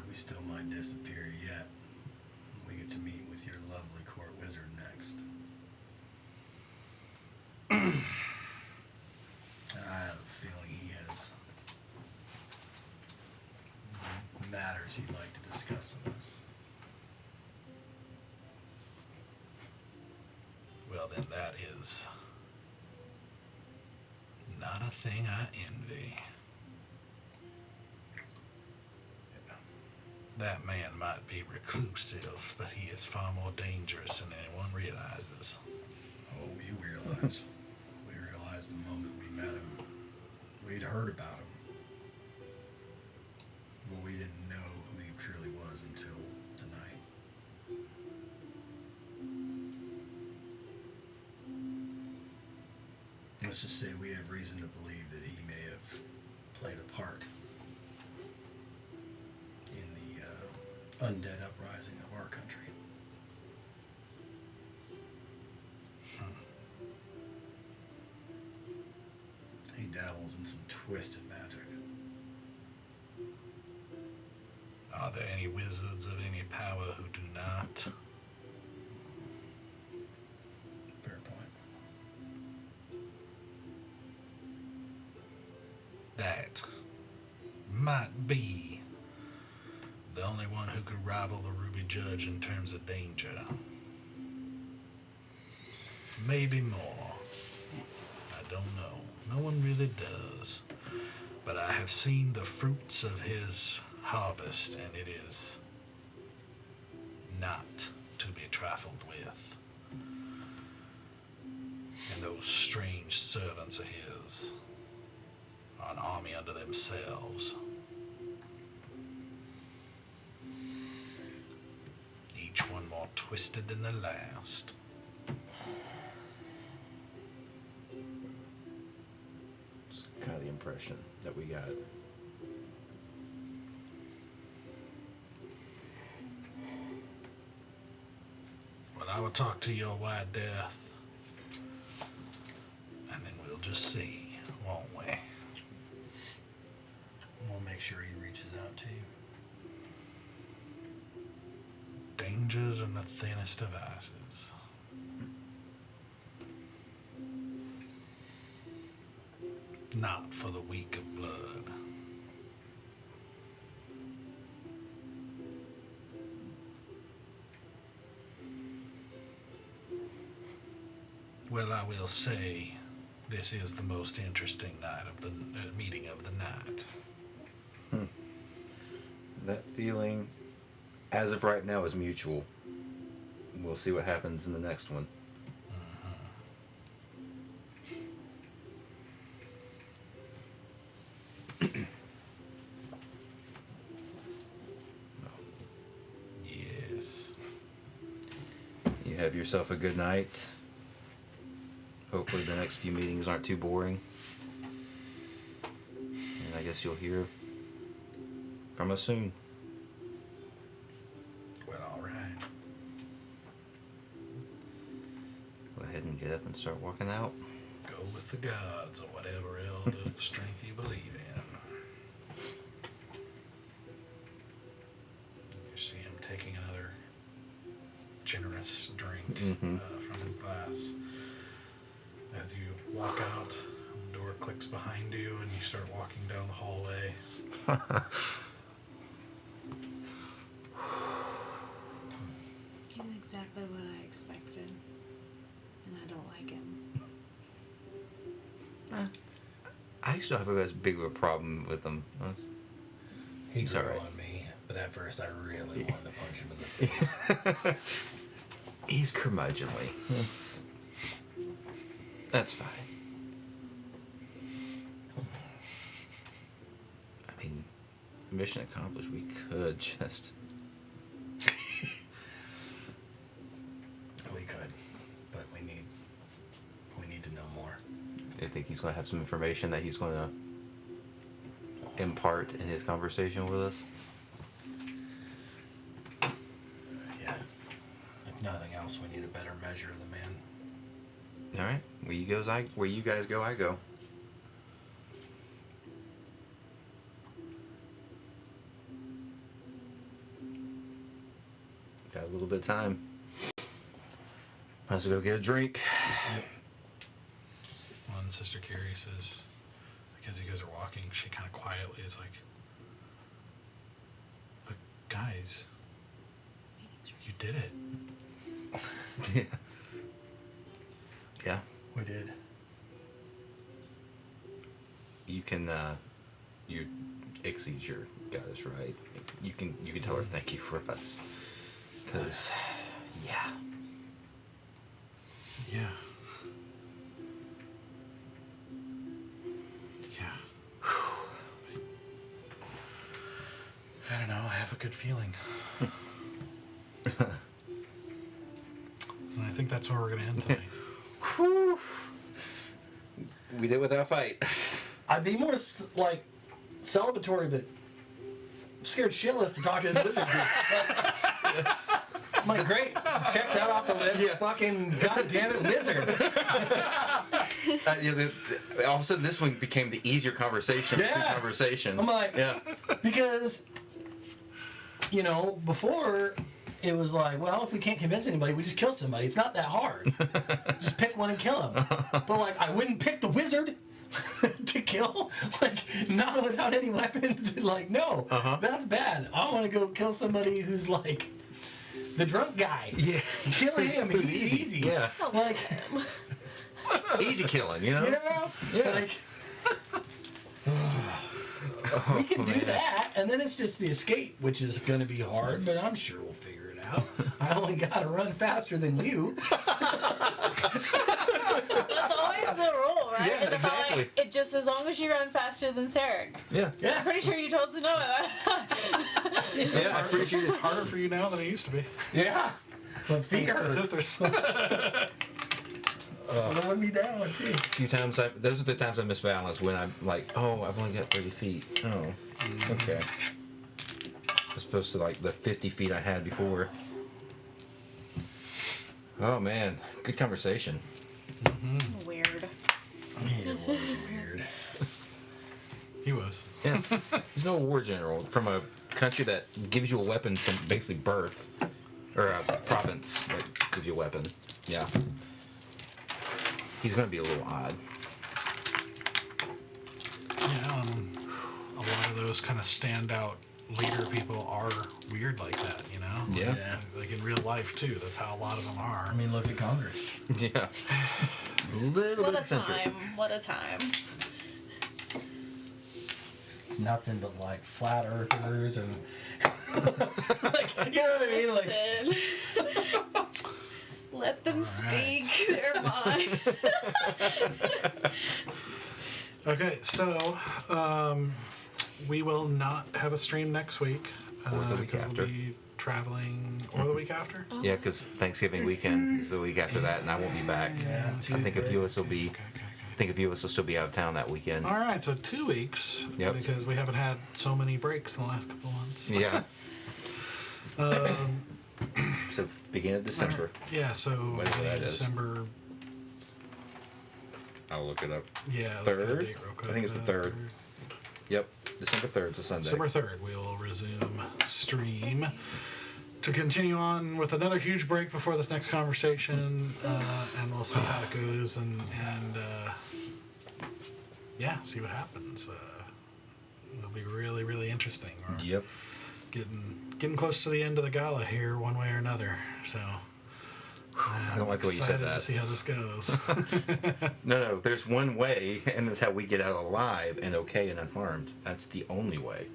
We still might disappear yet. We get to meet with your lovely court wizard next. And I have a feeling he has matters he'd like to discuss with us. Well, then that is not a thing I envy. That man might be reclusive, but he is far more dangerous than anyone realizes. Oh, we realize. We realized the moment we met him. We'd heard about him. But we didn't know who he truly was until tonight. Let's just say we have reason to believe that he may have played a part in the undead uprising of our country. He dabbles in some twisted magic. Are there any wizards of any power who do not? Fair point. That might be the only one who could rival the Ruby Judge in terms of danger. Maybe more. I don't know. No one really does. But I have seen the fruits of his harvest, and it is not to be trifled with. And those strange servants of his are an army unto themselves. Each one more twisted than the last. It's kind of the impression that we got. Well, I will talk to your White Death, and then we'll just see, won't we? We'll make sure he reaches out to you. Dangers in the thinnest of ices. Not for the weak of blood. Well, I will say, this is the most interesting night of the meeting of the night. That feeling, as of right now, is mutual. we'll see what happens in the next one. Yes. You have yourself a good night. Hopefully the next few meetings aren't too boring. And I guess you'll hear from us soon. Well, all right. Go ahead and get up and start walking out. Go with the gods or whatever else the strength you believe in. You see him taking another generous drink from his glass. As you walk out, the door clicks behind you and you start walking down the hallway. He's exactly what I expected. And I don't like him. I still have a big of a problem with them. He He's grew alright. on me, but at first I really wanted to punch him in the face. He's curmudgeonly. That's fine. I mean, mission accomplished. We could just... We could, but we need to know more. I think he's going to have some information that he's going to impart in his conversation with us. Yeah. If nothing else, we need a better measure of the man. All right. Where you guys go, I go. Got a little bit of time. Let's go get a drink. One Sister Carrie says, like as you guys are walking, she kind of quietly is like, "But guys, you did it." Yeah. Yeah. We did. You can, Ixie's your goddess, right? You can tell her thank you for us. Cause, yeah. Yeah. Yeah. I don't know, I have a good feeling. And I think that's where we're going to end tonight. We did without fight. I'd be more like celebratory, but scared shitless to talk to this wizard dude. I'm like, great, check that off the list. Yeah. Fucking goddamn it, wizard. All of a sudden, this one became the easier conversation. Yeah. Two conversations. I'm like, yeah. Because, before it was like, well, if we can't convince anybody, we just kill somebody. It's not that hard. Just pick one and kill him. But like, I wouldn't pick the wizard to kill. Like, not without any weapons. Like, no, that's bad. I want to go kill somebody who's like the drunk guy. Yeah. Kill him. Who's He's easy. Yeah. Like, Easy killing, you know? Yeah. Like, we can do that, and then it's just the escape, which is going to be hard, but I'm sure we'll figure it out. I only got to run faster than you. That's always the rule, right? Yeah, In the exactly. Folly, it just as long as you run faster than Sarek. yeah. Yeah. Pretty sure you told Sanoa that. Yeah, I'm pretty sure. It's harder for you now than it used to be. Yeah. But feet Thanks to hurt. Sithers. Slowing me down, too. A few times, those are the times I miss balance when I'm like, oh, I've only got 30 feet. Oh, okay. As opposed to like the 50 feet I had before. Oh man, good conversation. Weird. It was weird. He was. Yeah, he's no war general from a country that gives you a weapon from basically birth, or a province that gives you a weapon. Yeah, he's gonna be a little odd. Yeah, a lot of those kind of standout leader people are weird like that, you know? Yeah. Yeah. Like in real life too. That's how a lot of them are. I mean, look at Congress. Yeah, a little What bit a eccentric. time. What a time. It's nothing but like flat earthers and like, you know what I mean? Like, Sid. Let them All speak. right. They're mine. Okay, so we will not have a stream next week. Or the week 'cause after. We'll be traveling, or the week after. Oh. Yeah, because Thanksgiving weekend is the week after that, and I won't be back. Yeah, I think a few of us will be. Okay. I think a few of us will still be out of town that weekend. All right, so 2 weeks. Yep. Because we haven't had so many breaks in the last couple of months. Yeah. Um, So beginning of December. yeah. So Whatever that is. December. I'll look it up. Yeah. Let's get a Third? date real quick. I think it's the third. Yep. December 3rd is a Sunday. December 3rd, we will resume stream to continue on with another huge break before this next conversation, and we'll see how it goes, and yeah, see what happens. It'll be really, really interesting. We're Yep. getting close to the end of the gala here, one way or another. So I don't like the way you said excited that. to see how this goes. No, there's one way, and that's how we get out alive and okay and unharmed. That's the only way.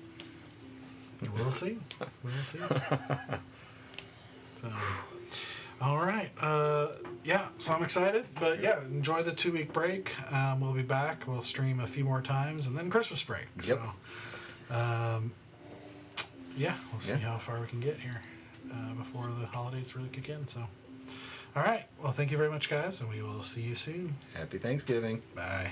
We'll see. We'll see. So, all right. Yeah, so I'm excited. But yeah, enjoy the 2-week break. We'll be back. We'll stream a few more times, and then Christmas break. Yep. So, yeah, we'll see Yeah. how far we can get here before the holidays really kick in. So, all right. Well, thank you very much, guys, and we will see you soon. Happy Thanksgiving. Bye.